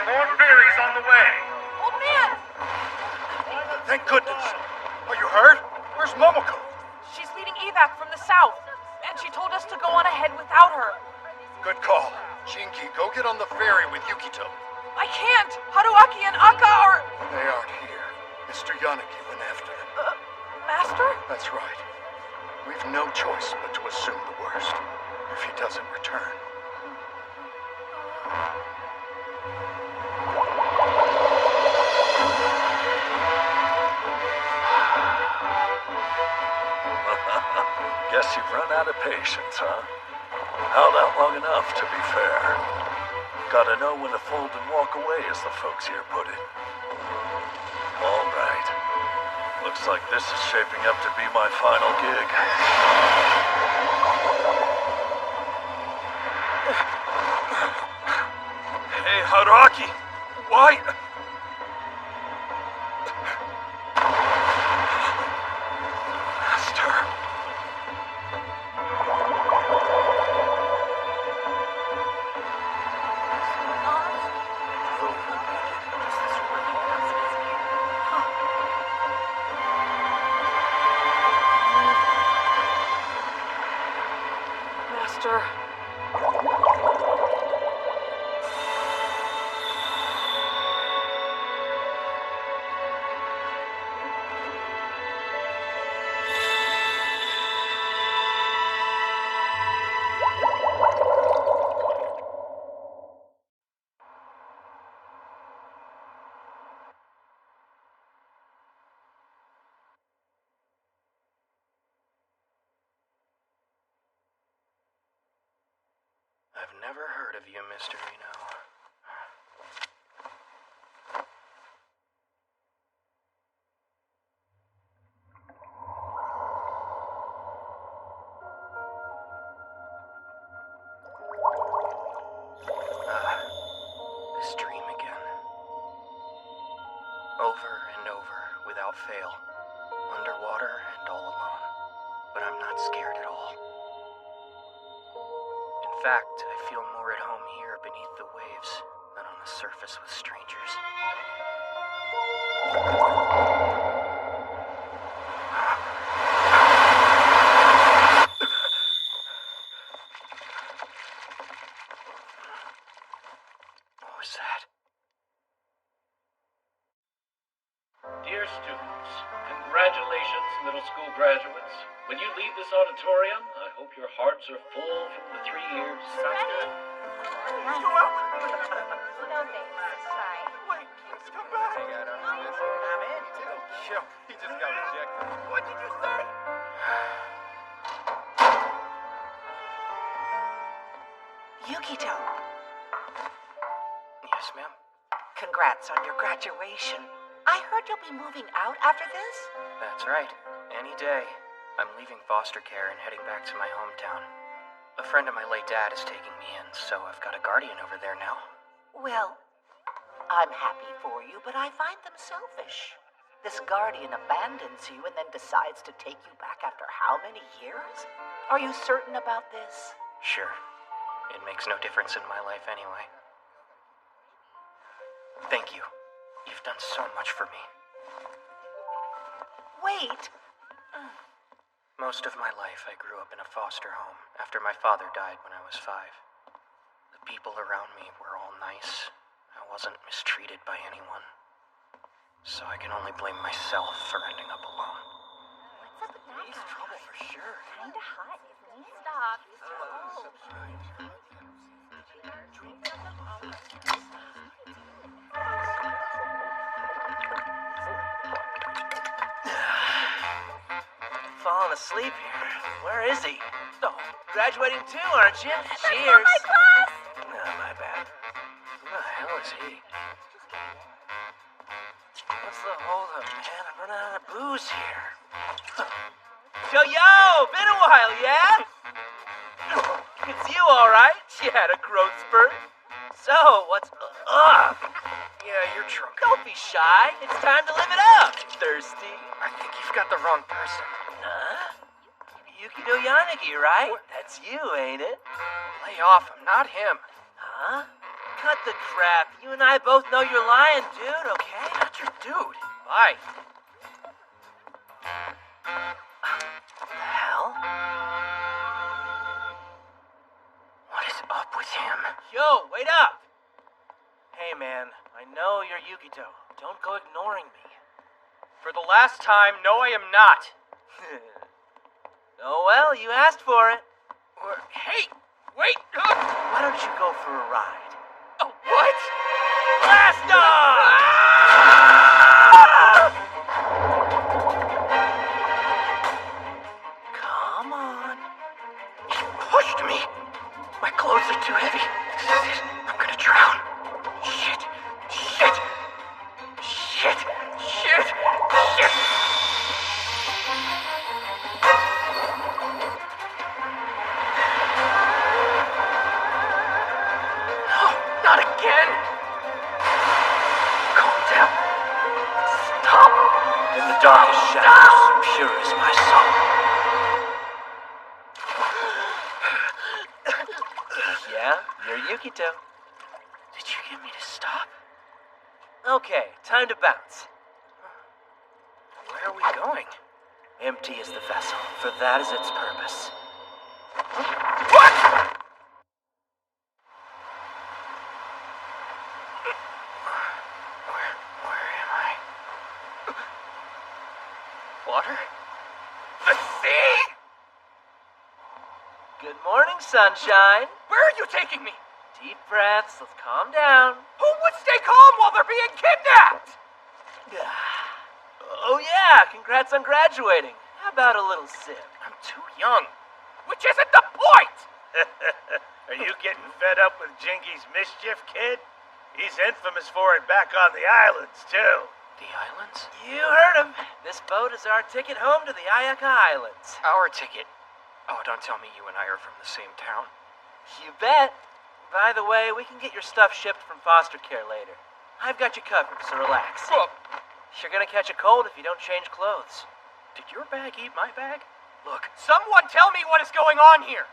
More ferries on the way. Oh, man! Thank goodness. Are you hurt? Where's Momoko? She's leading evac from the south, and she told us to go on ahead without her. Good call. Shinki, go get on the ferry with Yukito. I can't! Haruaki and Akka are... They aren't here. Mr. Yanagi went after them. Master? That's right. We've no choice but to assume the worst. If he doesn't return. Guess you've run out of patience, huh? Held out long enough, to be fair. Gotta know when to fold and walk away, as the folks here put it. All right. Looks like this is shaping up to be my final gig. Hey, Haruaki! Why? Master. Master. I've never heard of you, Mr. Reno. This dream again. Over and over, without fail. Underwater and all alone. But I'm not scared at all. In fact, I feel more at home here beneath the waves than on the surface with strangers. What was that? Dear students, congratulations, middle school graduates. When you leave this auditorium, I hope your hearts are full from the 3 years. Sounds good. No thanks. Sorry. Wait, let's come back. I'm in, too. Yo, he just got rejected. What did you say? Yukito, Yes, ma'am? congrats on your graduation. I heard you'll be moving out after this? That's right. Any day. I'm leaving foster care and heading back to my hometown. A friend of my late dad is taking me in, so I've got a guardian over there now. Well, I'm happy for you, but I find them selfish. This guardian abandons you and then decides to take you back after how many years? Are you certain about this? Sure. It makes no difference in my life anyway. Thank you. You've done so much for me. Wait. Most of my life, I grew up in a foster home after my father died when I was 5. The people around me were all nice. I wasn't mistreated by anyone. So I can only blame myself for ending up alone. What's up with that He's guy? trouble for sure. Kinda hot, isn't he? Stop. He's too old. Falling asleep here. Where is he? Oh, graduating too, aren't you? That's not Cheers. my class! No, my bad. Who the hell is he? What's the holdup, man? I'm running out of booze here. Yo, been a while, yeah? It's you, all right? You had a growth spurt. So, what's up? Yeah, you're drunk. Don't be shy. It's time to live it up. Thirsty? I think you've got the wrong person. Huh? Yukito Yanagi, right? That's you, ain't it? Lay off, I'm not him. Huh? cut the crap. You and I both know you're lying, dude, okay? Not your dude. Bye. What the hell? What is up with him? Yo, wait up! Hey, man, I know you're Yukito. Don't go ignoring me. For the last time, no, I am not. Oh, well, you asked for it. Hey, wait. Why don't you go for a ride? Oh, what? Blast off! Come on. He pushed me. My clothes are too heavy. This is it. I'm gonna drown. Shit. Shit. Shit. Shit. Shit. No, not again. Calm down. Stop. In the darkest shadows, pure is my soul. Yeah, you're Yukito. Did you get me to stop? Okay, time to bounce. Where are we going? Empty is the vessel, for that is its purpose. What? Where am I? Water? The sea? Good morning, sunshine. Where are you taking me? Deep breaths, let's calm down. Who would stay calm while they're being kidnapped? Oh yeah, congrats on graduating. How about a little sip? I'm too young. Which isn't the point! Are you getting fed up with Jingy's mischief, kid? He's infamous for it back on the islands, too. The islands? You heard him. This boat is our ticket home to the Ayaka Islands. Our ticket. Oh, don't tell me you and I are from the same town. You bet. By the way, we can get your stuff shipped from foster care later. I've got you covered, so relax. You're gonna catch a cold if you don't change clothes. Did your bag eat my bag? Look, someone tell me what is going on here!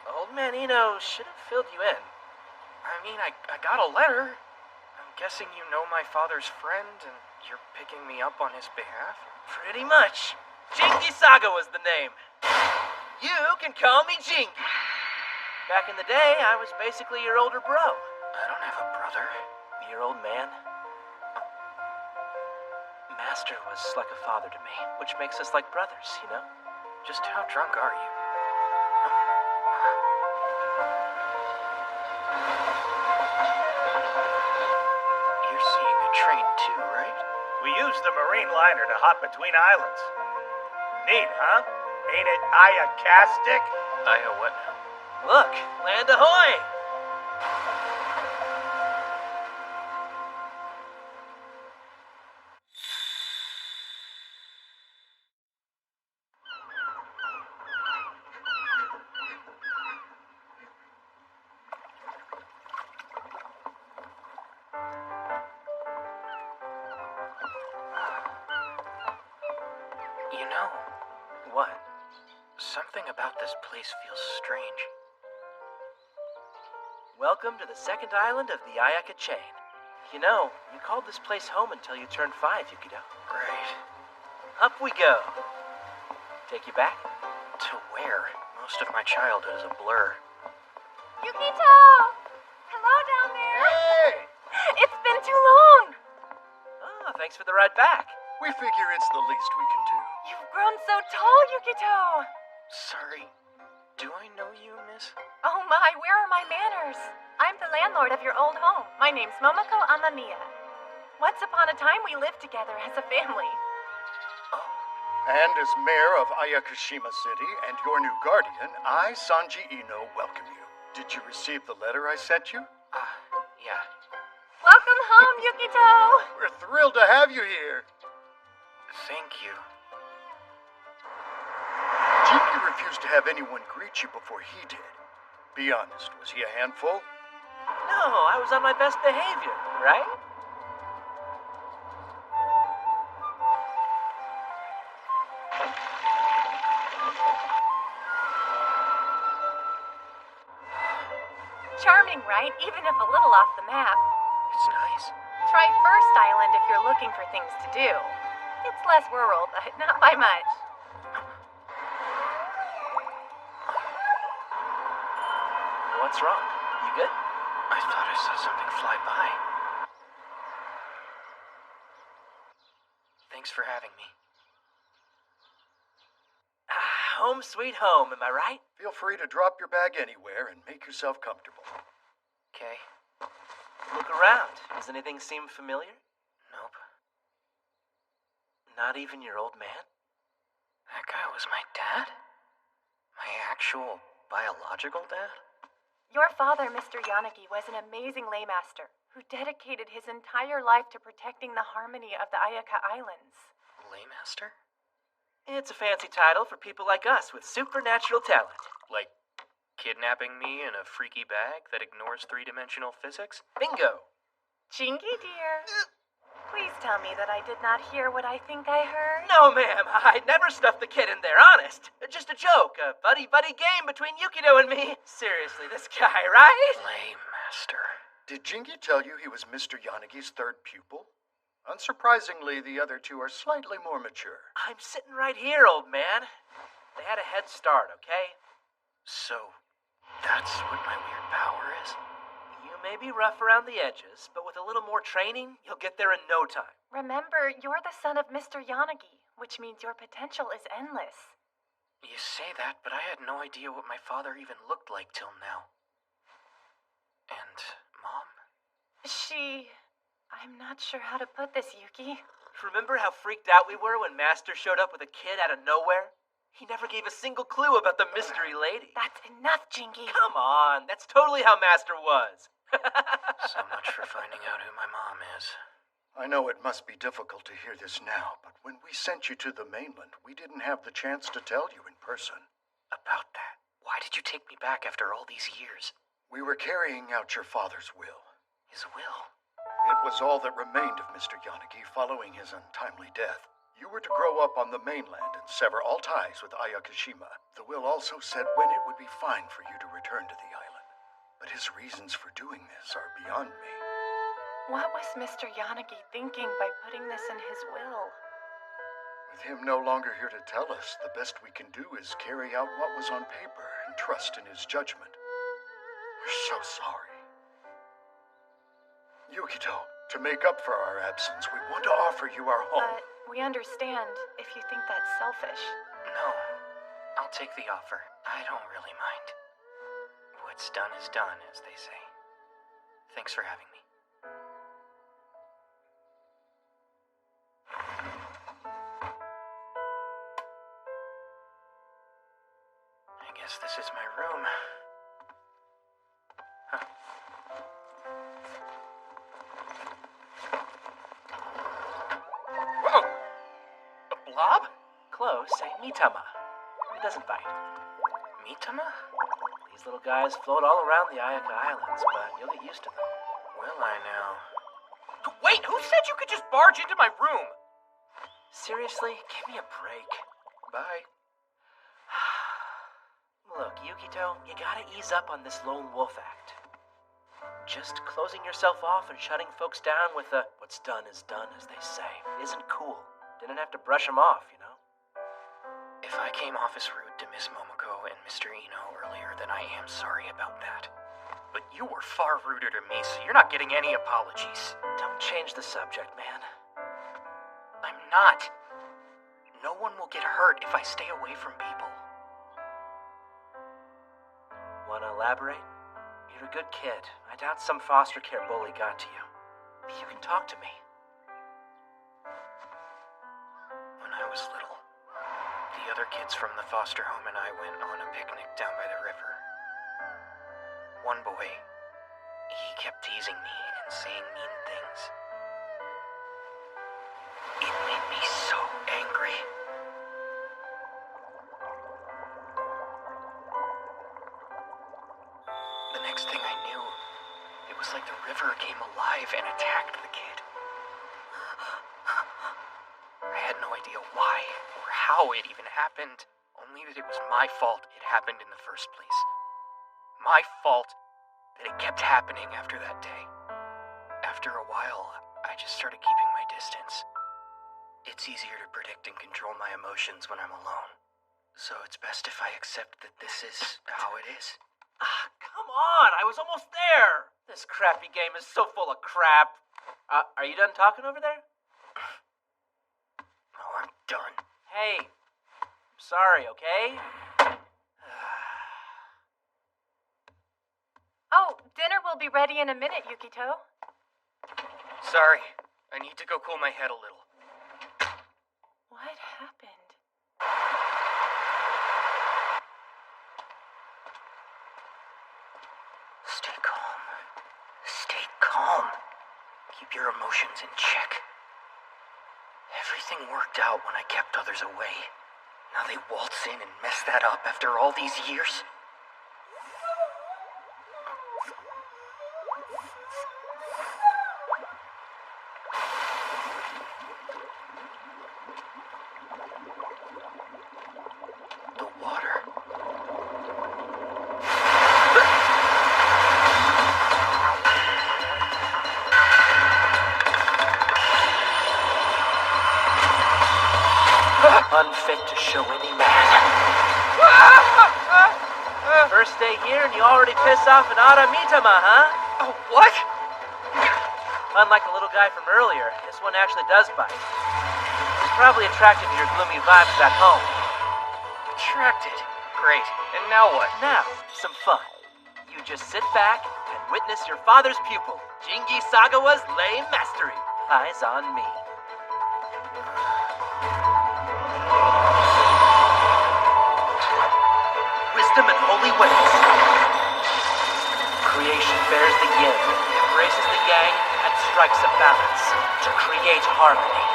Old man Eno should have filled you in. I mean, I got a letter. I'm guessing you know my father's friend, and you're picking me up on his behalf? Pretty much. Jingy Saga was the name. You can call me Jingy. Back in the day, I was basically your older bro. I don't have a brother. Your old man? Master was like a father to me, which makes us like brothers, you know? Just how drunk are you? You're seeing a train too, right? We used the marine liner to hop between islands. Neat, huh? Ain't it Ayakastic? What now? Look, land ahoy! You know, What? something about this place feels strange. Welcome to the second island of the Ayaka chain. You know, you called this place home until you turned 5, Yukito. Right. Up we go. Take you back? To where? Most of my childhood is a blur. Yukito! Hello down there! Hey! It's been too long! Oh, thanks for the ride back. We figure it's the least we can do. You've grown so tall, Yukito! Sorry. Do I know you, miss? Oh my, where are my manners? I'm the landlord of your old home. My name's Momoko Amamiya. Once upon a time, we lived together as a family. And as mayor of Ayakashima City and your new guardian, I, Sanji Ino, welcome you. Did you receive the letter I sent you? Yeah. Welcome home, Yukito! We're thrilled to have you here. Thank you. Jinky refused to have anyone greet you before he did. Be honest, was he a handful? No, I was on my best behavior, right? Charming, right? Even if a little off the map. It's nice. Try First Island if you're looking for things to do. It's less rural, but not by much. What's wrong? You good? I thought I saw something fly by. Thanks for having me. Home sweet home, am I right? Feel free to drop your bag anywhere and make yourself comfortable. Okay. Look around. Does anything seem familiar? Nope. Not even your old man? That guy was my dad? My actual biological dad? Your father, Mr. Yanagi, was an amazing laymaster who dedicated his entire life to protecting the harmony of the Ayaka Islands. Laymaster? It's a fancy title for people like us with supernatural talent. Like kidnapping me in a freaky bag that ignores three-dimensional physics? Bingo! Jingy dear, please tell me that I did not hear what I think I heard. No, ma'am. I'd never stuffed the kid in there, honest. Just a joke, a buddy-buddy game between Yukito and me. Seriously, this guy, right? Laymaster. Did Jingy tell you he was Mr. Yanagi's third pupil? Unsurprisingly, the other two are slightly more mature. I'm sitting right here, old man. They had a head start, okay? So, that's what my weird power is? You may be rough around the edges, but with a little more training, you'll get there in no time. Remember, you're the son of Mr. Yanagi, which means your potential is endless. You say that, but I had no idea what my father even looked like till now. And Mom? I'm not sure how to put this, Yuki. Remember how freaked out we were when Master showed up with a kid out of nowhere? He never gave a single clue about the mystery lady. That's enough, Jingy. Come on, that's totally how Master was. So much for finding out who my mom is. I know it must be difficult to hear this now, but when we sent you to the mainland, we didn't have the chance to tell you in person. About that? Why did you take me back after all these years? We were carrying out your father's will. His will? It was all that remained of Mr. Yanagi following his untimely death. You were to grow up on the mainland and sever all ties with Ayakashima. The will also said when it would be fine for you to return to the island. But his reasons for doing this are beyond me. What was Mr. Yanagi thinking by putting this in his will? With him no longer here to tell us, the best we can do is carry out what was on paper and trust in his judgment. We're so sorry. Yukito, to make up for our absence, we want to offer you our home. But we understand if you think that's selfish. No. I'll take the offer. I don't really mind. What's done is done, as they say. Thanks for having me. I guess this is my room. Huh. Whoa! A blob? Close, Mitama. He doesn't bite. Mitama? These little guys float all around the Ayaka Islands, but you'll get used to them. Will I now? Wait, who said you could just barge into my room? Seriously, give me a break. Bye. Look, Yukito, you gotta ease up on this lone wolf act. Just closing yourself off and shutting folks down with a what's done is done, as they say, isn't cool. Didn't have to brush them off, you know? If I came off as rude to Miss Momoko and Mr. Eno earlier, then I am sorry about that. But you were far ruder to me, so you're not getting any apologies. Don't change the subject, man. I'm not. No one will get hurt if I stay away from people. Wanna elaborate? You're a good kid. I doubt some foster care bully got to you. You can talk to me. When I was little, the other kids from the foster home and I went on a picnic down by the river. One boy, he kept teasing me and saying mean things. It made me so angry. The next thing I knew, it was like the river came alive and attacked the kid. I had no idea why or how it even happened, only that it was my fault it happened in the first place. My fault it kept happening after that day. After a while, I just started keeping my distance. It's easier to predict and control my emotions when I'm alone. So it's best if I accept that this is how it is. Come on, I was almost there. This crappy game is so full of crap. Are you done talking over there? Oh, I'm done. Hey, I'm sorry, okay? Oh, dinner will be ready in a minute, Yukito. Sorry, I need to go cool my head a little. What happened? Stay calm. Stay calm. Keep your emotions in check. Everything worked out when I kept others away. Now they waltz in and mess that up after all these years? The water. Unfit to show any man. First day here and you already piss off an Aramitama, huh? Oh, what? Unlike the little guy from earlier, this one actually does bite. He's probably attracted to your gloomy vibes back home. Attracted. Great. And now what? Now, some fun. You just sit back and witness your father's pupil, Jingi Sagawa's lay mastery. Eyes on me. Wisdom and holy ways. Creation bears the yin, embraces the yang, and strikes a balance to create harmony.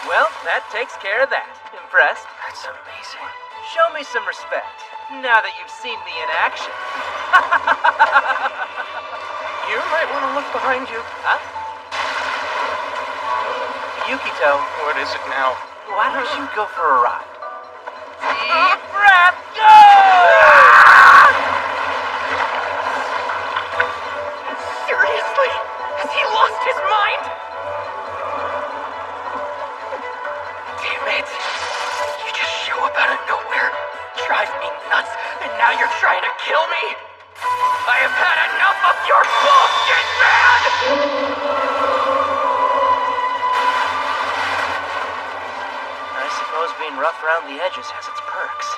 Well, that takes care of that. Impressed? That's amazing. Show me some respect, now that you've seen me in action. You might want to look behind you. Huh? Yukito, What is it now? why don't you go for a ride? Deep breath, go! Seriously? Has he lost his mind? Damn it. You just show up out of nowhere, drive me nuts, and now you're trying to kill me? I have had enough of your bullshit, man! I suppose being rough around the edges has its perks.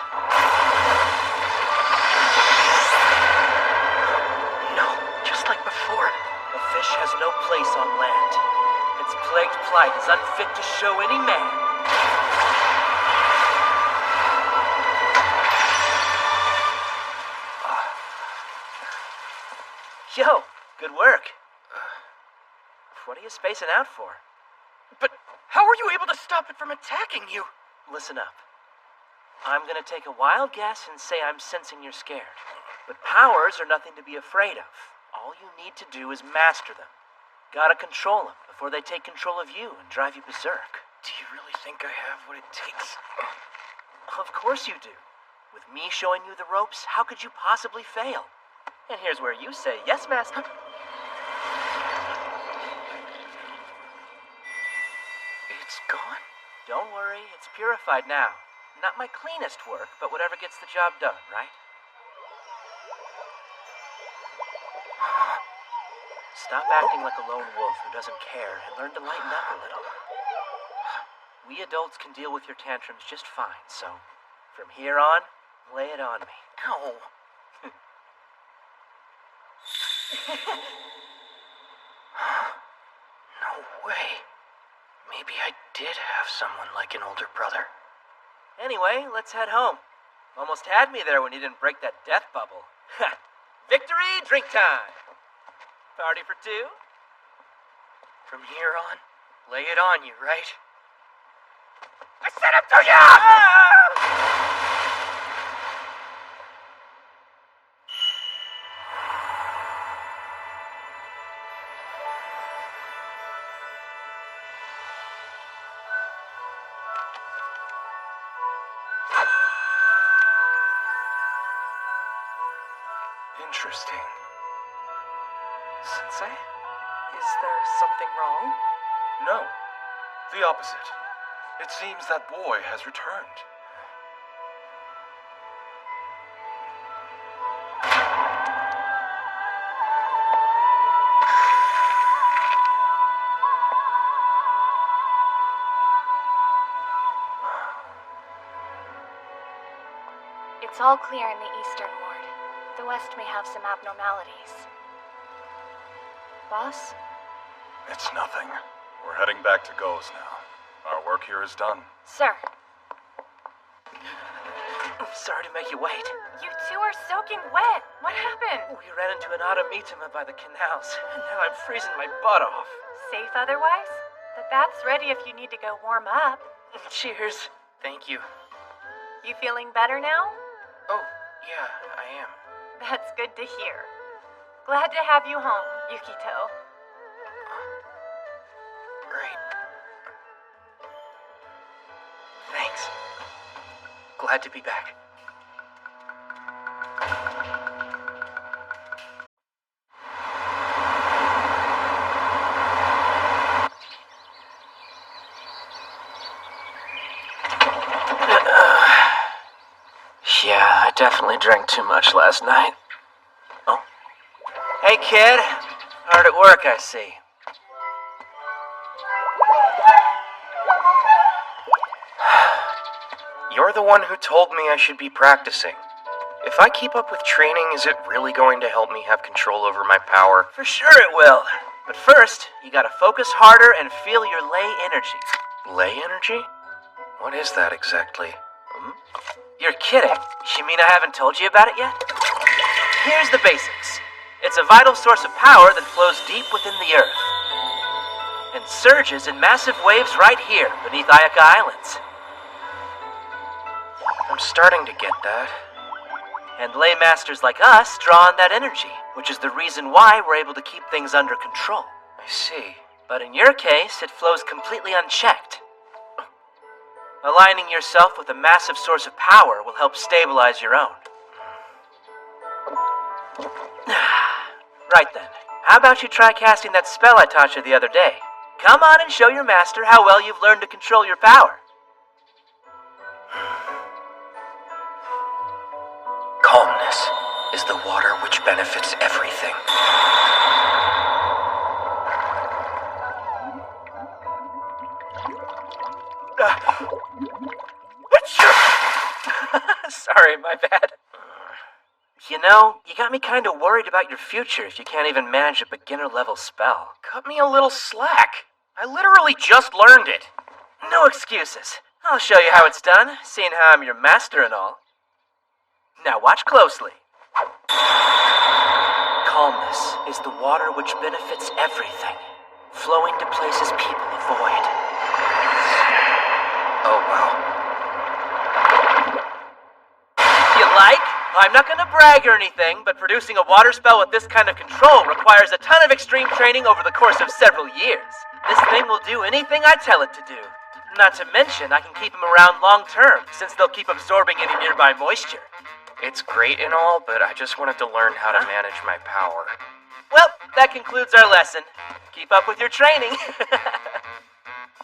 No, just like before. A fish has no place on land. Its plagued plight is unfit to show any man. Yo, good work. What are you spacing out for? But how were you able to stop it from attacking you? Listen up. I'm gonna take a wild guess and say I'm sensing you're scared. But powers are nothing to be afraid of. All you need to do is master them. Gotta control them before they take control of you and drive you berserk. Do you really think I have what it takes? Of course you do. With me showing you the ropes, how could you possibly fail? And here's where you say, yes, master. It's gone? Don't worry, it's purified now. Not my cleanest work, but whatever gets the job done, right? Stop acting like a lone wolf who doesn't care and learn to lighten up a little. We adults can deal with your tantrums just fine, so from here on, lay it on me. Ow. No way. Maybe I did have someone like an older brother. Anyway, let's head home. Almost had me there when you didn't break that death bubble. Victory, drink time. Party for two? From here on, lay it on you, right? I said it to you! Interesting. Sensei? Is there something wrong? No, the opposite. It seems that boy has returned. It's all clear in the eastern ward. The west may have some abnormalities. Boss? It's nothing. We're heading back to Goes now. Our work here is done. Sir, I'm sorry to make you wait. you two are soaking wet. What happened? We ran into an automatoma by the canals, and now I'm freezing my butt off. Safe otherwise? The bath's ready if you need to go warm up. Cheers. Thank you. You feeling better now? Oh, yeah, I am. That's good to hear. Glad to have you home, Yukito. Great. Thanks. Glad to be back. Yeah, I definitely drank too much last night. Oh. Hey, kid. Hard at work, I see. You're the one who told me I should be practicing. If I keep up with training, is it really going to help me have control over my power? For sure it will. But first, you gotta focus harder and feel your lei energy. Lei energy? What is that exactly? You're kidding. You mean I haven't told you about it yet? Here's the basics. It's a vital source of power that flows deep within the earth and surges in massive waves right here beneath Ayaka Islands. I'm starting to get that. And lay masters like us draw on that energy, which is the reason why we're able to keep things under control. I see. But in your case, it flows completely unchecked. Aligning yourself with a massive source of power will help stabilize your own. Right then. How about you try casting that spell I taught you the other day? Come on and show your master how well you've learned to control your power. Calmness is the water which benefits everything. Sorry, my bad. You know, you got me kind of worried about your future if you can't even manage a beginner-level spell. Cut me a little slack. I literally just learned it. No excuses. I'll show you how it's done, seeing how I'm your master and all. Now watch closely. Calmness is the water which benefits everything, flowing to places people avoid. Oh, wow. You like? I'm not gonna brag or anything, but producing a water spell with this kind of control requires a ton of extreme training over the course of several years. This thing will do anything I tell it to do. Not to mention, I can keep them around long term, since they'll keep absorbing any nearby moisture. It's great and all, but I just wanted to learn how to manage my power. Well, that concludes our lesson. Keep up with your training.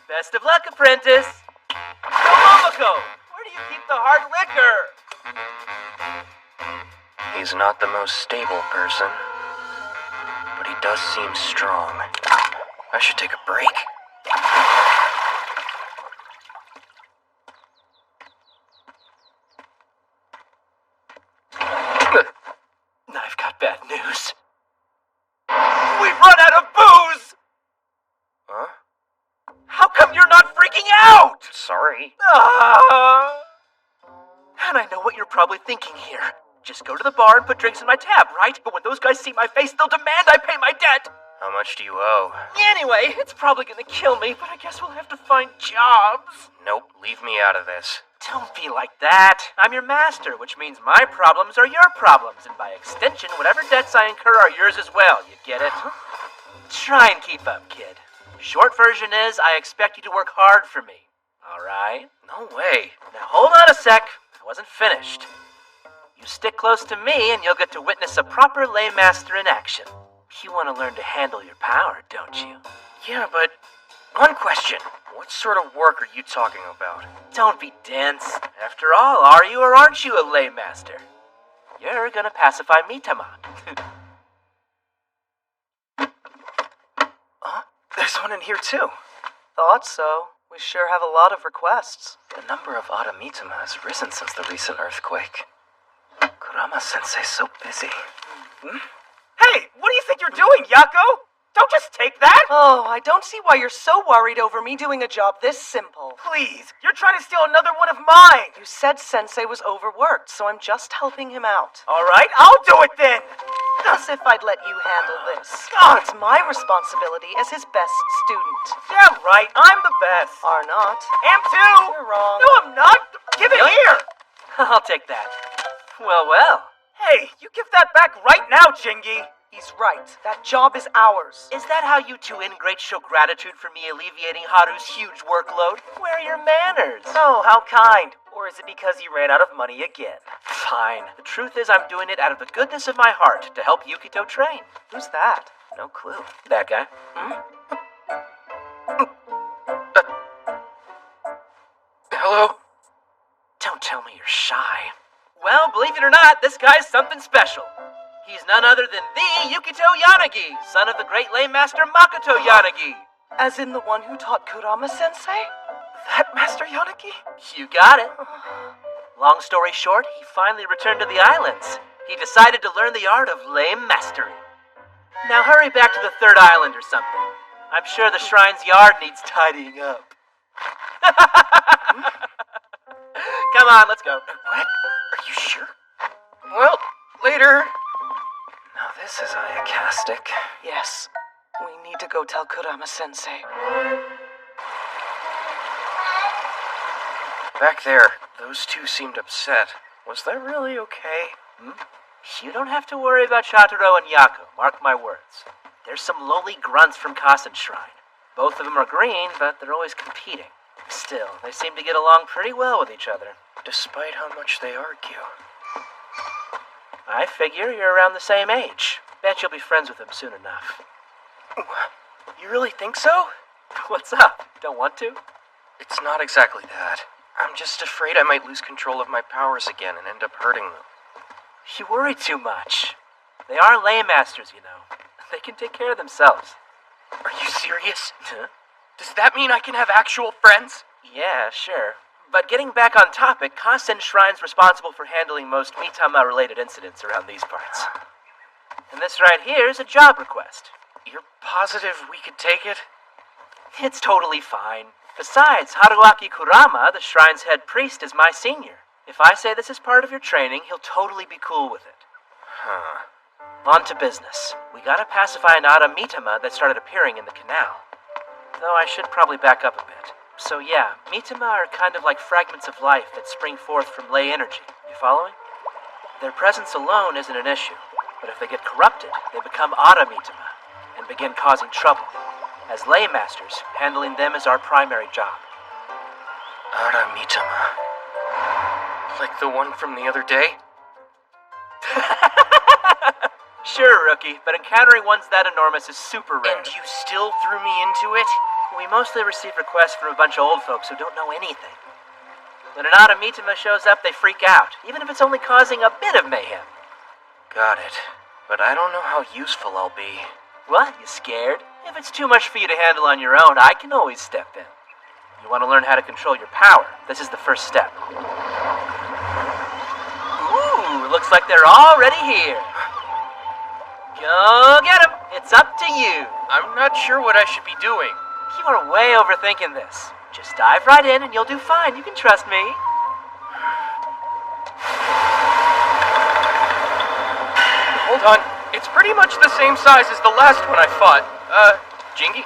Best of luck, apprentice. So, Momoko, where do you keep the hard liquor? He's not the most stable person, but he does seem strong. I should take a break. I've got bad news. We've run out of booze! Huh? How come you're not freaking out? Sorry. And I know what you're probably thinking here. Just go to the bar and put drinks in my tab, right? But when those guys see my face, they'll demand I pay my debt. How much do you owe? Anyway, it's probably gonna kill me, but I guess we'll have to find jobs. Nope, leave me out of this. Don't be like that. I'm your master, which means my problems are your problems, and by extension, whatever debts I incur are yours as well. You get it? Try and keep up, kid. Short version is, I expect you to work hard for me. All right? No way. Now hold on a sec. I wasn't finished. You stick close to me and you'll get to witness a proper lay master in action. You want to learn to handle your power, don't you? Yeah, but one question. What sort of work are you talking about? Don't be dense. After all, are you or aren't you a lay master? You're gonna pacify Mitama. There's one in here too. Thought so. We sure have a lot of requests. The number of Adamitama has risen since the recent earthquake. Kurama-sensei's so busy. Hey, what do you think you're doing, Yako? Don't just take that! Oh, I don't see why you're so worried over me doing a job this simple. Please, you're trying to steal another one of mine! You said Sensei was overworked, so I'm just helping him out. Alright, I'll do it then! As if I'd let you handle this. It's my responsibility as his best student. Yeah, right, I'm the best. Are not. Am too! You're wrong. No, I'm not! Give it here! I'll take that. Well. Hey, you give that back right now, Jingy! He's right. That job is ours. Is that how you two ingrates show gratitude for me alleviating Haru's huge workload? Where are your manners? Oh, how kind. Or is it because you ran out of money again? Fine. The truth is I'm doing it out of the goodness of my heart to help Yukito train. Who's that? No clue. That guy. Hello? Don't tell me you're shy. Well, believe it or not, this guy's something special. He's none other than the Yukito Yanagi, son of the great lay master Makoto Yanagi. As in the one who taught Kurama-sensei? That Master Yanagi? You got it. Long story short, he finally returned to the islands. He decided to learn the art of lay mastery. Now hurry back to the third island or something. I'm sure the shrine's yard needs tidying up. Come on, let's go. What? Are you sure? Well, later. Now this is Ayakastic. Yes. We need to go tell Kurama-sensei. Back there, those two seemed upset. Was that really okay? You don't have to worry about Shataro and Yako, mark my words. There's some lowly grunts from Kasen Shrine. Both of them are green, but they're always competing. Still, they seem to get along pretty well with each other. Despite how much they argue. I figure you're around the same age. Bet you'll be friends with them soon enough. You really think so? What's up? Don't want to? It's not exactly that. I'm just afraid I might lose control of my powers again and end up hurting them. You worry too much. They are lay masters, you know. They can take care of themselves. Are you serious? Huh? Does that mean I can have actual friends? Yeah, sure. But getting back on topic, Kasen Shrine's responsible for handling most Mitama-related incidents around these parts. And this right here is a job request. You're positive we could take it? It's totally fine. Besides, Haruaki Kurama, the shrine's head priest, is my senior. If I say this is part of your training, he'll totally be cool with it. On to business. We gotta pacify an Adamitama that started appearing in the canal. Though I should probably back up a bit. So yeah, Mitama are kind of like fragments of life that spring forth from lay energy. You following? Their presence alone isn't an issue, but if they get corrupted, they become Adamitama and begin causing trouble. As lay masters, handling them is our primary job. Adamitama. Like the one from the other day? Sure, rookie, but encountering ones that enormous is super rare. And you still threw me into it? We mostly receive requests from a bunch of old folks who don't know anything. When an Adamitama shows up, they freak out, even if it's only causing a bit of mayhem. Got it. But I don't know how useful I'll be. What, you scared? If it's too much for you to handle on your own, I can always step in. You want to learn how to control your power? This is the first step. Ooh, looks like they're already here. Go get them. It's up to you. I'm not sure what I should be doing. You are way overthinking this. Just dive right in and you'll do fine. You can trust me. Hold on. It's pretty much the same size as the last one I fought. Jingy?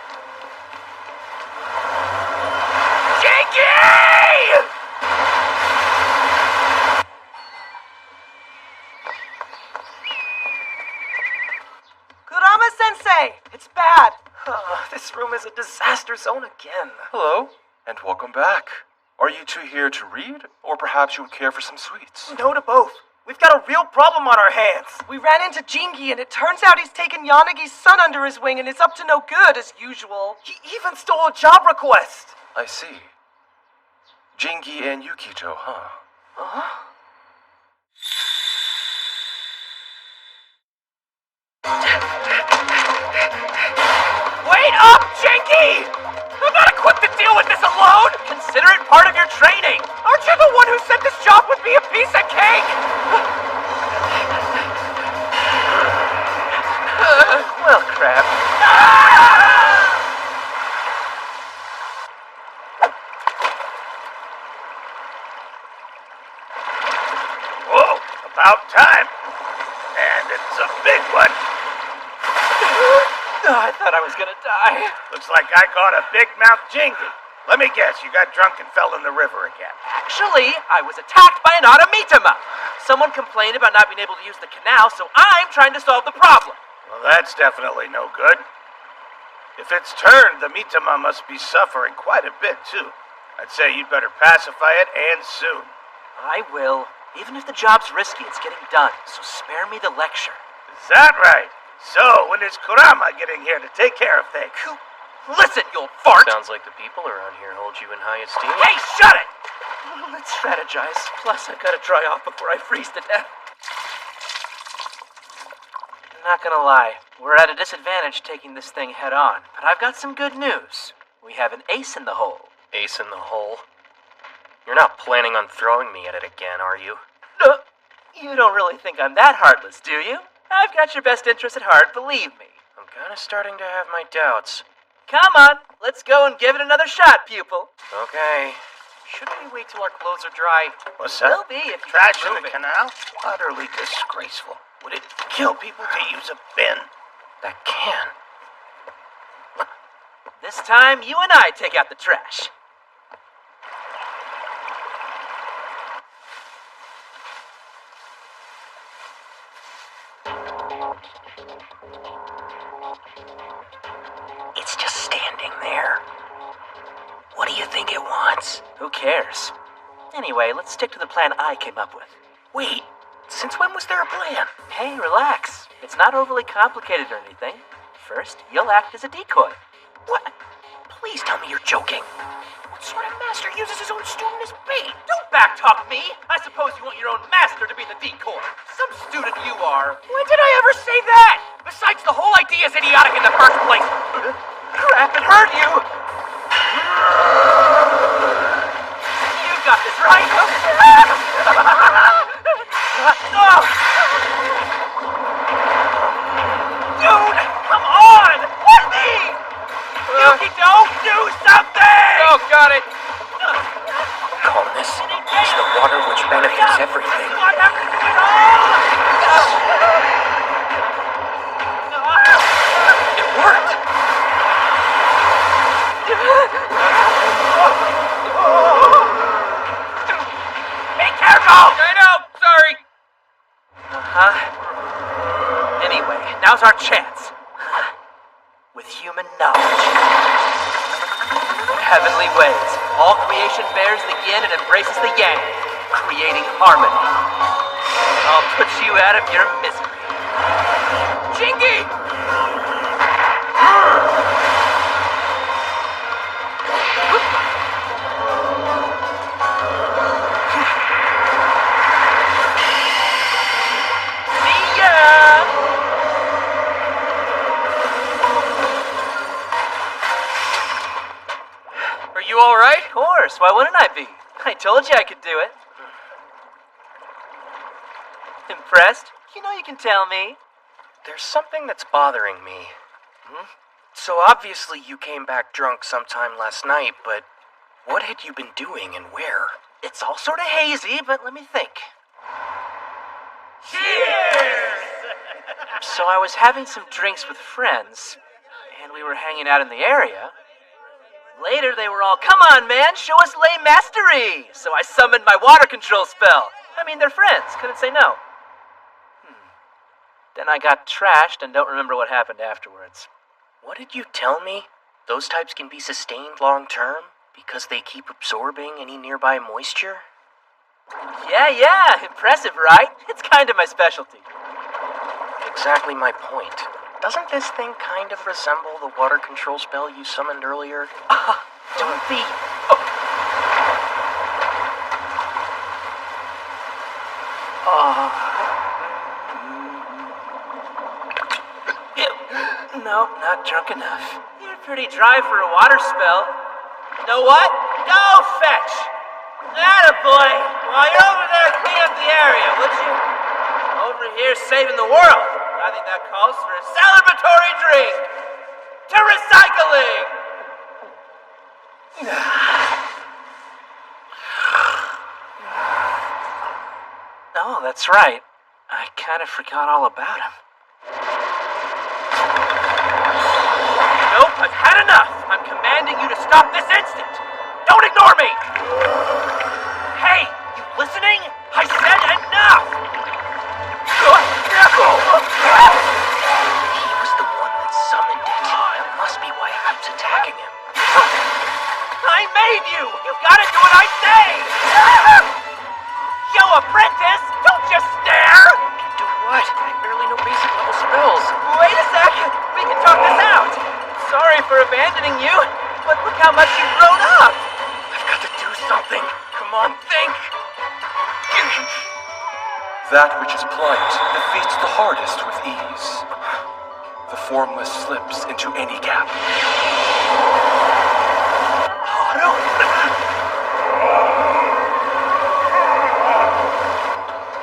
Jingy! Kurama-sensei! It's bad! This room is a disaster zone again. Hello, and welcome back. Are you two here to read, or perhaps you would care for some sweets? No to both. We've got a real problem on our hands. We ran into Jingi, and it turns out he's taken Yanagi's son under his wing and is up to no good, as usual. He even stole a job request. I see. Jingi and Yukito, huh? Huh? Wait up, Jingi! I'm not equipped to deal with this alone! Consider it part of your training! Aren't you the one who said this job would be a piece of cake? Well, crap. Whoa, about time. And it's a big one. I thought I was gonna die. Looks like I caught a big mouth Jingi. Let me guess, you got drunk and fell in the river again. Actually, I was attacked by an Automitama. Someone complained about not being able to use the canal, so I'm trying to solve the problem. Well, that's definitely no good. If it's turned, the Mitama must be suffering quite a bit, too. I'd say you'd better pacify it, and soon. I will. Even if the job's risky, it's getting done, so spare me the lecture. Is that right? So, when is Kurama getting here to take care of things? Listen, you old fart! Sounds like the people around here hold you in high esteem. Hey, shut it! Let's strategize. Plus, I gotta dry off before I freeze to death. Not gonna lie, we're at a disadvantage taking this thing head on, but I've got some good news. We have an ace in the hole. Ace in the hole? You're not planning on throwing me at it again, are you? No, you don't really think I'm that heartless, do you? I've got your best interest at heart, believe me. I'm kinda starting to have my doubts. Come on, let's go and give it another shot, pupil. Okay. Shouldn't we wait till our clothes are dry? What's that? Will be if you Trash keep in the moving. canal? Utterly disgraceful. Would it kill people to use a bin? That can. This time, you and I take out the trash. It's just standing there. What do you think it wants? Who cares? Anyway, let's stick to the plan I came up with. Wait, since when was there a plan? Hey, relax. It's not overly complicated or anything. First, you'll act as a decoy. What? Please tell me you're joking. What sort of master uses his own student as bait? Don't backtalk me! I suppose you want your own master to be the decoy. Some student you are. When did I ever say that? Besides, the whole idea is idiotic in the first place. Crap, it hurt you! You got this, right? Dude, come on! Let me! Yuki, don't do something! Oh, got it. Calmness is the water which benefits everything. I have to do it all! It worked! Be careful! I know, sorry. Anyway, now's our chance. With human knowledge. Heavenly ways. All creation bears the yin and embraces the yang, creating harmony. I'll put you out of your misery. Jingi! See ya! Are you alright? Of course, why wouldn't I be? I told you I could do it. Impressed? You know you can tell me. There's something that's bothering me. So obviously you came back drunk sometime last night, but what had you been doing and where? It's all sort of hazy, but let me think. Cheers! So I was having some drinks with friends, and we were hanging out in the area. Later they were all, "Come on, man, show us lay mastery!" So I summoned my water control spell. I mean, they're friends, couldn't say no. Then I got trashed and don't remember what happened afterwards. What did you tell me? Those types can be sustained long term because they keep absorbing any nearby moisture? Yeah, impressive, right? It's kind of my specialty. Exactly my point. Doesn't this thing kind of resemble the water control spell you summoned earlier? Don't be... No, not drunk enough. You're pretty dry for a water spell. Know what? Go fetch! Attaboy! While you're over there, clean up the area, would you? Over here saving the world. I think that calls for a celebratory drink! To recycling! Oh, that's right. I kind of forgot all about him. Nope, I've had enough. I'm commanding you to stop this instant. Don't ignore me. Hey, you listening? I said enough. He was the one that summoned it. That must be why it keeps attacking him. I made you. You've got to do what I say. Yo, apprentice, don't just stare. Do what? I barely know basic level spells. Wait a sec. We can talk this out. Sorry for abandoning you, but look how much you've grown up. I've got to do something. Come on, think. That which is plight defeats the hardest with ease. The formless slips into any gap.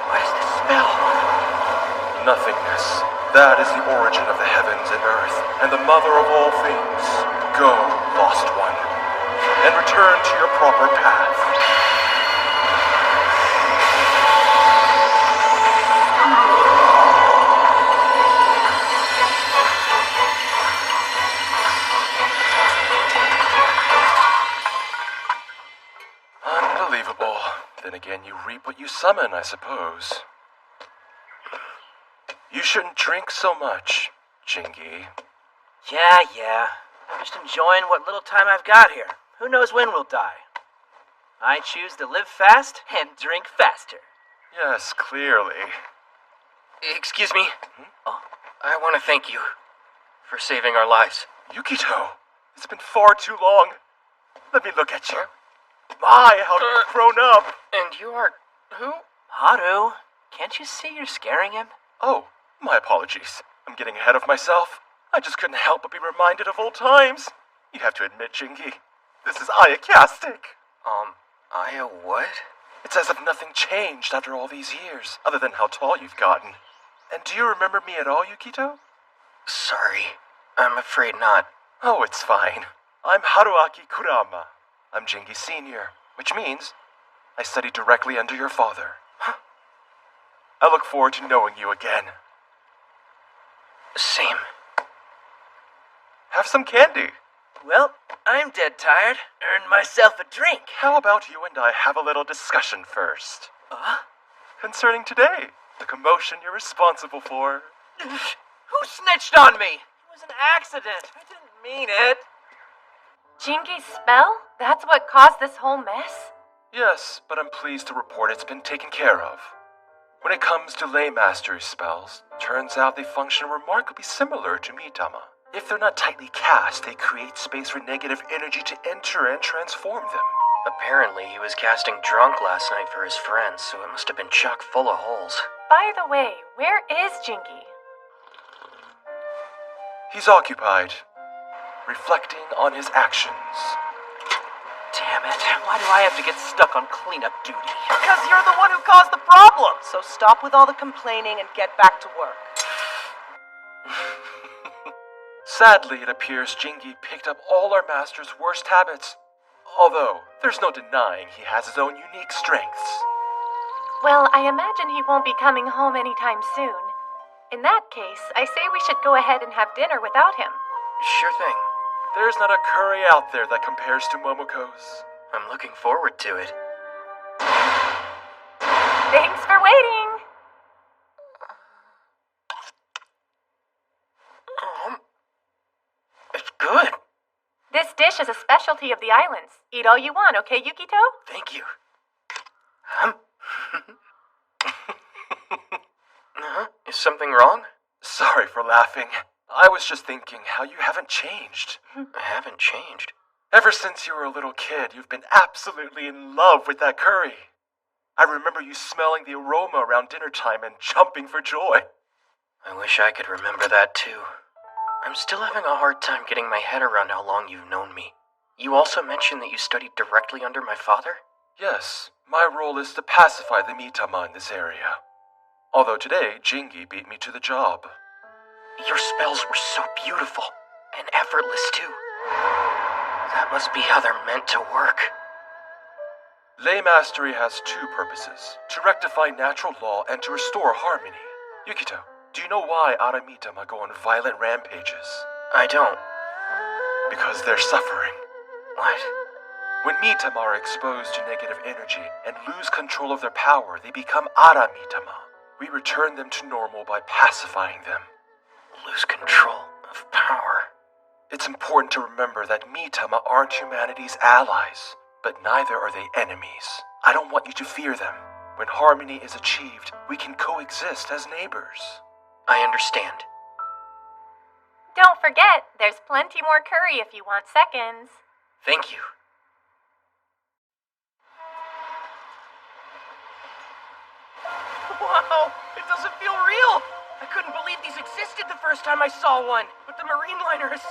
What is this spell? Nothingness. That is the origin of the heavens and earth, and the mother of all things. Go, lost one, and return to your proper path. Unbelievable. Then again, you reap what you summon, I suppose. You shouldn't drink so much, Jingy. Yeah. I'm just enjoying what little time I've got here. Who knows when we'll die? I choose to live fast and drink faster. Yes, clearly. Excuse me. I want to thank you for saving our lives. Yukito, it's been far too long. Let me look at you. My, how you've grown up. And you are... who? Haru, can't you see you're scaring him? Oh, my apologies. I'm getting ahead of myself. I just couldn't help but be reminded of old times. You have to admit, Jingy, this is Ayakastic. Aya what? It's as if nothing changed after all these years, other than how tall you've gotten. And do you remember me at all, Yukito? Sorry. I'm afraid not. Oh, it's fine. I'm Haruaki Kurama. I'm Jingy Sr., which means I studied directly under your father. I look forward to knowing you again. Same. Have some candy. Well, I'm dead tired. Earned myself a drink. How about you and I have a little discussion first? Concerning today, the commotion you're responsible for. Who snitched on me? It was an accident. I didn't mean it. Jingy's spell? That's what caused this whole mess? Yes, but I'm pleased to report it's been taken care of. When it comes to lay mastery spells, turns out they function remarkably similar to Mitama. If they're not tightly cast, they create space for negative energy to enter and transform them. Apparently, he was casting drunk last night for his friends, so it must have been chock full of holes. By the way, where is Jingy? He's occupied, reflecting on his actions. Damn it, why do I have to get stuck on cleanup duty? Because you're the one who caused the problem. So stop with all the complaining and get back to work. Sadly, it appears Jingy picked up all our master's worst habits. Although, there's no denying he has his own unique strengths. Well, I imagine he won't be coming home anytime soon. In that case, I say we should go ahead and have dinner without him. Sure thing. There's not a curry out there that compares to Momoko's. I'm looking forward to it. Thanks for waiting! It's good. This dish is a specialty of the islands. Eat all you want, okay, Yukito? Thank you. something wrong? Sorry for laughing. I was just thinking how you haven't changed. I haven't changed. Ever since you were a little kid, you've been absolutely in love with that curry. I remember you smelling the aroma around dinner time and jumping for joy. I wish I could remember that too. I'm still having a hard time getting my head around how long you've known me. You also mentioned that you studied directly under my father? Yes, my role is to pacify the Mitama in this area. Although today, Jingi beat me to the job. Your spells were so beautiful, and effortless too. That must be how they're meant to work. Lay mastery has two purposes, to rectify natural law and to restore harmony. Yukito, do you know why Aramitama go on violent rampages? I don't. Because they're suffering. What? When Mitama are exposed to negative energy and lose control of their power, they become Aramitama. We return them to normal by pacifying them. Lose control of power. It's important to remember that Mitama aren't humanity's allies, but neither are they enemies. I don't want you to fear them. When harmony is achieved, we can coexist as neighbors. I understand. Don't forget, there's plenty more curry if you want seconds. Thank you. Wow, it doesn't feel real. I couldn't believe these existed the first time I saw one. But the marine liner is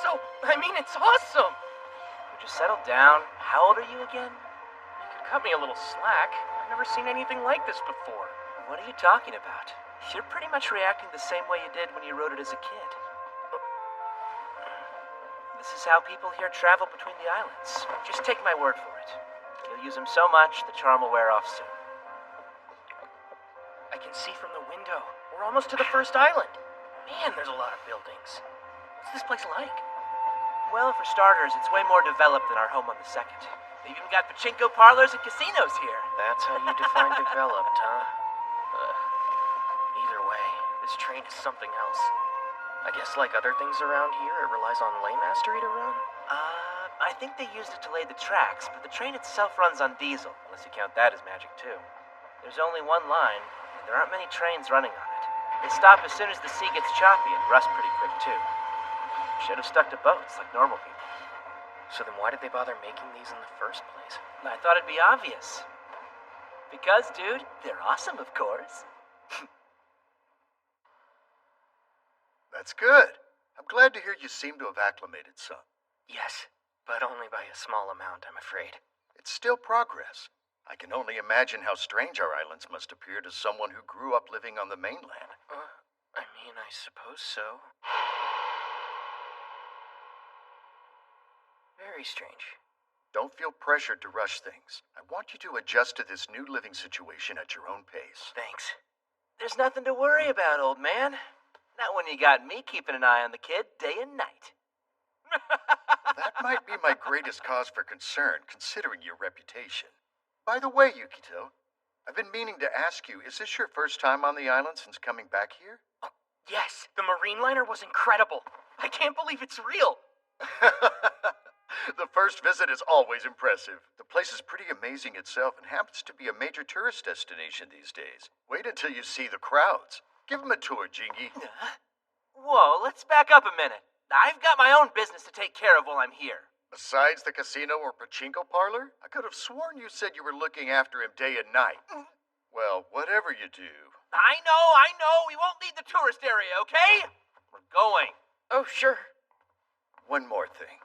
it's awesome. Would you settle down? How old are you again? You could cut me a little slack. I've never seen anything like this before. What are you talking about? You're pretty much reacting the same way you did when you wrote it as a kid. This is how people here travel between the islands. Just take my word for it. You'll use them so much, the charm will wear off soon. I can see from the window. We're almost to the first island. Man, there's a lot of buildings. What's this place like? Well, for starters, it's way more developed than our home on the second. They've even got pachinko parlors and casinos here. That's how you define developed, huh? Either way, this train is something else. I guess like other things around here, it relies on lay mastery to run? I think they used it to lay the tracks, but the train itself runs on diesel, unless you count that as magic too. There's only one line, and there aren't many trains running on it. They stop as soon as the sea gets choppy and rust pretty quick too. Should have stuck to boats like normal people. So then why did they bother making these in the first place? I thought it'd be obvious. Because, dude, they're awesome, of course. That's good. I'm glad to hear you seem to have acclimated some. Yes, but only by a small amount, I'm afraid. It's still progress. I can only imagine how strange our islands must appear to someone who grew up living on the mainland. I suppose so. Very strange. Don't feel pressured to rush things. I want you to adjust to this new living situation at your own pace. Thanks. There's nothing to worry about, old man. Not when you got me keeping an eye on the kid day and night. That might be my greatest cause for concern, considering your reputation. By the way, Yukito, I've been meaning to ask you, is this your first time on the island since coming back here? Oh, yes, the marine liner was incredible. I can't believe it's real. The first visit is always impressive. The place is pretty amazing itself and happens to be a major tourist destination these days. Wait until you see the crowds. Give them a tour, Jingi. Whoa, let's back up a minute. I've got my own business to take care of while I'm here. Besides the casino or pachinko parlor? I could have sworn you said you were looking after him day and night. Well, whatever you do. I know. We won't leave the tourist area, okay? We're going. Oh, sure. One more thing.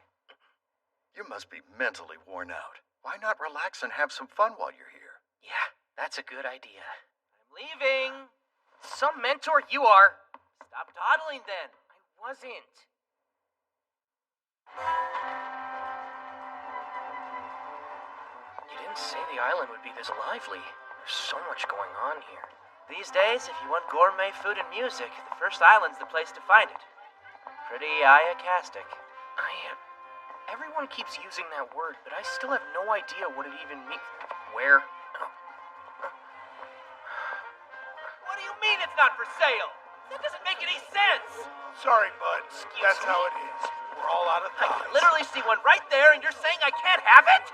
You must be mentally worn out. Why not relax and have some fun while you're here? Yeah, that's a good idea. I'm leaving. Some mentor you are. Stop dawdling then. I wasn't. You didn't say the island would be this lively. There's so much going on here. These days, if you want gourmet food and music, the first island's the place to find it. Pretty ayakastic. Everyone keeps using that word, but I still have no idea what it even means. Where? What do you mean it's not for sale? That doesn't make any sense. Sorry, bud. That's how it is. We're all out of I thighs. can literally see one right there, and you're saying I can't have it?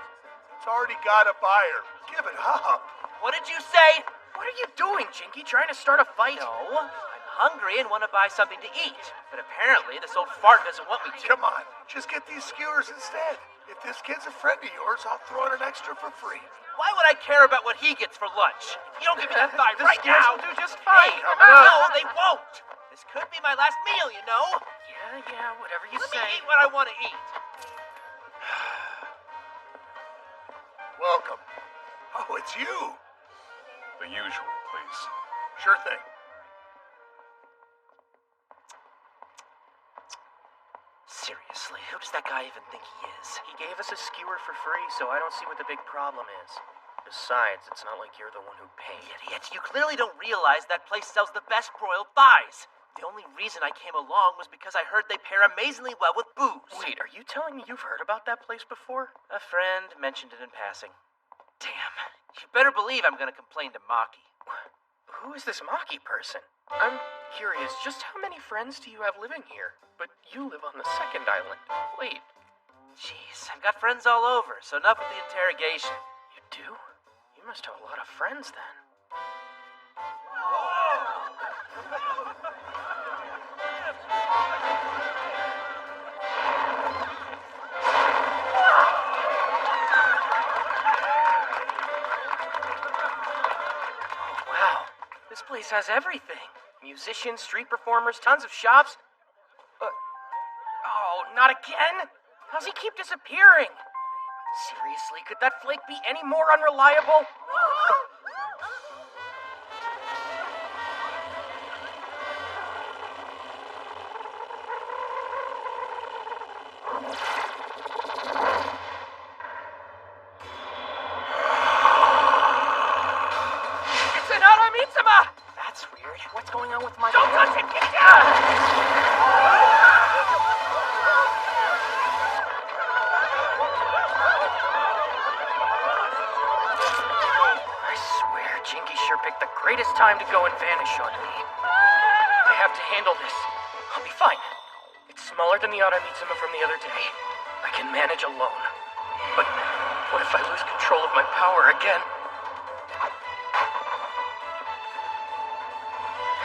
It's already got a buyer. Give it up. What did you say? What are you doing, Jinky? Trying to start a fight? No, I'm hungry and want to buy something to eat. But apparently, this old fart doesn't want me to. Come on, just get these skewers instead. If this kid's a friend of yours, I'll throw in an extra for free. Why would I care about what he gets for lunch? If you don't give me that thigh The right skewers now, will do just fine. Hey, Coming up. no, they won't. This could be my last meal, you know. Yeah, whatever you Let say. me eat what I want to eat. Welcome. Oh, it's you. The usual, please. Sure thing. Seriously, who does that guy even think he is? He gave us a skewer for free, so I don't see what the big problem is. Besides, it's not like you're the one who paid. Idiot, you clearly don't realize that place sells the best broiled thighs. The only reason I came along was because I heard they pair amazingly well with booze. Wait, are you telling me you've heard about that place before? A friend mentioned it in passing. Damn, you better believe I'm gonna complain to Maki. Who is this Maki person? I'm curious, just how many friends do you have living here? But you live on the second island. Wait, Jeez, I've got friends all over, so enough with the interrogation. you do? You must have a lot of friends then. Wow, this place has everything. Musicians, street performers, tons of shops. Oh, not again? How's he keep disappearing? Seriously, could that flake be any more unreliable? It's an Aramitsuma! That's weird. What's going on with my... Don't touch it! Get down! I swear, Jinky sure picked the greatest time to go and vanish on me. I have to handle this. I'll be fine. It's smaller than the Aramitsuma from the other day. I can manage alone. But what if I lose control of my power again?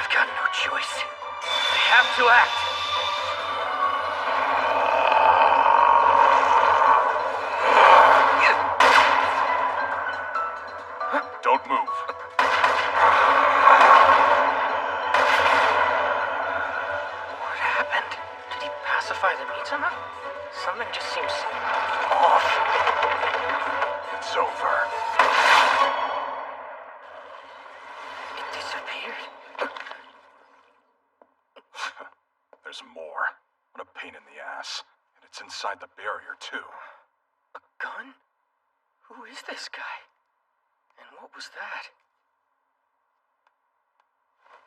I've got no choice. I have to act. Don't move. What happened? Did he pacify the Mitsuma? Something just seems off. It's over. It disappeared. There's more. What a pain in the ass. And it's inside the barrier, too. A gun? Who is this guy? And what was that?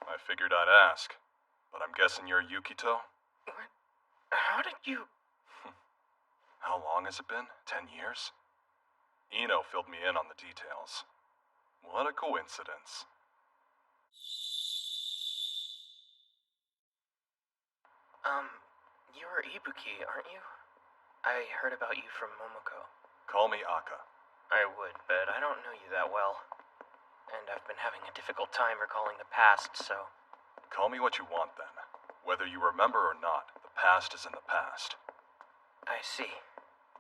I figured I'd ask. But I'm guessing you're Yukito? What? How did you... How long has it been? 10 years? Ino filled me in on the details. What a coincidence. You're Ibuki, aren't you? I heard about you from Momoko. Call me Aka. I would, but I don't know you that well. And I've been having a difficult time recalling the past, so... Call me what you want, then. Whether you remember or not, the past is in the past. I see.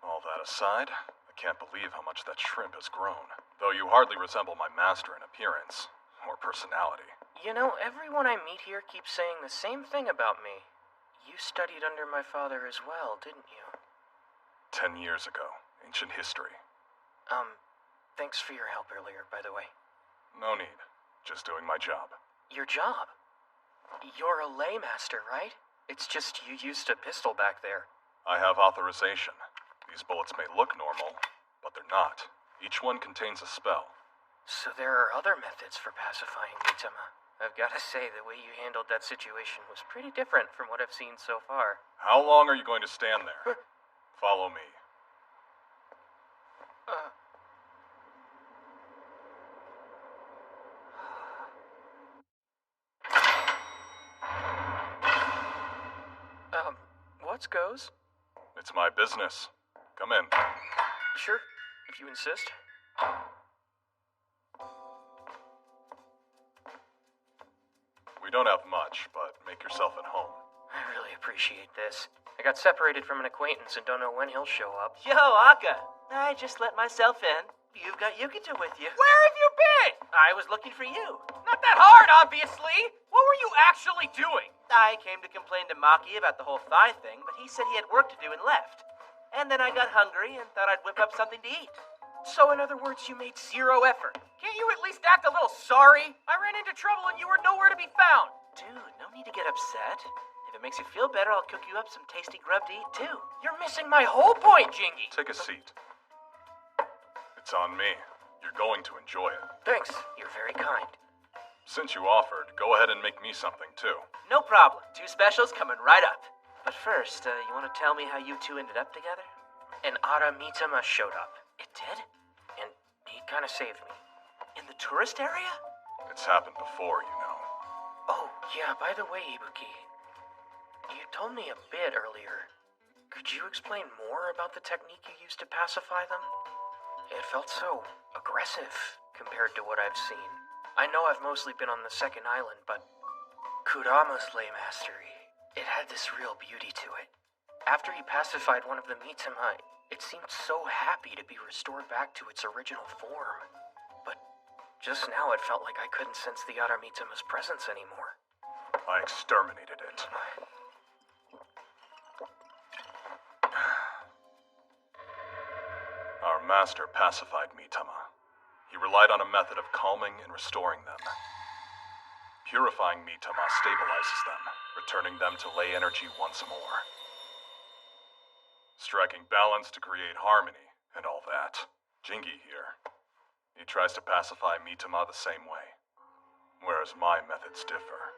All that aside, I can't believe how much that shrimp has grown. Though you hardly resemble my master in appearance, or personality. You know, everyone I meet here keeps saying the same thing about me. You studied under my father as well, didn't you? 10 years ago. Ancient history. Thanks for your help earlier, by the way. No need. Just doing my job. Your job? You're a lay master, right? It's just you used a pistol back there. I have authorization. These bullets may look normal, but they're not. Each one contains a spell. So there are other methods for pacifying Mitsuma. I've got to say, the way you handled that situation was pretty different from what I've seen so far. How long are you going to stand there? Follow me. What's goes? It's my business. Come in. Sure, if you insist. We We don't have much, but make yourself at home. I really appreciate this. I got separated from an acquaintance and don't know when he'll show up. Yo, Aka. I just let myself in. You've got Yukito with you. Where have you been? I was looking for you. Not that hard, obviously. What were you actually doing? I came to complain to Maki about the whole thigh thing, but he said he had work to do and left. And then I got hungry and thought I'd whip up something to eat. So, in other words, you made zero effort. Can't you at least act a little sorry? I ran into trouble and you were nowhere to be found. Dude, no need to get upset. If it makes you feel better, I'll cook you up some tasty grub to eat, too. You're missing my whole point, Jingy. Take a seat. It's on me. You're going to enjoy it. Thanks. You're very kind. Since you offered, go ahead and make me something, too. No problem. 2 specials coming right up. But first, you want to tell me how you two ended up together? And Ara Mitama showed up. It did? And he kind of saved me. In the tourist area? It's happened before, you know. Oh, yeah, by the way, Ibuki, you told me a bit earlier. Could you explain more about the technique you used to pacify them? It felt so aggressive compared to what I've seen. I know I've mostly been on the second island, but Kurama's lay mastery, it had this real beauty to it. After he pacified one of the Mitama, it seemed so happy to be restored back to its original form. But just now it felt like I couldn't sense the Aramitama's presence anymore. I exterminated it. Our master pacified Mitama. He relied on a method of calming and restoring them. Purifying Mitama stabilizes them, returning them to lay energy once more. Striking balance to create harmony, and all that. Jingy here. He tries to pacify Mitama the same way. Whereas my methods differ.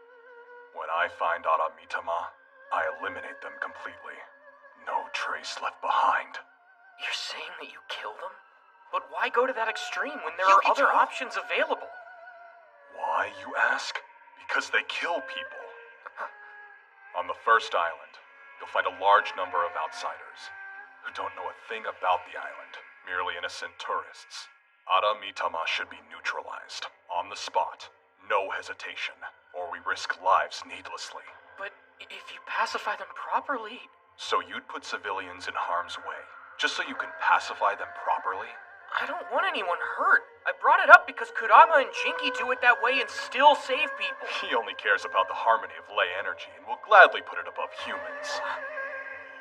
When I find Ara Mitama, I eliminate them completely. No trace left behind. You're saying that you kill them? But why go to that extreme when there are other options available? Why, you ask? Because they kill people. On the first island, you'll find a large number of outsiders who don't know a thing about the island, merely innocent tourists. Ara Mitama should be neutralized, on the spot, no hesitation, or we risk lives needlessly. But if you pacify them properly... So you'd put civilians in harm's way, just so you can pacify them properly? I don't want anyone hurt. I brought it up because Kurama and Jinky do it that way and still save people. He only cares about the harmony of lay energy and will gladly put it above humans.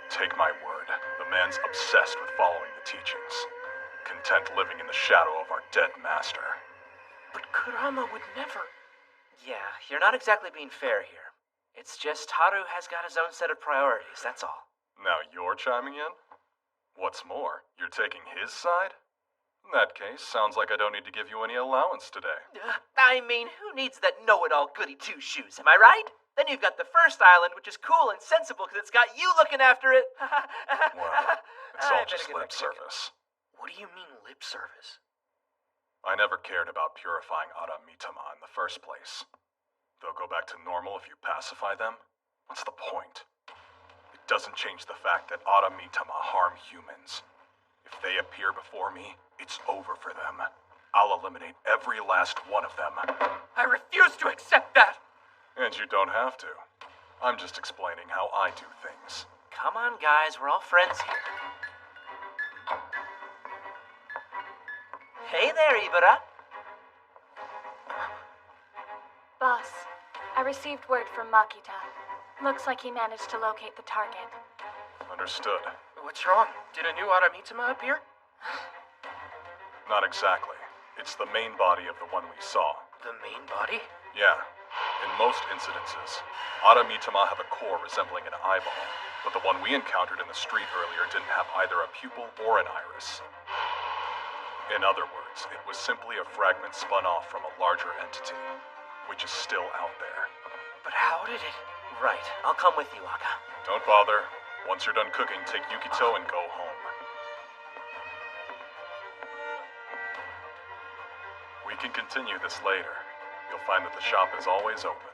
Take my word, the man's obsessed with following the teachings, content living in the shadow of our dead master. But Kurama would never... Yeah, you're not exactly being fair here. It's just Haru has got his own set of priorities, that's all. Now you're chiming in? What's more, you're taking his side? In that case, sounds like I don't need to give you any allowance today. I mean, who needs that know-it-all goody two-shoes, am I right? Then you've got the first island, which is cool and sensible because it's got you looking after it. Well, it's all just lip service. What do you mean lip service? I never cared about purifying Ara Mitama in the first place. They'll go back to normal if you pacify them. What's the point? It doesn't change the fact that Ara Mitama harm humans. If they appear before me, it's over for them. I'll eliminate every last one of them. I refuse to accept that! And you don't have to. I'm just explaining how I do things. Come on, guys, we're all friends here. Hey there, Ibara. Boss, I received word from Makita. Looks like he managed to locate the target. Understood. What's wrong? Did a new Aramitama appear? Not exactly. It's the main body of the one we saw. The main body? Yeah. In most incidences, Ara Mitama have a core resembling an eyeball, but the one we encountered in the street earlier didn't have either a pupil or an iris. In other words, it was simply a fragment spun off from a larger entity, which is still out there. But how did it... Right, I'll come with you, Aka. Don't bother. Once you're done cooking, take Yukito and go home. We can continue this later. You'll find that the shop is always open.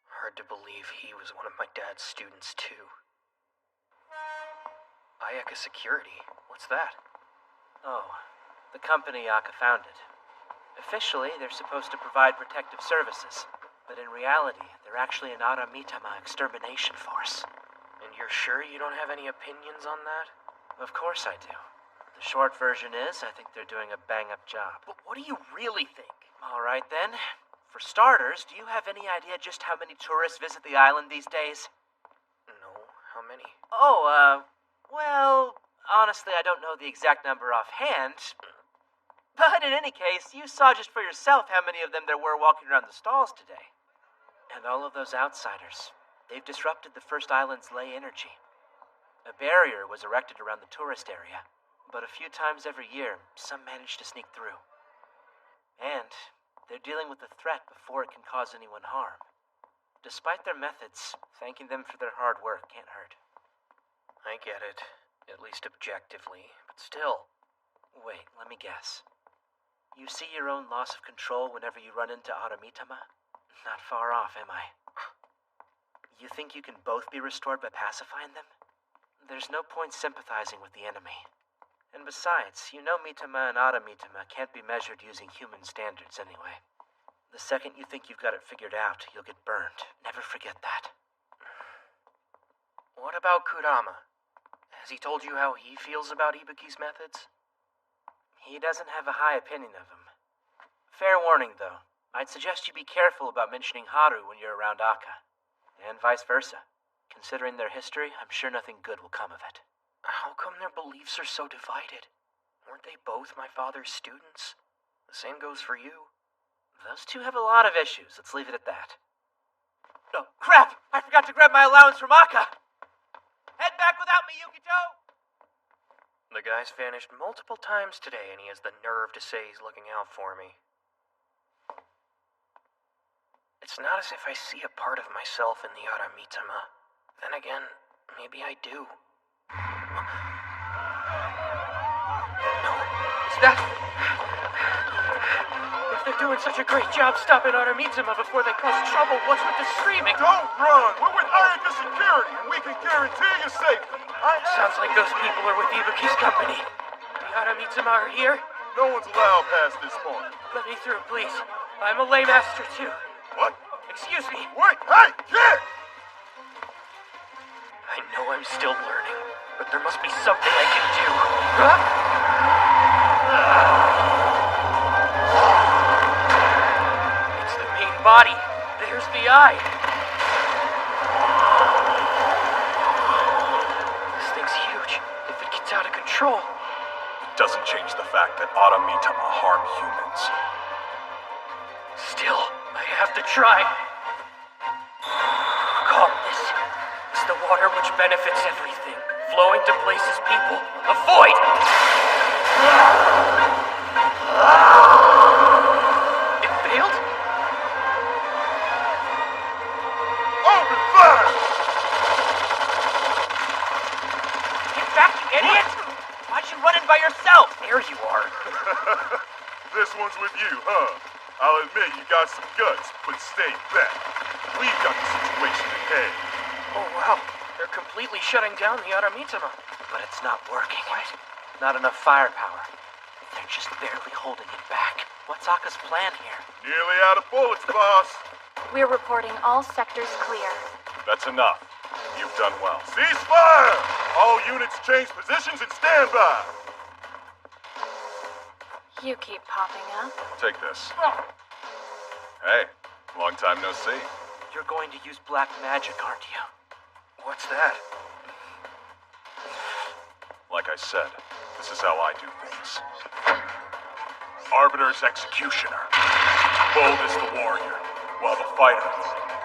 Hard to believe he was one of my dad's students, too. Ayaka Security? What's that? Oh, the company Aka founded. Officially, they're supposed to provide protective services, but in reality, they're actually an Aramitama extermination force. And you're sure you don't have any opinions on that? Of course I do. The short version is, I think they're doing a bang-up job. But what do you really think? All right, then. For starters, do you have any idea just how many tourists visit the island these days? No. How many? Oh, well, honestly, I don't know the exact number offhand. But in any case, you saw just for yourself how many of them there were walking around the stalls today. And all of those outsiders, they've disrupted the first island's ley energy. A barrier was erected around the tourist area, but a few times every year, some manage to sneak through. And they're dealing with the threat before it can cause anyone harm. Despite their methods, thanking them for their hard work can't hurt. I get it, at least objectively, but still. Wait, let me guess. You see your own loss of control whenever you run into Aramitama? Not far off, am I? You think you can both be restored by pacifying them? There's no point sympathizing with the enemy. And besides, you know Mitama and Aramitama can't be measured using human standards anyway. The second you think you've got it figured out, you'll get burned. Never forget that. What about Kurama? Has he told you how he feels about Ibuki's methods? He doesn't have a high opinion of him. Fair warning, though. I'd suggest you be careful about mentioning Haru when you're around Aka. And vice versa. Considering their history, I'm sure nothing good will come of it. How come their beliefs are so divided? Weren't they both my father's students? The same goes for you. Those two have a lot of issues. Let's leave it at that. Oh, crap! I forgot to grab my allowance from Aka! Head back without me, Yukito! The guy's vanished multiple times today, and he has the nerve to say he's looking out for me. It's not as if I see a part of myself in the Aramitama. Then again, maybe I do. No, it's that... If they're doing such a great job stopping Aramitama before they cause trouble, what's with the screaming? Don't run! We're with Ayaka Security, and we can guarantee your safety. Sounds like those people are with Ibuki's company. The Aramitama are here? No one's allowed past this point. Let me through, please. I'm a lay master, too. What? Excuse me. Wait, hey, kid! I know I'm still learning, but there must be something I can do. Huh? It's the main body. There's the eye. This thing's huge. If it gets out of control... Doesn't change the fact that Aramitama harm humans. Still, I have to try. Calm this. It's the water which benefits everything, flowing to places people avoid. It failed? Open fire! Get back, you idiot! Why'd you run in by yourself? There you are. This one's with you, huh? I'll admit you got some guts, but stay back. We've got the situation in hand. Oh, wow. They're completely shutting down the Aramitama. But it's not working. What? Not enough firepower. They're just barely holding it back. What's Aka's plan here? Nearly out of bullets, boss. We're reporting all sectors clear. That's enough. You've done well. Cease fire! All units change positions and stand by. You keep popping up. Take this. Hey, long time no see. You're going to use black magic, aren't you? What's that? Like I said, this is how I do things. Arbiter's executioner. Bold is the warrior, while the fighter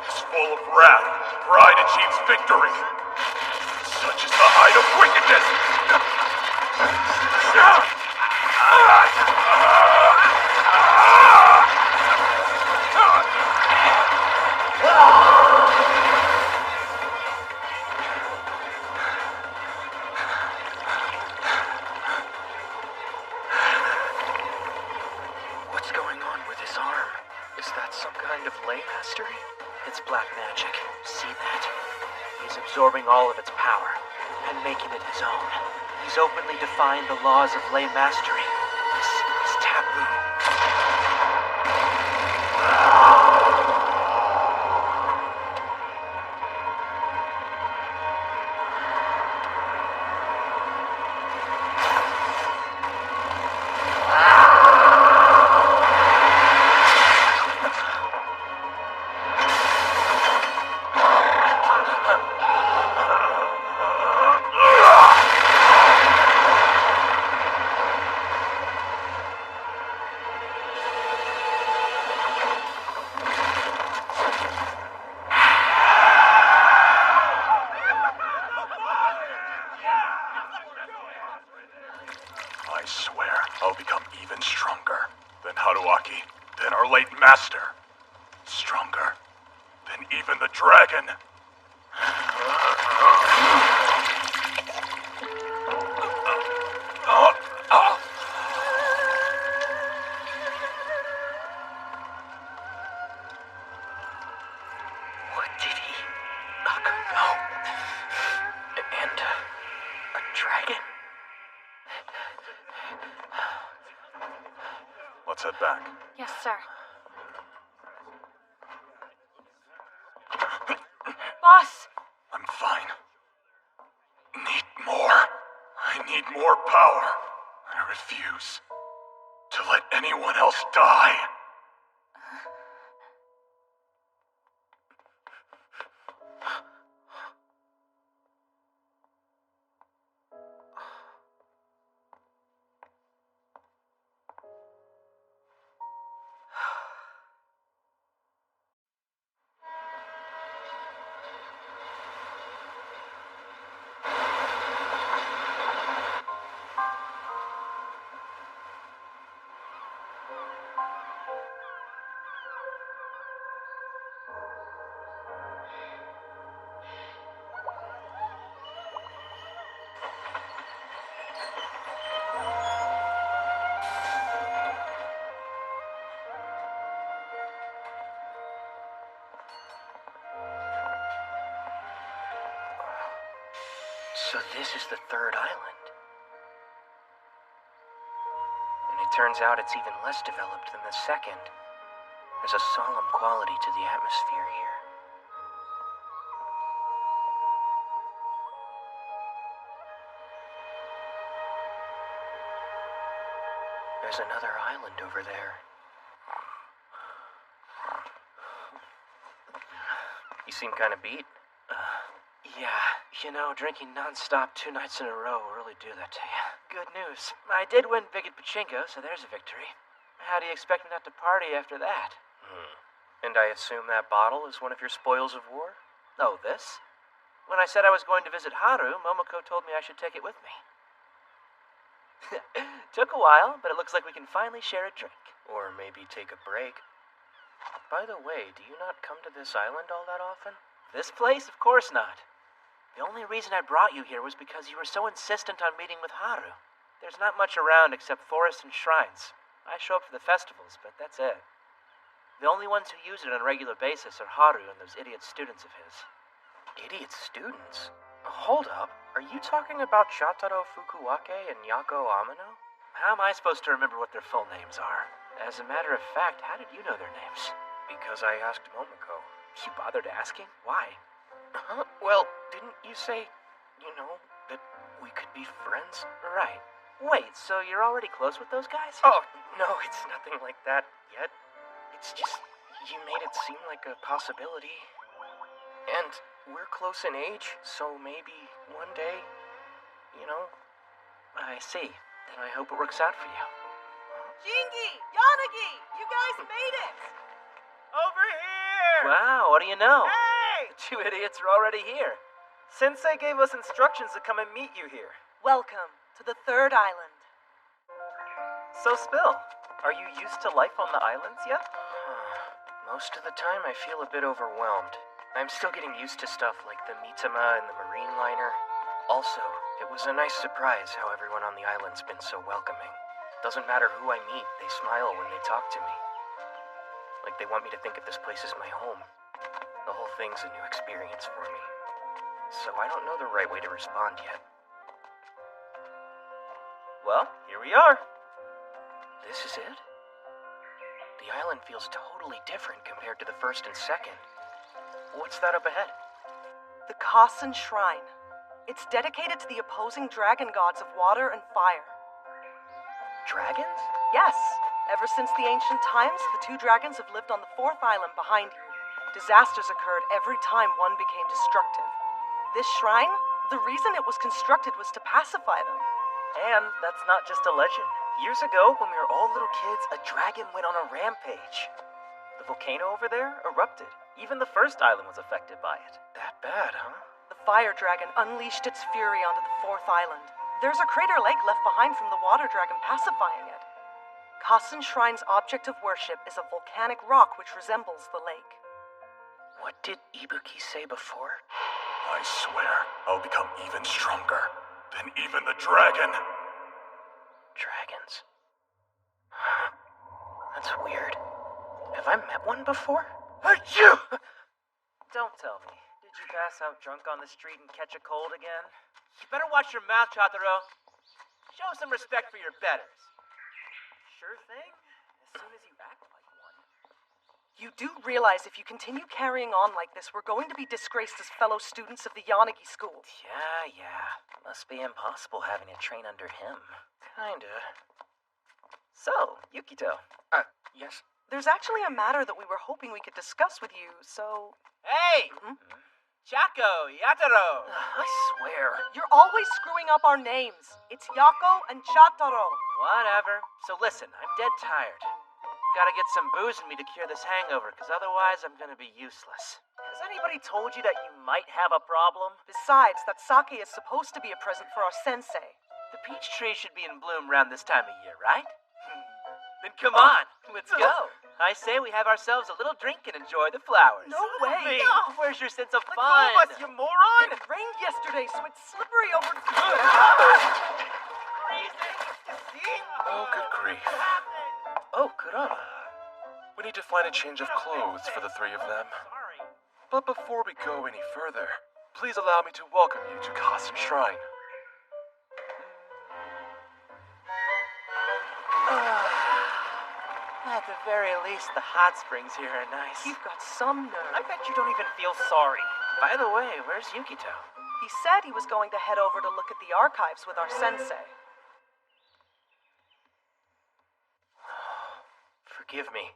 is full of wrath. Pride achieves victory. Such is the height of wickedness. What's going on with his arm? Is that some kind of lay mastery? It's black magic. See that? He's absorbing all of its power. and making it his own. He's openly defying the laws of lay mastery. This is taboo. I swear, I'll become even stronger than Haruaki, than our late master. Stronger than even the dragon. What did he not know? And a dragon? Let's head back. Yes, sir. Boss! I'm fine. Need more. I need more power. I refuse to let anyone else die. So this is the third island. And it turns out it's even less developed than the second. There's a solemn quality to the atmosphere here. There's another island over there. You seem kind of beat. Yeah, drinking non-stop 2 nights in a row will really do that to you. Good news. I did win big at Pachinko, so there's a victory. How do you expect me not to party after that? And I assume that bottle is one of your spoils of war? Oh, this? When I said I was going to visit Haru, Momoko told me I should take it with me. Took a while, but it looks like we can finally share a drink. Or maybe take a break. By the way, do you not come to this island all that often? This place? Of course not. The only reason I brought you here was because you were so insistent on meeting with Haru. There's not much around except forests and shrines. I show up for the festivals, but that's it. The only ones who use it on a regular basis are Haru and those idiot students of his. Idiot students? Hold up. Are you talking about Shataro Fukuwake and Yako Amano? How am I supposed to remember what their full names are? As a matter of fact, how did you know their names? Because I asked Momoko. You bothered asking? Why? Well, didn't you say, that we could be friends? Right. Wait, so you're already close with those guys? Oh, no, it's nothing like that yet. It's just, you made it seem like a possibility. And we're close in age, so maybe one day, I see. Then I hope it works out for you. Jingi! Yanagi! You guys made it! Over here! Wow, what do you know? Hey! The 2 idiots are already here. Sensei gave us instructions to come and meet you here. Welcome to the third island. So, Spill, are you used to life on the islands yet? Most of the time I feel a bit overwhelmed. I'm still getting used to stuff like the Mitama and the marine liner. Also, it was a nice surprise how everyone on the island's been so welcoming. Doesn't matter who I meet, they smile when they talk to me. Like they want me to think of this place as my home. The whole thing's a new experience for me. so I don't know the right way to respond yet. Well, here we are. This is it? The island feels totally different compared to the first and second. What's that up ahead? The Kasen Shrine. It's dedicated to the opposing dragon gods of water and fire. Dragons? Yes. Ever since the ancient times, the two dragons have lived on the fourth island behind you. Disasters occurred every time one became destructive. This shrine, the reason it was constructed was to pacify them. And that's not just a legend. Years ago, when we were all little kids, a dragon went on a rampage. The volcano over there erupted. Even the first island was affected by it. That bad, huh? The fire dragon unleashed its fury onto the fourth island. There's a crater lake left behind from the water dragon pacifying it. Kasen Shrine's object of worship is a volcanic rock which resembles the lake. What did Ibuki say before? I swear, I'll become even stronger than even the dragon. Dragons. That's weird. Have I met one before? Achoo! Don't tell me. Did you pass out drunk on the street and catch a cold again? You better watch your mouth, Chataro. Show some respect for your betters. Sure thing, as soon as you act like one. You do realize if you continue carrying on like this, we're going to be disgraced as fellow students of the Yanagi School. Yeah. Must be impossible having to train under him. Kinda. So, Yukito. Yes? There's actually a matter that we were hoping we could discuss with you, so... Hey! Chaco, Yataro! I swear. You're always screwing up our names. It's Yako and Chataro. Whatever. So listen, I'm dead tired. Gotta get some booze in me to cure this hangover, because otherwise I'm gonna be useless. Has anybody told you that you might have a problem? Besides, that sake is supposed to be a present for our sensei. The peach tree should be in bloom around this time of year, right? Then come on, let's go. I say we have ourselves a little drink and enjoy the flowers. No way. No. Where's your sense of Let fun? go of us, you moron! It rained yesterday, so it's slippery over... Oh, good grief. Oh, Kurama. We need to find a change of clothes for the three of them. But before we go any further, please allow me to welcome you to Kasen Shrine. At the very least, the hot springs here are nice. You've got some nerve. I bet you don't even feel sorry. By the way, where's Yukito? He said he was going to head over to look at the archives with our sensei. Forgive me.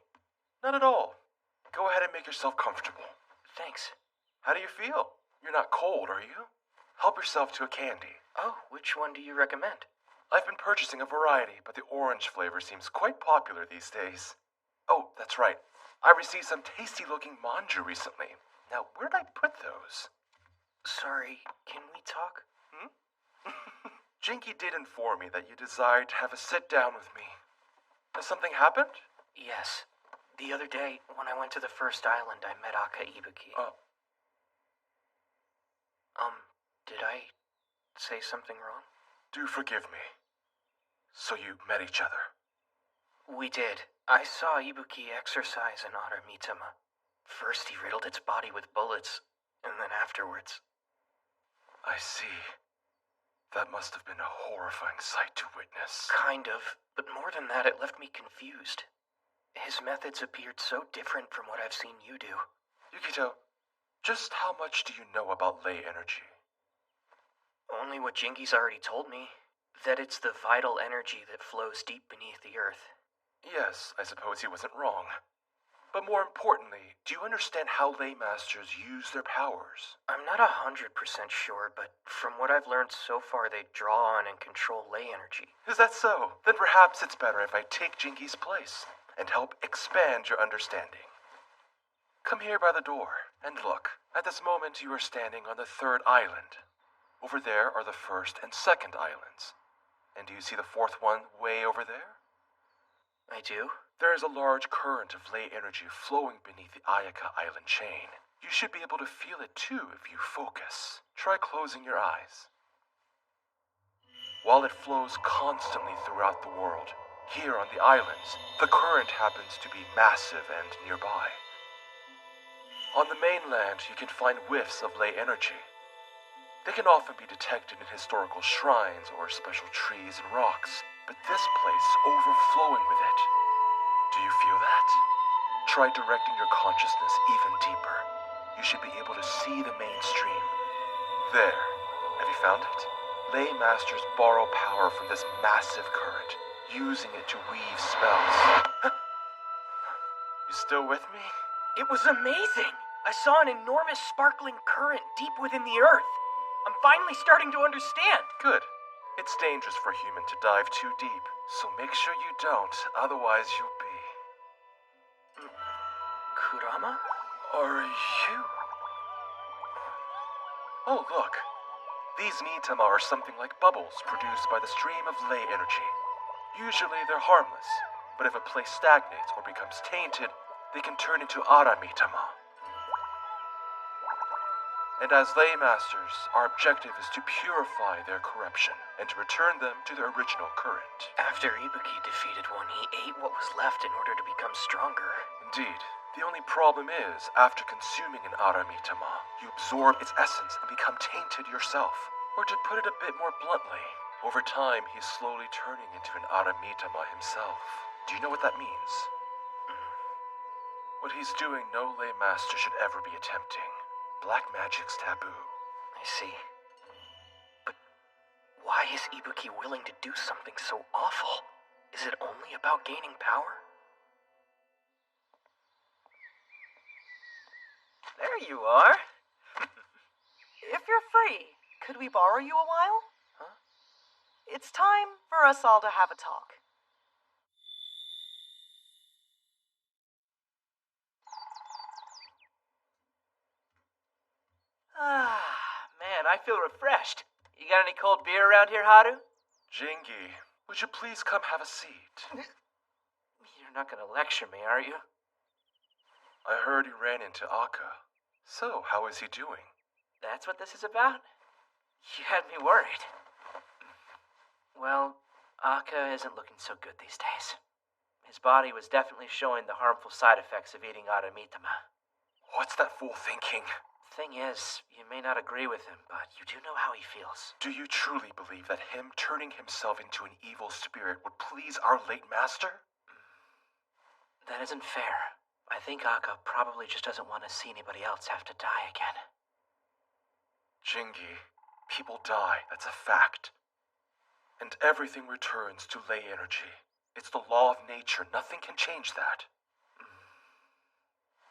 Not at all. Go ahead and make yourself comfortable. Thanks. How do you feel? You're not cold, are you? Help yourself to a candy. Oh, which one do you recommend? I've been purchasing a variety, but the orange flavor seems quite popular these days. Oh, that's right. I received some tasty-looking manju recently. Now, where did I put those? Sorry, can we talk? Jinky did inform me that you desired to have a sit-down with me. Has something happened? Yes. The other day, when I went to the first island, I met Aka Ibuki. Oh. Did I say something wrong? Do forgive me. So you met each other? We did. I saw Ibuki exercise in Otter Mitama. First he riddled its body with bullets, and then afterwards... I see. That must have been a horrifying sight to witness. Kind of, but more than that, it left me confused. His methods appeared so different from what I've seen you do. Yukito, just how much do you know about ley energy? Only what Jinky's already told me. That it's the vital energy that flows deep beneath the earth. Yes, I suppose he wasn't wrong. But more importantly, do you understand how ley masters use their powers? I'm not 100% sure, but from what I've learned so far, they draw on and control ley energy. Is that so? Then perhaps it's better if I take Jinky's place and help expand your understanding. Come here by the door, and look. At this moment, you are standing on the third island. Over there are the first and second islands. And do you see the fourth one way over there? I do. There is a large current of ley energy flowing beneath the Ayaka Island chain. You should be able to feel it too if you focus. Try closing your eyes. While it flows constantly throughout the world, here on the islands, the current happens to be massive and nearby. On the mainland, you can find whiffs of ley energy. They can often be detected in historical shrines or special trees and rocks, but this place is overflowing with it. Do you feel that? Try directing your consciousness even deeper. You should be able to see the mainstream. There. Have you found it? Lay masters borrow power from this massive current, using it to weave spells. You still with me? It was amazing! I saw an enormous sparkling current deep within the earth. I'm finally starting to understand. Good. It's dangerous for a human to dive too deep, so make sure you don't, otherwise you'll be... Kurama? Are you... Oh, look. These Mitama are something like bubbles produced by the stream of ley energy. Usually they're harmless, but if a place stagnates or becomes tainted, they can turn into Ara Mitama. And as lay masters, our objective is to purify their corruption and to return them to their original current. After Ibuki defeated one, he ate what was left in order to become stronger. Indeed. The only problem is, after consuming an Ara Mitama, you absorb its essence and become tainted yourself. Or to put it a bit more bluntly, over time he's slowly turning into an Ara Mitama himself. Do you know what that means? What he's doing, no lay master should ever be attempting. Black magic's taboo. I see. But why is Ibuki willing to do something so awful? Is it only about gaining power? There you are. If you're free, could we borrow you a while? Huh? It's time for us all to have a talk. Man, I feel refreshed. You got any cold beer around here, Haru? Jingi, would you please come have a seat? You're not gonna lecture me, are you? I heard you ran into Akka. So, how is he doing? That's what this is about? You had me worried. Well, Akka isn't looking so good these days. His body was definitely showing the harmful side effects of eating Ara Mitama. What's that fool thinking? Thing is, you may not agree with him, but you do know how he feels. Do you truly believe that him turning himself into an evil spirit would please our late master? That isn't fair. I think Akka probably just doesn't want to see anybody else have to die again. Jingi, people die, that's a fact. And everything returns to ley energy. It's the law of nature, nothing can change that.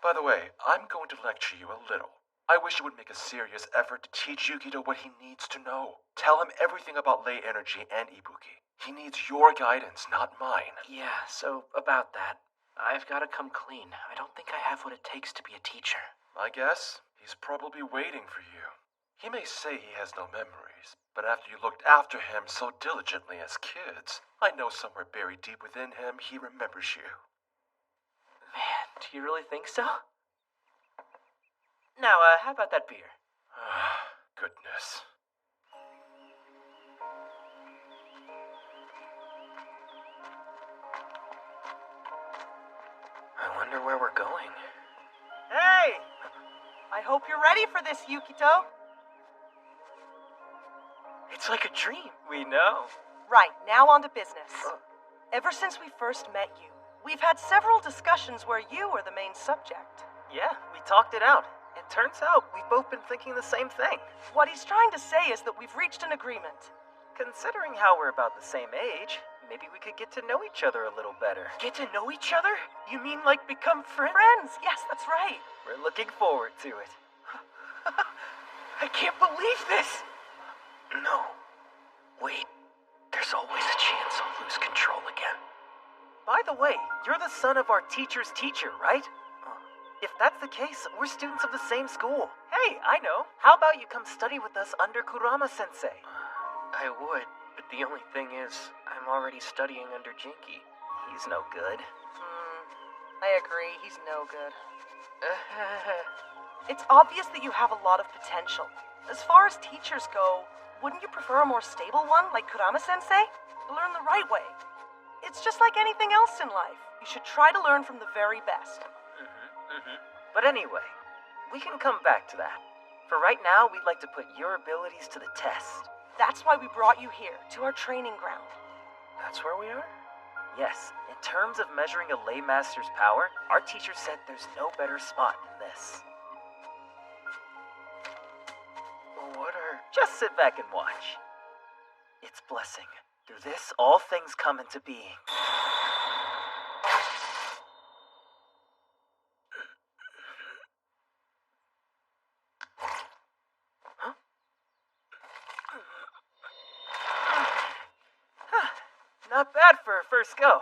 By the way, I'm going to lecture you a little. I wish you would make a serious effort to teach Yukito what he needs to know. Tell him everything about ley energy and Ibuki. He needs your guidance, not mine. Yeah, so about that, I've got to come clean. I don't think I have what it takes to be a teacher. I guess he's probably waiting for you. He may say he has no memories, but after you looked after him so diligently as kids, I know somewhere buried deep within him he remembers you. Man, do you really think so? Now, how about that beer? Goodness. I wonder where we're going. Hey! I hope you're ready for this, Yukito. It's like a dream. We know. Right, now on to business. Ever since we first met you, we've had several discussions where you are the main subject. Yeah, we talked it out. It turns out we've both been thinking the same thing. What he's trying to say is that we've reached an agreement. Considering how we're about the same age, maybe we could get to know each other a little better. Get to know each other? You mean like become friends? Friends, yes, that's right. We're looking forward to it. I can't believe this! No. Wait. There's always a chance I'll lose control again. By the way, you're the son of our teacher's teacher, right? If that's the case, we're students of the same school. Hey, I know. How about you come study with us under Kurama-sensei? I would, but the only thing is, I'm already studying under Jinki. He's no good. I agree, he's no good. It's obvious that you have a lot of potential. As far as teachers go, wouldn't you prefer a more stable one, like Kurama-sensei? Learn the right way. It's just like anything else in life. You should try to learn from the very best. But anyway, we can come back to that. For right now, we'd like to put your abilities to the test. That's why we brought you here, to our training ground. That's where we are? Yes, in terms of measuring a lay master's power, our teacher said there's no better spot than this. Just sit back and watch. It's blessing. Through this, all things come into being. Not bad for a first go.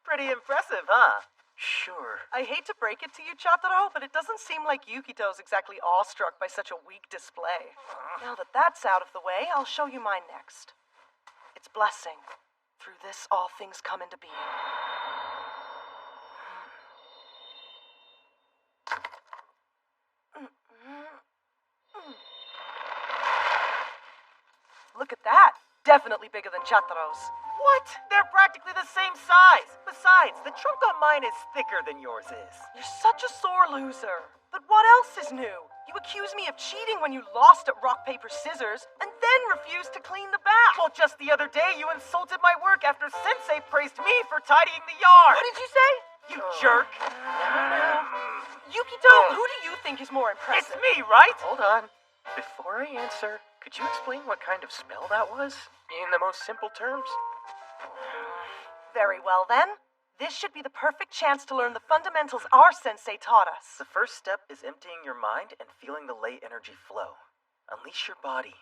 Pretty impressive, huh? Sure. I hate to break it to you, Chataro, but it doesn't seem like Yukito's exactly awestruck by such a weak display. Now that that's out of the way, I'll show you mine next. It's blessing. Through this, all things come into being. Look at that. Definitely bigger than Chataro's. What? They're practically the same size. Besides, the trunk on mine is thicker than yours is. You're such a sore loser. But what else is new? You accused me of cheating when you lost at rock, paper, scissors, and then refused to clean the bath. Well, just the other day, you insulted my work after Sensei praised me for tidying the yard. What did you say? You jerk. Yukito, who do you think is more impressive? It's me, right? Hold on. Before I answer, could you explain what kind of spell that was? In the most simple terms? Very well, then. This should be the perfect chance to learn the fundamentals our sensei taught us. The first step is emptying your mind and feeling the lay energy flow. Unleash your body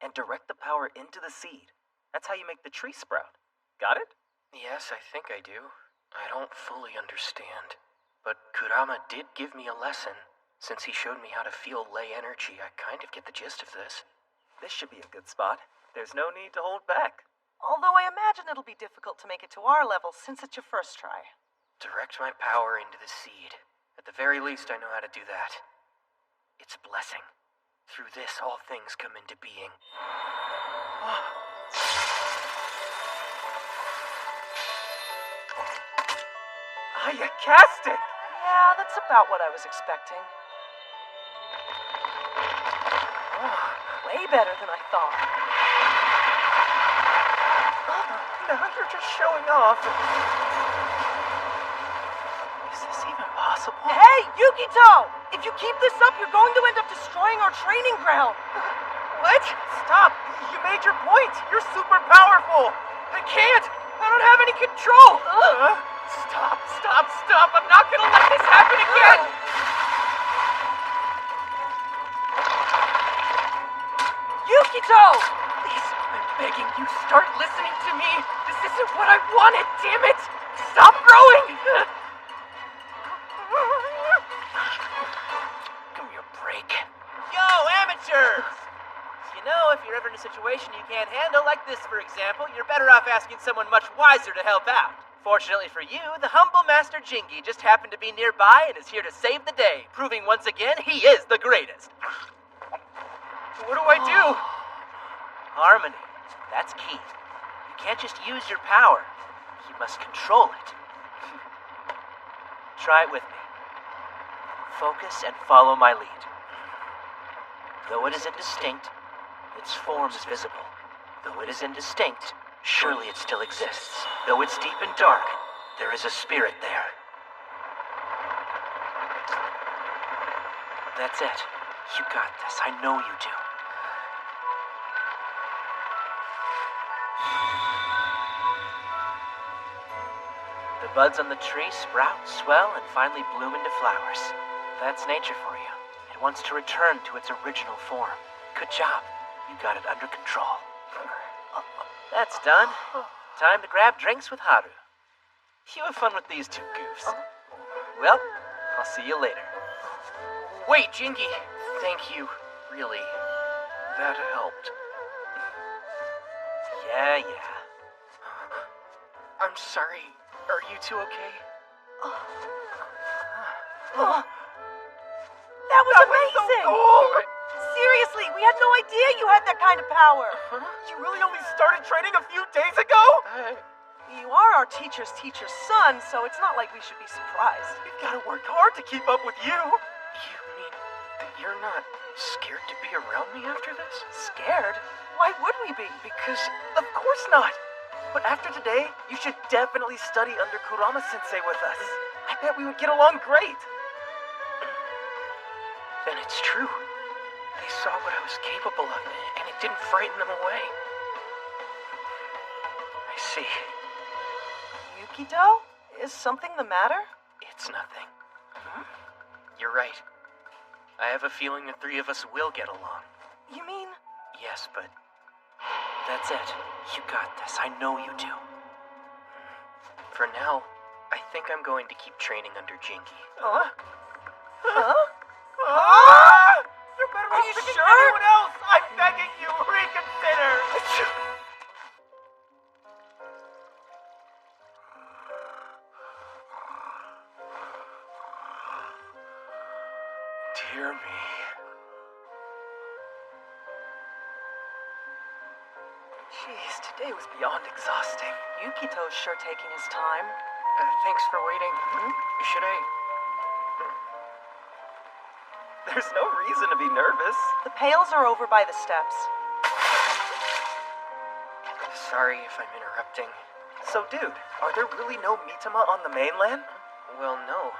and direct the power into the seed. That's how you make the tree sprout. Got it? Yes, I think I do. I don't fully understand. But Kurama did give me a lesson. Since he showed me how to feel lay energy, I kind of get the gist of this. This should be a good spot. There's no need to hold back. Although I imagine it'll be difficult to make it to our level since it's your first try. Direct my power into the seed. At the very least, I know how to do that. It's blessing. Through this, all things come into being. Ayakastic! Yeah, that's about what I was expecting. Way better than I thought. Now you're just showing off. Is this even possible? Hey, Yukito! If you keep this up, you're going to end up destroying our training ground. What? Stop! You made your point! You're super powerful! I can't! I don't have any control! Stop! I'm not gonna let this happen again! Yukito! Please, I'm begging you, start listening to me! This isn't what I wanted, damn it! Stop growing! Give me a break. Yo, amateurs! You know, if you're ever in a situation you can't handle, like this for example, you're better off asking someone much wiser to help out. Fortunately for you, the humble Master Jingi just happened to be nearby and is here to save the day, proving once again he is the greatest. What do I do? Harmony. That's key. You can't just use your power. You must control it. Try it with me. Focus and follow my lead. Though it is indistinct, its form is visible. Though it is indistinct, surely it still exists. Though it's deep and dark, there is a spirit there. That's it. You got this. I know you do. The buds on the tree sprout, swell, and finally bloom into flowers. That's nature for you. It wants to return to its original form. Good job. You got it under control. That's done. Time to grab drinks with Haru. You have fun with these two goofs. Well, I'll see you later. Wait, Jingi. Thank you. Really. That helped. Yeah. I'm sorry. Are you two okay? That was amazing! So cool. Seriously, we had no idea you had that kind of power. You really only started training a few days ago? You are our teacher's son, so it's not like we should be surprised. We've got to work hard to keep up with you. You mean the You're not scared to be around me after this? Scared? Why would we be? Because, of course not. But after today, you should definitely study under Kurama-sensei with us. I bet we would get along great. Then it's true. They saw what I was capable of, and it didn't frighten them away. I see. Yukito? Is something the matter? It's nothing. You're right. I have a feeling the three of us will get along. You mean? Yes, but That's it. You got this. I know you do. for now, I think I'm going to keep training under Jinky. Huh? You better Are not you pick sure? anyone else. I'm begging you. Reconsider. Dear me. Jeez, today was beyond exhausting. Yukito's sure taking his time. Thanks for waiting. Should I? There's no reason to be nervous. The pails are over by the steps. Sorry if I'm interrupting. So, dude, are there really no Mitama on the mainland? Well, no.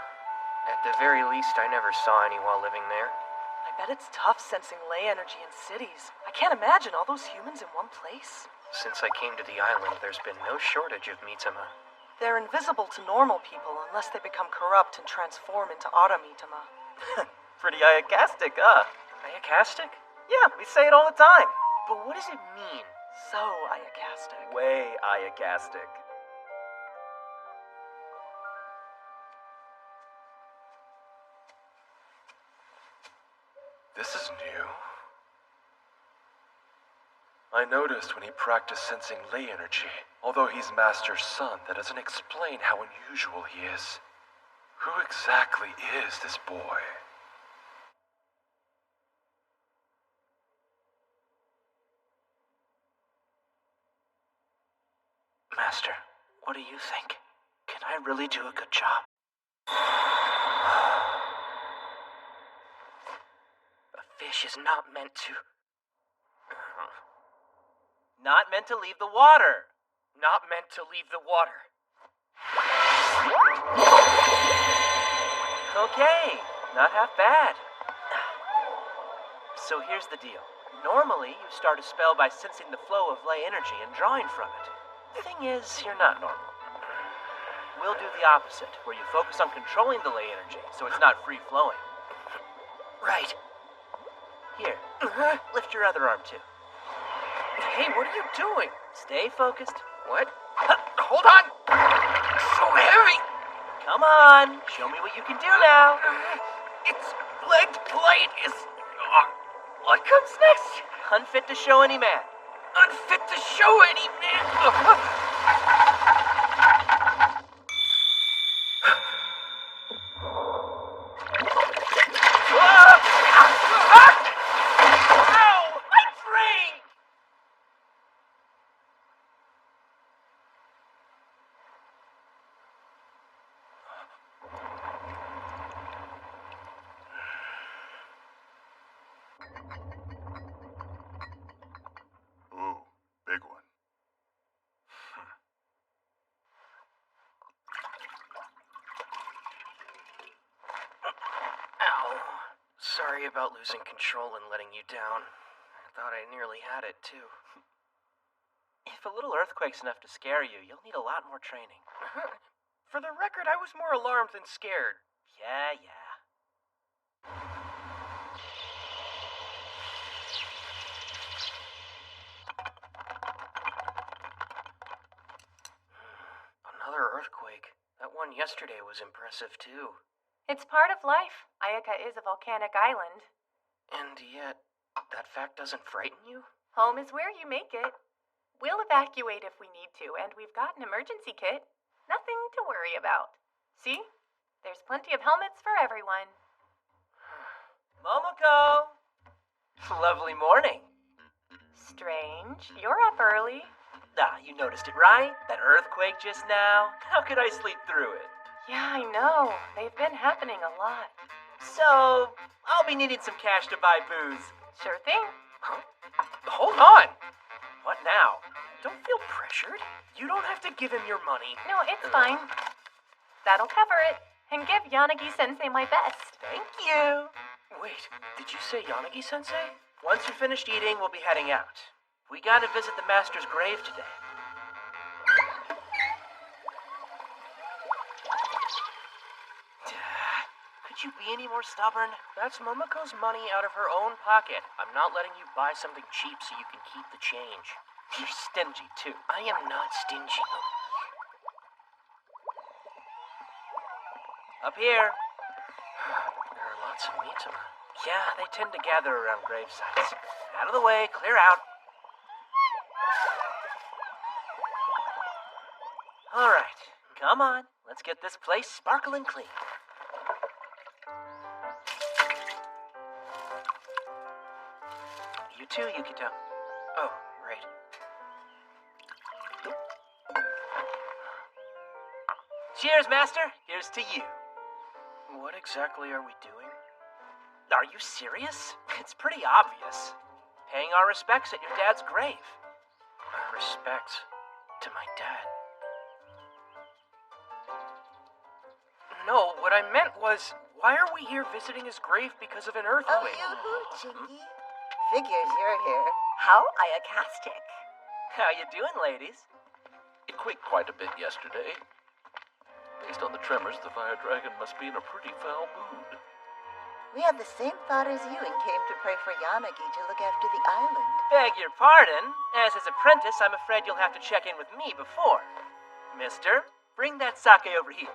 At the very least, I never saw any while living there. I bet it's tough sensing ley energy in cities. I can't imagine all those humans in one place. Since I came to the island, there's been no shortage of Mitama. They're invisible to normal people unless they become corrupt and transform into Aramitama. Pretty Ayakastic, huh? Ayakastic? Yeah, we say it all the time. But what does it mean? So Ayakastic. Way Ayakastic. This is new. I noticed when he practiced sensing ley energy. Although he's Master's son, that doesn't explain how unusual he is. Who exactly is this boy? Master, what do you think? Can I really do a good job? A fish is not meant to... Not meant to leave the water. Not meant to leave the water. Okay, not half bad. So here's the deal. Normally, you start a spell by sensing the flow of ley energy and drawing from it. The thing is, you're not normal. We'll do the opposite, where you focus on controlling the ley energy, so it's not free-flowing. Right. Here, lift your other arm too. Hey, what are you doing? Stay focused. What? Hold on! So heavy! Come on, show me what you can do now. Its legged plate is... what comes next? Unfit to show any man. Unfit to show any man. Ow! My brain! Ooh, big one. Ow. Sorry about losing control and letting you down. I thought I nearly had it, too. If a little earthquake's enough to scare you, you'll need a lot more training. For the record, I was more alarmed than scared. Yeah. Another earthquake. That one yesterday was impressive, too. It's part of life. Ayaka is a volcanic island. And yet, that fact doesn't frighten you? Home is where you make it. We'll evacuate if we need to, and we've got an emergency kit. Nothing to worry about. See? There's plenty of helmets for everyone. Momoko! Lovely morning. Strange. You're up early. You noticed it, right? That earthquake just now? How could I sleep through it? Yeah, I know. They've been happening a lot. So, I'll be needing some cash to buy booze. Sure thing. Huh? Hold on! What now? Don't feel pressured. You don't have to give him your money. No, it's fine. That'll cover it. And give Yanagi-sensei my best. Thank you. Wait, did you say Yanagi-sensei? Once you're finished eating, we'll be heading out. We gotta visit the master's grave today. Could you be any more stubborn? That's Momoko's money out of her own pocket. I'm not letting you buy something cheap so you can keep the change. You're stingy, too. I am not stingy. Up here. There are lots of Mitama. Yeah, they tend to gather around gravesites. Out of the way, clear out. All right, come on. Let's get this place sparkling clean. You too, Yukito. Oh, right. Cheers, Master. Here's to you. What exactly are we doing? Are you serious? It's pretty obvious. Paying our respects at your dad's grave. Our respects to my dad? No, what I meant was, why are we here visiting his grave because of an earthquake? Oh, yoo-hoo, Chingy. Figures you're here. How iacastic. How you doing, ladies? It quaked quite a bit yesterday. Based on the tremors, the fire dragon must be in a pretty foul mood. We had the same thought as you and came to pray for Yanagi to look after the island. Beg your pardon. As his apprentice, I'm afraid you'll have to check in with me before. Mister, bring that sake over here.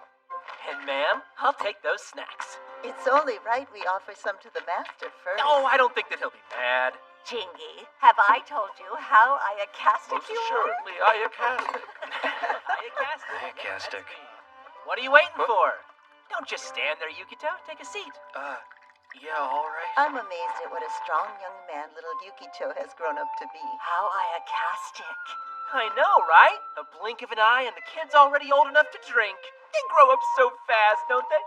And ma'am, I'll take those snacks. It's only right we offer some to the master first. No, I don't think that he'll be mad. Chingy, have I told you how iacastic Most you are? assuredly, iacastic. Iacastic. What are you waiting for? Don't just stand there, Yukito. Take a seat. Yeah, all right. I'm amazed at what a strong young man little Yukito has grown up to be. How iacastic. I know, right? A blink of an eye and the kid's already old enough to drink. They grow up so fast, don't they?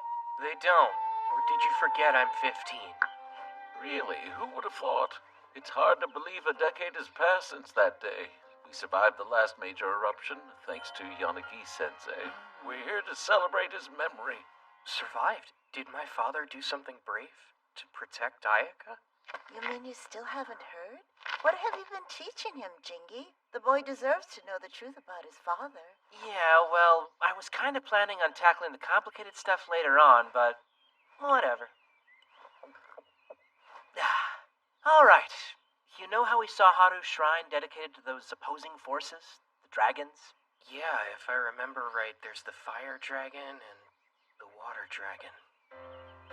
They don't. Or did you forget I'm 15? Really, who would have thought? It's hard to believe a decade has passed since that day. We survived the last major eruption, thanks to Yanagi-sensei. We're here to celebrate his memory. Survived? Did my father do something brave? To protect Ayaka? You mean you still haven't heard? What have you been teaching him, Jingy? The boy deserves to know the truth about his father. Yeah, well, I was kind of planning on tackling the complicated stuff later on, but whatever. All right. You know how we saw Haru's shrine dedicated to those opposing forces? The dragons? Yeah, if I remember right, there's the fire dragon and the water dragon.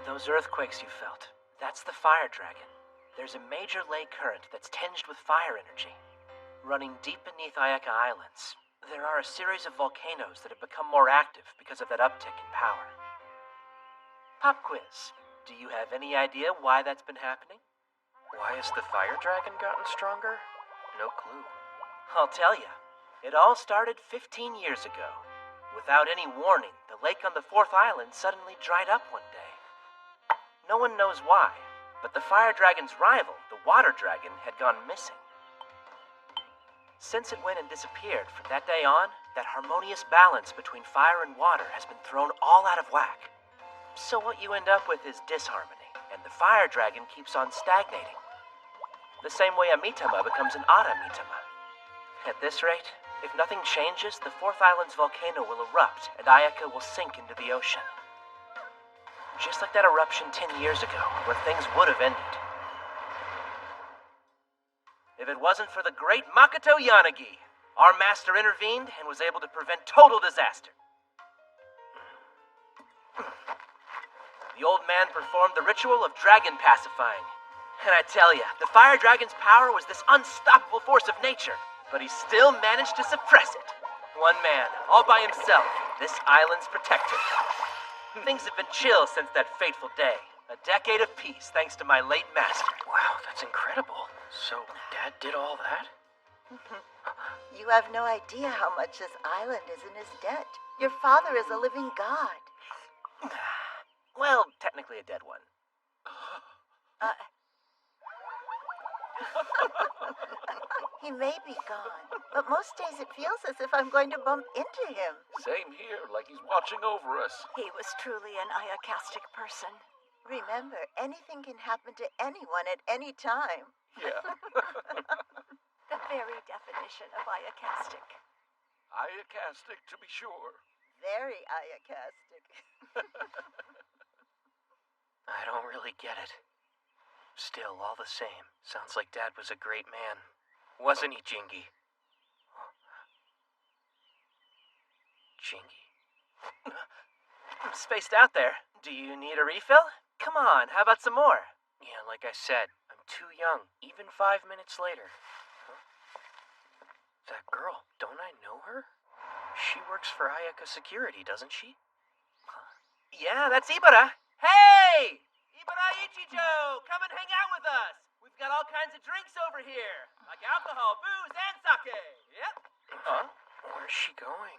Those earthquakes you felt, that's the fire dragon. There's a major lake current that's tinged with fire energy. Running deep beneath Ayaka Islands, there are a series of volcanoes that have become more active because of that uptick in power. Pop quiz. Do you have any idea why that's been happening? Why has the fire dragon gotten stronger? No clue. I'll tell you. It all started 15 years ago. Without any warning, the lake on the fourth island suddenly dried up one day. No one knows why, but the fire dragon's rival, the water dragon, had gone missing. Since it went and disappeared, from that day on, that harmonious balance between fire and water has been thrown all out of whack. So what you end up with is disharmony, and the fire dragon keeps on stagnating. The same way a Mitama becomes an Ara Mitama. At this rate, if nothing changes, the fourth island's volcano will erupt, and Ayaka will sink into the ocean. Just like that eruption 10 years ago, where things would have ended. If it wasn't for the great Makoto Yanagi, our master intervened and was able to prevent total disaster. The old man performed the ritual of dragon pacifying. And I tell ya, the fire dragon's power was this unstoppable force of nature, but he still managed to suppress it. One man, all by himself, this island's protector. Things have been chill since that fateful day. A decade of peace, thanks to my late master. Wow, that's incredible. So, Dad did all that? You have no idea how much this island is in his debt. Your father is a living god. Well, technically a dead one. He may be gone, but most days it feels as if I'm going to bump into him. Same here, like he's watching over us. He was truly an Ayakastic person. Remember, anything can happen to anyone at any time. Yeah. The very definition of Ayakastic. Ayakastic, to be sure. Very Ayakastic. I don't really get it. Still, all the same, sounds like Dad was a great man. Wasn't he, Jingy? Jingy. I'm spaced out there. Do you need a refill? Come on, how about some more? Yeah, like I said, I'm too young, even 5 minutes later. Huh? That girl, don't I know her? She works for Ayaka Security, doesn't she? Yeah, that's Ibara. Hey! Ibara Ichijo! Come and hang out with us! We've got all kinds of drinks over here, like alcohol, booze, and sake. Yep. Huh? Where's she going?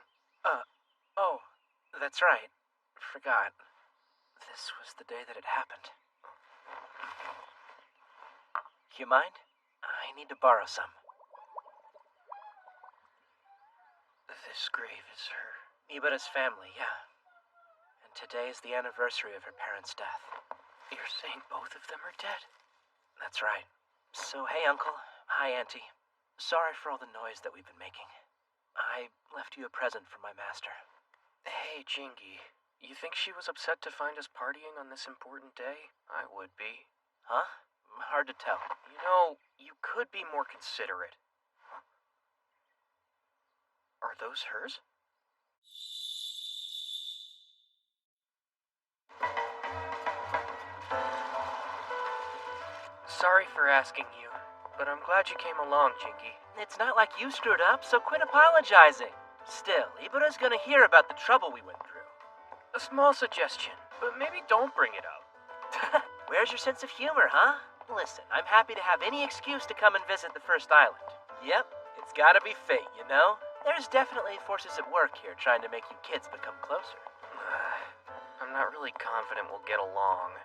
Oh, that's right. Forgot. This was the day that it happened. You mind? I need to borrow some. This grave is her. Ibara's family, yeah. And today is the anniversary of her parents' death. You're saying both of them are dead? That's right. So, hey, Uncle. Hi, Auntie. Sorry for all the noise that we've been making. I left you a present from my master. Hey, Jingy. You think she was upset to find us partying on this important day? I would be. Huh? Hard to tell. You know, you could be more considerate. Are those hers? Sorry for asking you, but I'm glad you came along, Jingy. It's not like you screwed up, so quit apologizing. Still, Ibara's gonna hear about the trouble we went through. A small suggestion, but maybe don't bring it up. Where's your sense of humor, huh? Listen, I'm happy to have any excuse to come and visit the First Island. Yep, it's gotta be fate, you know? There's definitely forces at work here trying to make you kids become closer. I'm not really confident we'll get along.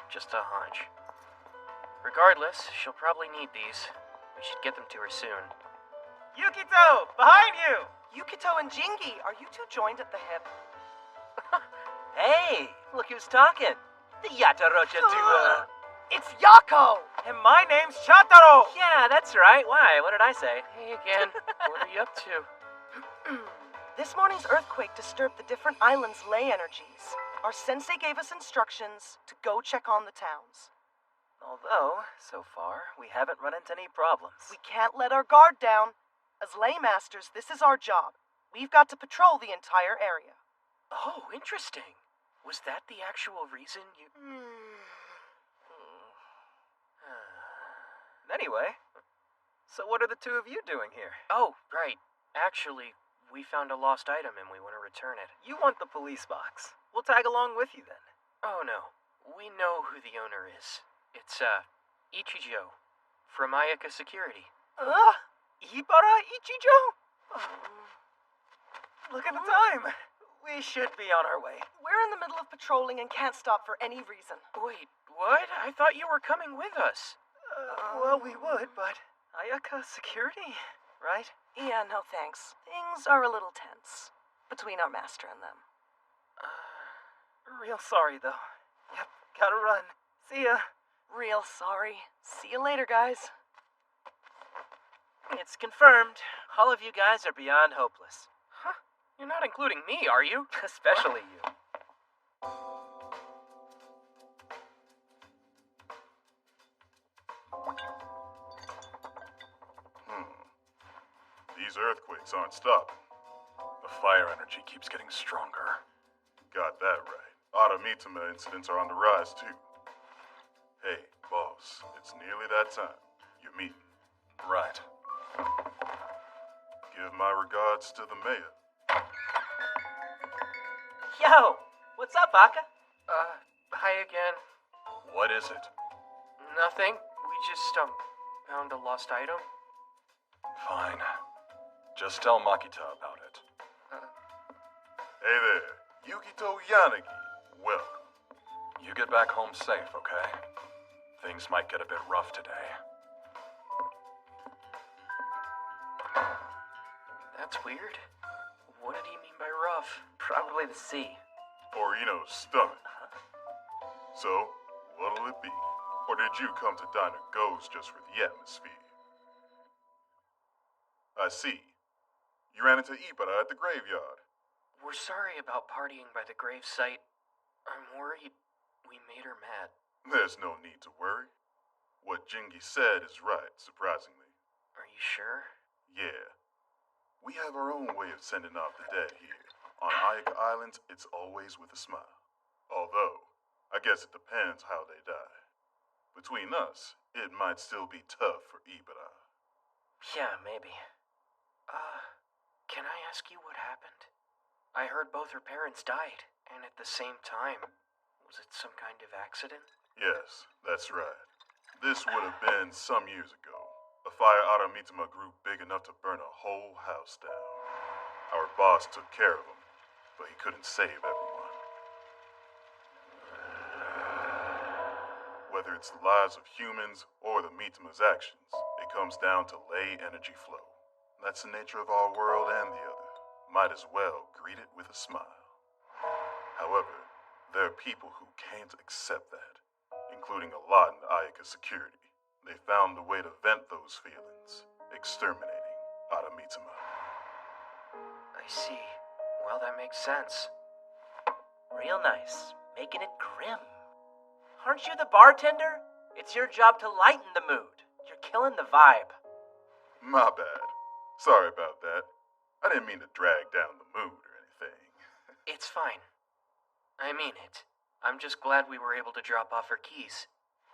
Just a hunch. Regardless, she'll probably need these. We should get them to her soon. Yukito! Behind you! Yukito and Jingy, are you two joined at the hip? Hey, look who's talking. The Yatarocha duo. It's Yako! And my name's Chataro! Yeah, that's right. Why? What did I say? Hey again. What are you up to? This morning's earthquake disturbed the different islands' ley energies. Our sensei gave us instructions to go check on the towns. Although, so far, we haven't run into any problems. We can't let our guard down. As ley masters, this is our job. We've got to patrol the entire area. Oh, interesting. Was that the actual reason you... Anyway, so what are the two of you doing here? Oh, right. Actually, we found a lost item and we want to return it. You want the police box. We'll tag along with you then. Oh, no. We know who the owner is. It's, Ichijo. From Ayaka Security. Ibara Ichijo? Look at the time. We should be on our way. We're in the middle of patrolling and can't stop for any reason. Wait, what? I thought you were coming with us. Well, we would, but Ayaka Security, right? Yeah, no thanks. Things are a little tense between our master and them. Real sorry, though. Yep, gotta run. See ya. Real sorry. See you later, guys. It's confirmed. All of you guys are beyond hopeless. Huh? You're not including me, are you? Especially you. These earthquakes aren't stopping. The fire energy keeps getting stronger. Got that right. Automitama incidents are on the rise, too. Hey, boss, it's nearly that time. You're meeting. Right. Give my regards to the mayor. Yo, what's up, Aka? Hi again. What is it? Nothing. We just, found a lost item. Fine. Just tell Makita about it. Hey there, Yukito Yanagi. Welcome. You get back home safe, okay? Things might get a bit rough today. That's weird. What did he mean by rough? Probably the sea. Or, stomach. So, what'll it be? Or did you come to Diner Goes just for the atmosphere? I see. You ran into Ibara at the graveyard. We're sorry about partying by the grave site. I'm worried we made her mad. There's no need to worry. What Jingy said is right, surprisingly. Are you sure? Yeah. We have our own way of sending off the dead here. On Ayaka Islands, it's always with a smile. Although, I guess it depends how they die. Between us, it might still be tough for Ibara. Yeah, maybe. Can I ask you what happened? I heard both her parents died, and at the same time. Was it some kind of accident? Yes, that's right. This would have been some years ago. A fire Aramitama grew big enough to burn a whole house down. Our boss took care of him, but he couldn't save everyone. Whether it's the lives of humans or the Mitama's actions, it comes down to ley energy flow. That's the nature of our world and the other. Might as well greet it with a smile. However, there are people who can't accept that, including a lot in Ayaka security. They found a way to vent those feelings, exterminating Aramitama. I see. Well, that makes sense. Real nice. Making it grim. Aren't you the bartender? It's your job to lighten the mood. You're killing the vibe. My bad. Sorry about that. I didn't mean to drag down the mood or anything. It's fine. I mean it. I'm just glad we were able to drop off her keys.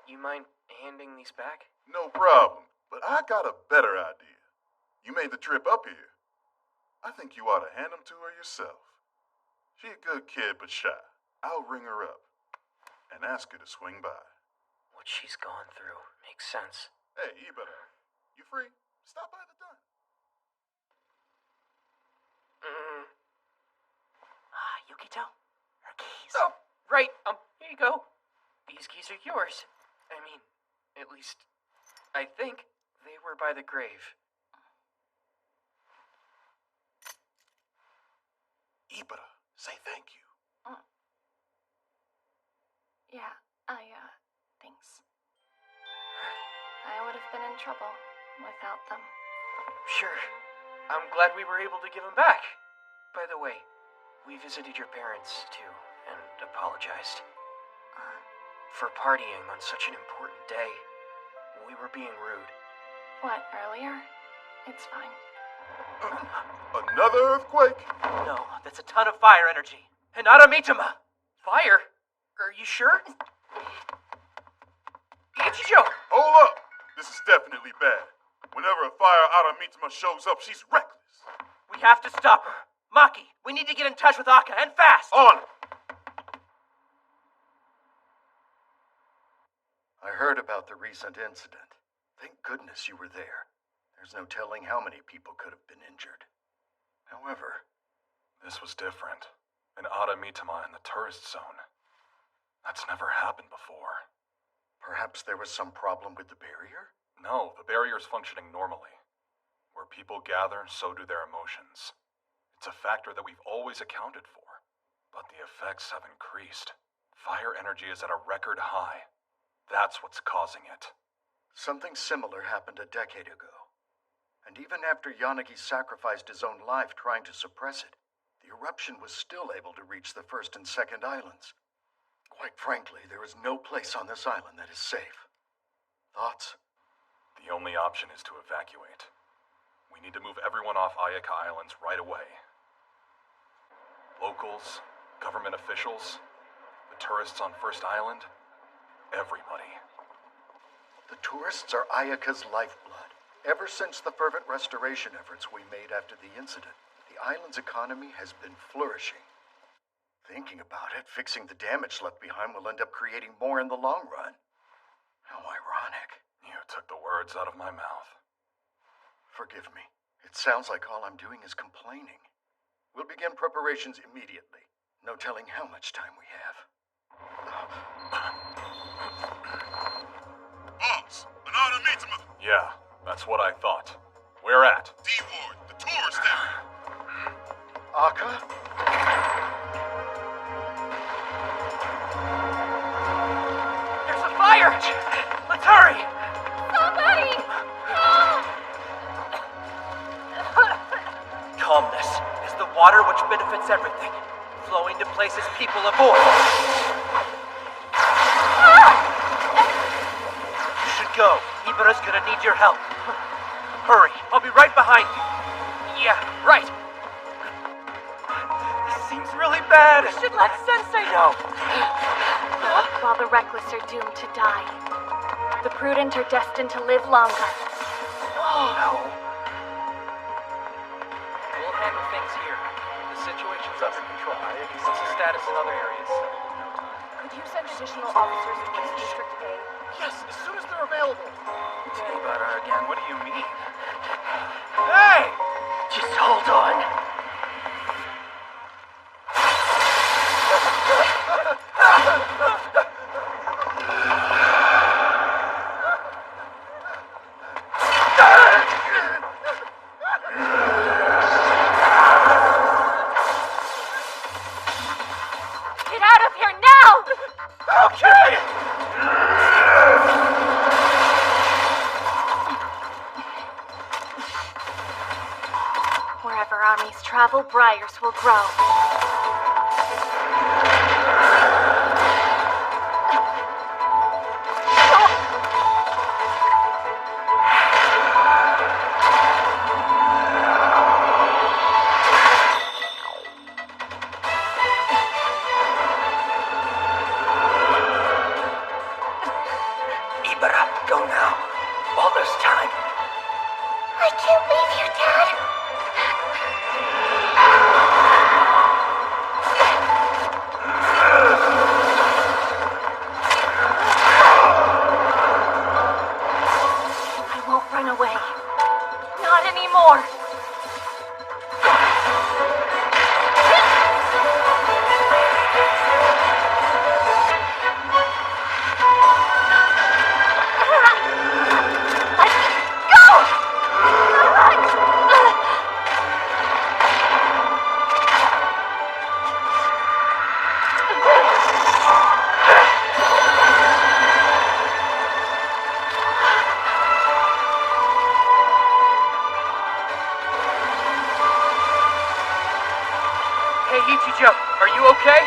You mind handing these back? No problem, but I got a better idea. You made the trip up here. I think you ought to hand them to her yourself. She a good kid, but shy. I'll ring her up and ask her to swing by. What she's gone through makes sense. Hey, Ibara, you free? Stop by the diner. Yukito, her keys. Oh, right. Here you go. These keys are yours. I mean, at least, I think they were by the grave. Ibara, say thank you. Yeah, thanks. I would have been in trouble without them. Sure. I'm glad we were able to give them back. By the way, we visited your parents, too, and apologized. For partying on such an important day. We were being rude. What, earlier? It's fine. Another earthquake? No, that's a ton of fire energy. And Aramitama! Fire? Are you sure? Ichijo! Hold up! This is definitely bad. Whenever a fire Aramitama shows up, she's reckless. We have to stop her. Maki, we need to get in touch with Akka, and fast! On! I heard about the recent incident. Thank goodness you were there. There's no telling how many people could have been injured. However, This was different. An Aramitama in the tourist zone. That's never happened before. perhaps there was some problem with the barrier? No, the barrier's functioning normally. Where people gather, so do their emotions. It's a factor that we've always accounted for. But the effects have increased. Fire energy is at a record high. That's what's causing it. Something similar happened a decade ago. And even after Yanagi sacrificed his own life trying to suppress it, the eruption was still able to reach the first and second islands. Quite frankly, there is no place on this island that is safe. Thoughts? The only option is to evacuate. We need to move everyone off Ayaka Islands right away. Locals, government officials, the tourists on First Island, everybody. The tourists are Ayaka's lifeblood. Ever since the fervent restoration efforts we made after the incident, the island's economy has been flourishing. Thinking about it, fixing the damage left behind will end up creating more in the long run. How ironic. You took the words out of my mouth. Forgive me. It sounds like all I'm doing is complaining. We'll begin preparations immediately. No telling how much time we have. Adamitama! Yeah, that's what I thought. Where at? D-Ward, the tourist area. Aka? There's a fire! Let's hurry! Somebody! Calmness is the water which benefits everything, flowing to places people avoid. You should go. Ibara's gonna need your help. Hurry, I'll be right behind you. Yeah, right. This seems really bad. You should let Sensei know. While the reckless are doomed to die, the prudent are destined to live longer. Oh, no. We'll handle things here. The situation's under control. What's the status in other areas? Could you send additional officers in East District A? Yes, as soon as they're available. Ibara again, what do you mean? Hey! Just hold on. Get out of here now! Okay! Wherever armies travel, briars will grow. Ibara, go now. While there's time. I can't leave you, Dad. I won't run away. Not anymore. Hey, Ichijo, are you okay?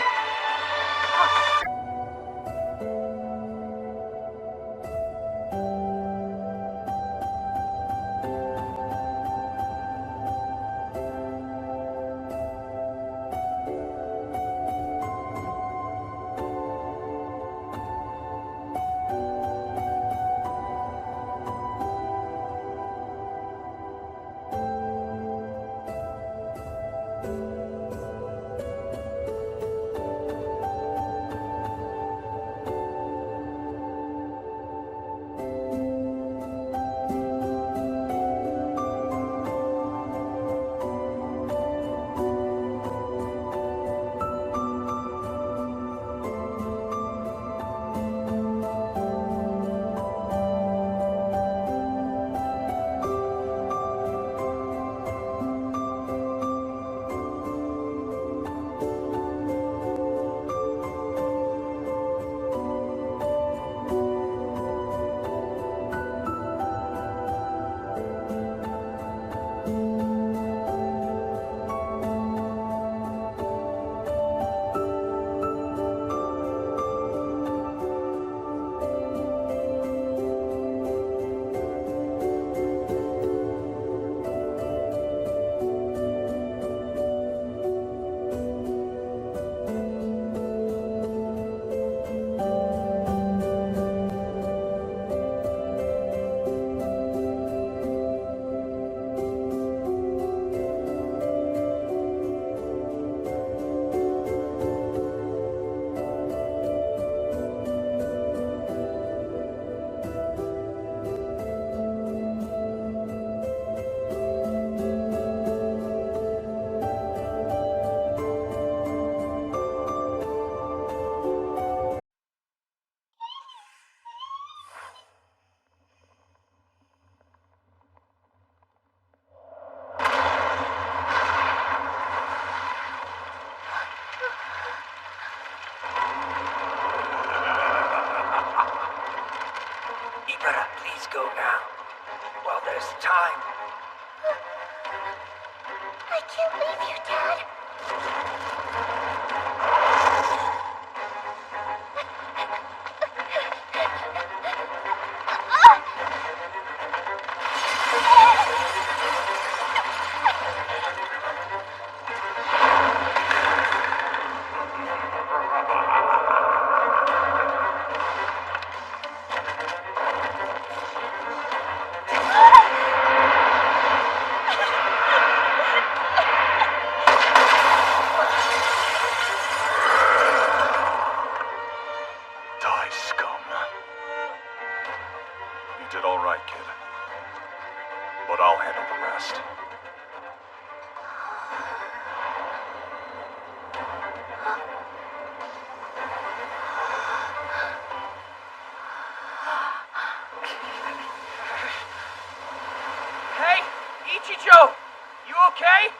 okay?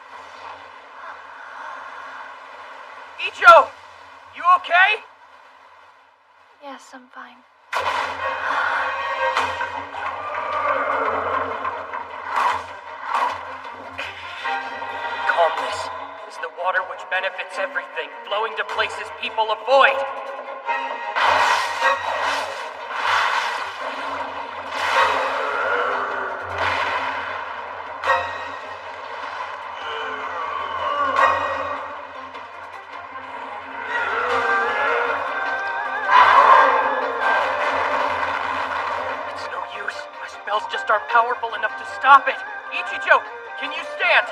Icho, you okay? Yes, I'm fine. Calmness is the water which benefits everything, flowing to places people avoid. It's no use. My spells just aren't powerful enough to stop it. Ichijo, can you stand?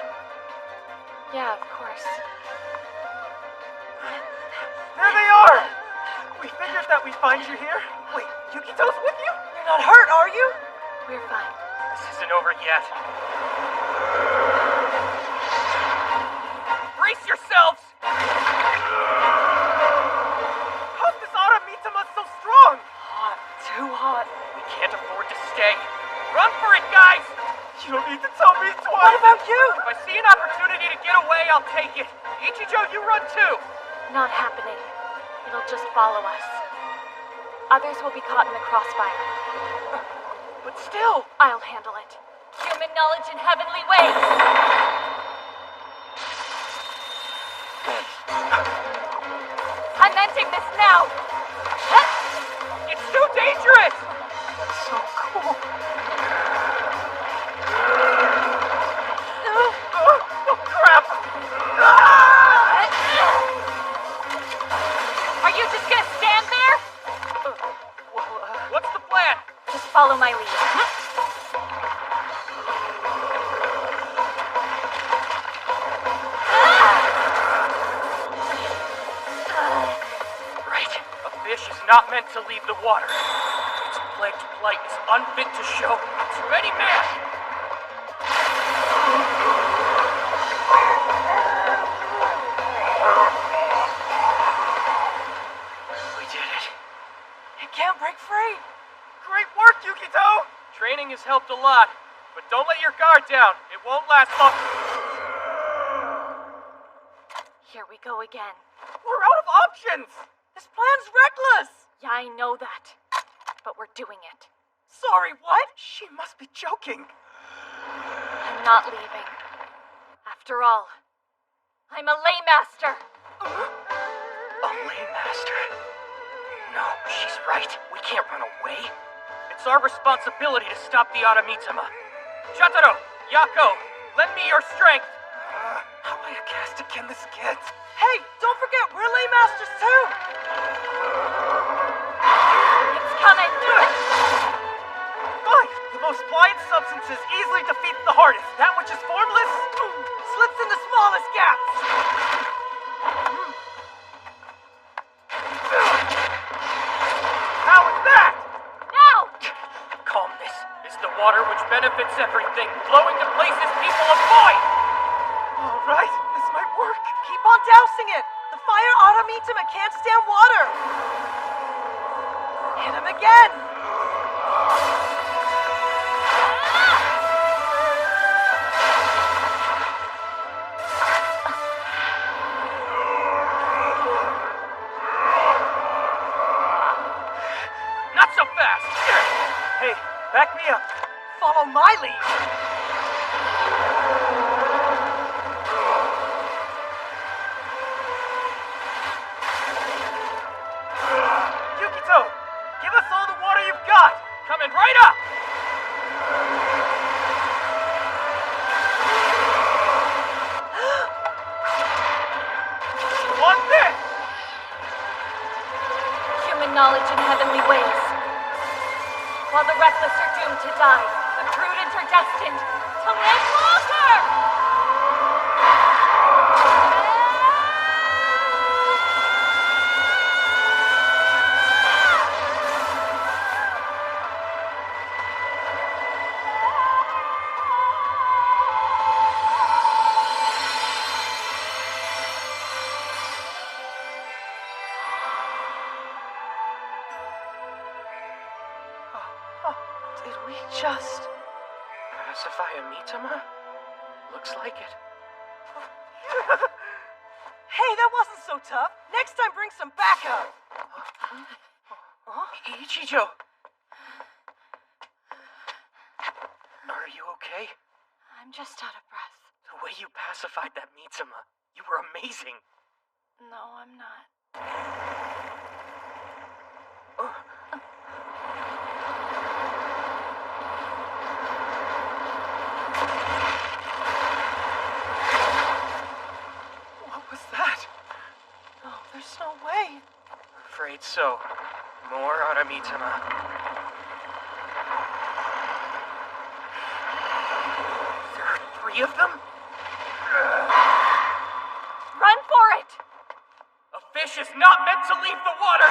Yeah, of course. There they are! We figured that we'd find you here. Wait, Yukito's with you? You're not hurt, are you? We're fine. This isn't over yet. Brace yourselves! How's this Aramitama so strong? Hot. Too hot. We can't afford to stay. Run for it, guys! You don't need to tell me twice! What about you? If I see an opportunity to get away, I'll take it. Ichijo, you run too! Not happening. It'll just follow us. Others will be caught in the crossfire. But still! I'll handle it. Human knowledge in heavenly ways! I'm ending this now! It's too dangerous! That's so cool. Oh, crap! Are you just gonna stand there? What's the plan? Just follow my lead. Right. A fish is not meant to leave the water. Its plagued plight is unfit to show to any man. We did it. It can't break free! Great work, Yukito! Training has helped a lot, but don't let your guard down. It won't last long. Here we go again. We're out of options! This plan's reckless! Yeah, I know that. But we're doing it. Sorry, what? She must be joking. I'm not leaving. After all, I'm a lay master. A lay master? No, she's right. We can't run away. It's our responsibility to stop the Aramitama. Jotaro, Yako, lend me your strength. How am I a cast again this gets? Hey, don't forget, we're lay masters too! It's coming! Fine! The most pliant substances easily defeat the hardest. That which is formless slips in the smallest gaps. How is that? Now! Calmness is the water which benefits everything, flowing to places people avoid! All right, this might work. Keep on dousing it. The fire Aramitama can't stand water. Hit him again. Not so fast! Hey, back me up. Follow my lead. Yukito, give us all the water you've got. Coming right up! On this! Human knowledge in heavenly ways. While the reckless are doomed to die, the prudent are destined to live longer! Did we just... Pacify Amitama? Looks like it. Hey, that wasn't so tough. Next time, bring some backup. Ichijo. Are you okay? I'm just out of breath. The way you pacified that Mitsuma, you were amazing. No, I'm not. What was that? Oh, there's no way. Afraid so. More Aramitama. There are 3 of them? Run for it! A fish is not meant to leave the water!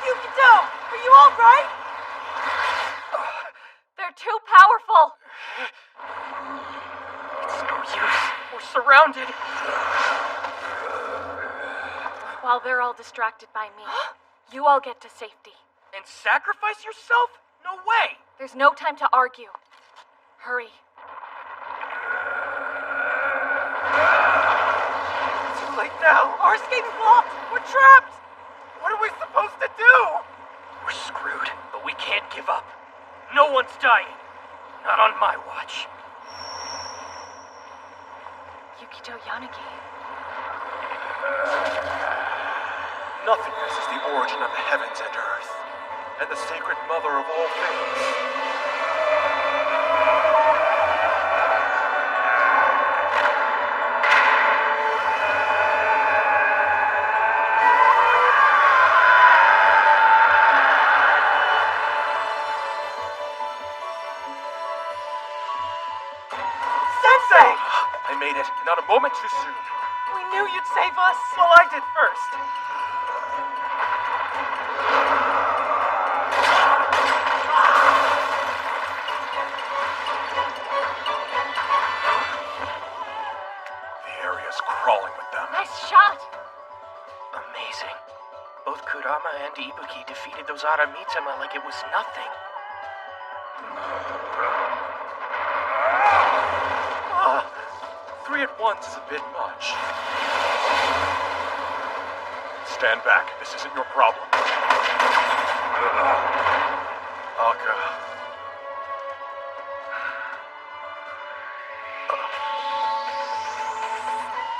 Yukito, are you all right? They're too powerful! It's no use. We're surrounded. While they're all distracted by me, you all get to safety. And sacrifice yourself? No way! There's no time to argue. Hurry. Too late now. Our escape's blocked. We're trapped. What are we supposed to do? We're screwed, but we can't give up. No one's dying. Not on my watch. Yukito Yanagi. Nothingness is the origin of the heavens and earth, and the sacred mother of all things. Sensei! I made it, not a moment too soon. We knew you'd save us. Well, I did first. The area's crawling with them. Nice shot! Amazing. Both Kurama and Ibuki defeated those Aramitama like it was nothing. 3 at once is a bit much. Stand back. This isn't your problem. Aka.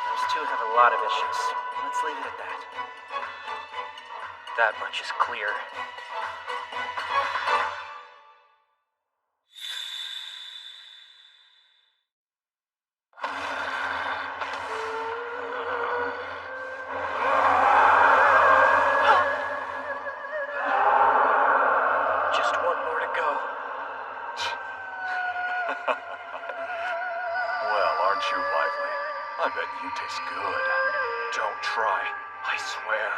Those 2 have a lot of issues. Let's leave it at that. That much is clear. Just 1 more to go. Well, aren't you lively? I bet you taste good. Don't try. I swear.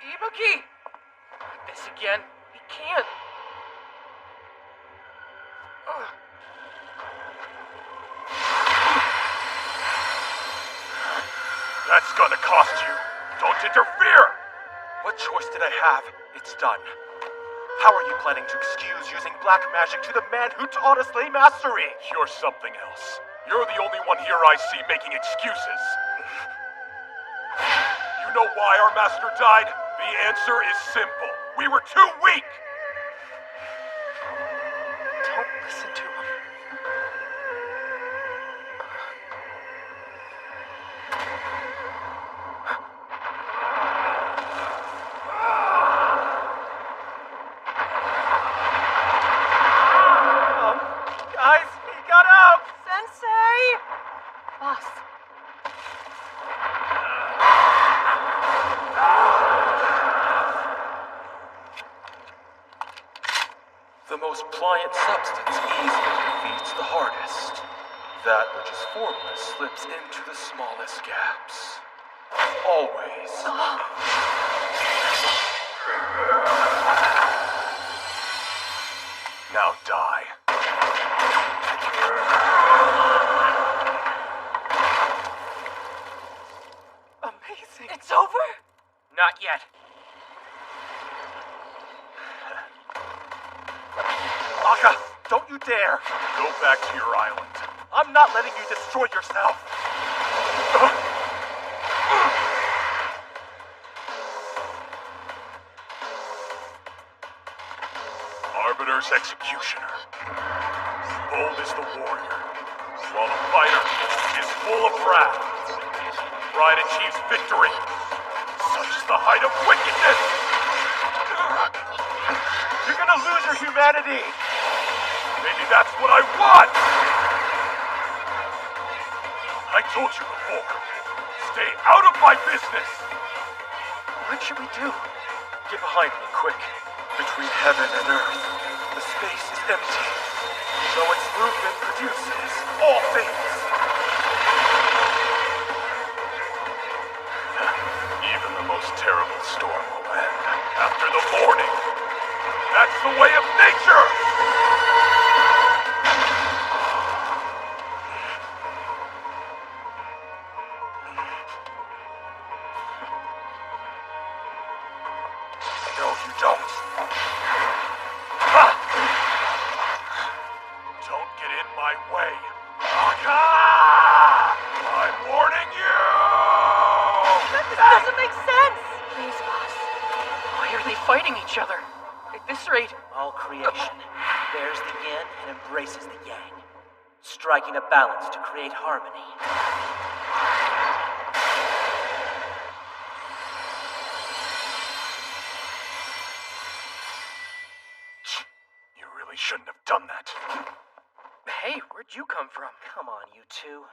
Ibuki! Not this again. We can't. That's gonna cost you. Don't interfere! What choice did I have? It's done. How are you planning to excuse using black magic to the man who taught us lay mastery? You're something else. You're the only one here I see making excuses. You know why our master died? The answer is simple. We were too weak! Don't listen to him. Guys, he got out! Sensei! Boss. The most pliant substance easily defeats the hardest. That which is formless slips into the smallest gaps. Always. Now die. Amazing. It's over? Not yet. Akka, don't you dare! Go back to your island. I'm not letting you destroy yourself! Arbiter's executioner. Bold is the warrior, while the fighter is full of wrath. Pride achieves victory. Such is the height of wickedness! You're gonna lose your humanity! Maybe that's what I want! I told you before. Stay out of my business! What should we do? Get behind me, quick. Between heaven and earth, the space is empty, though its movement produces all things. Even the most terrible storm will end after the morning. That's the way of nature! No, you don't. Don't get in my way. Akka! I'm warning you! This doesn't make sense! Please, boss. Why are they fighting each other? At this rate, all creation bears the yin and embraces the yang, striking a balance to create harmony. You really shouldn't have done that. Hey, where'd you come from? Come on, you two.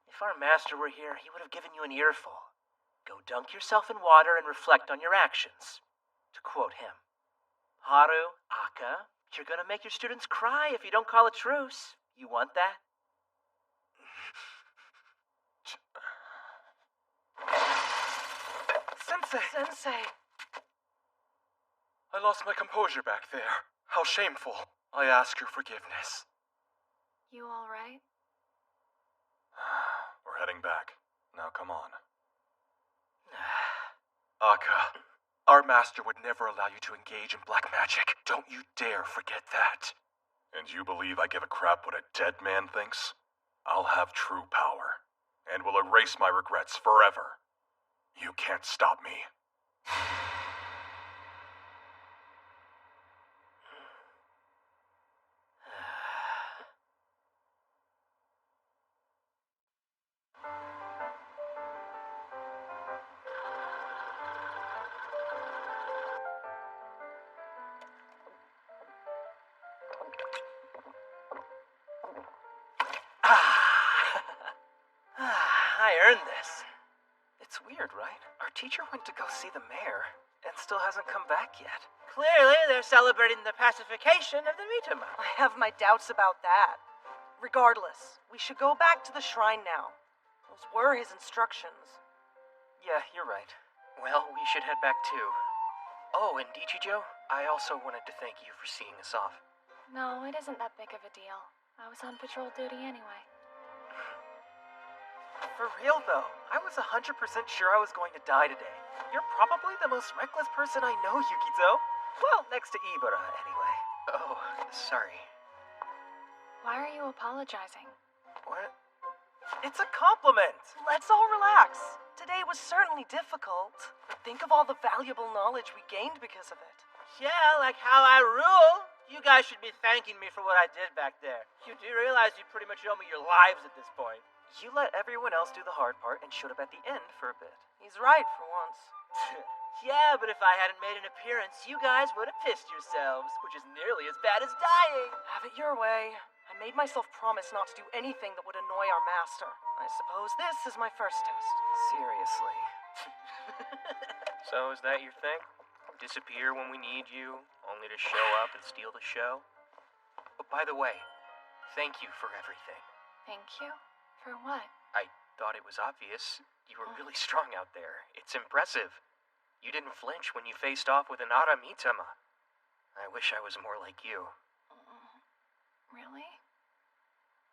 If our master were here, he would have given you an earful. Go dunk yourself in water and reflect on your actions. To quote him, Haru, Akka, you're gonna make your students cry if you don't call a truce. You want that? Sensei. I lost my composure back there. How shameful. I ask your forgiveness. You all right? We're heading back. Now come on. Akka, our master would never allow you to engage in black magic. Don't you dare forget that. And you believe I give a crap what a dead man thinks? I'll have true power, and will erase my regrets forever. You can't stop me. I earned this. It's weird, right? Our teacher went to go see the mayor and still hasn't come back yet. Clearly, they're celebrating the pacification of the Mitama. I have my doubts about that. Regardless, we should go back to the shrine now. Those were his instructions. Yeah, you're right. Well, we should head back too. Oh, and Dichijo, I also wanted to thank you for seeing us off. No, it isn't that big of a deal. I was on patrol duty anyway. For real, though, I was 100% sure I was going to die today. You're probably the most reckless person I know, Yukizo. Well, next to Ibara, anyway. Oh, sorry. Why are you apologizing? What? It's a compliment! Let's all relax. Today was certainly difficult, but think of all the valuable knowledge we gained because of it. Yeah, like how I rule. You guys should be thanking me for what I did back there. You do realize you pretty much owe me your lives at this point. You let everyone else do the hard part and showed up at the end for a bit. He's right for once. Yeah, but if I hadn't made an appearance, you guys would have pissed yourselves, which is nearly as bad as dying. Have it your way. I made myself promise not to do anything that would annoy our master. I suppose this is my first test. Seriously. So is that your thing? Disappear when we need you, only to show up and steal the show? But by the way, thank you for everything. Thank you? For what? I thought it was obvious. You were really strong out there. It's impressive. You didn't flinch when you faced off with an Ara Mitama. I wish I was more like you. Really?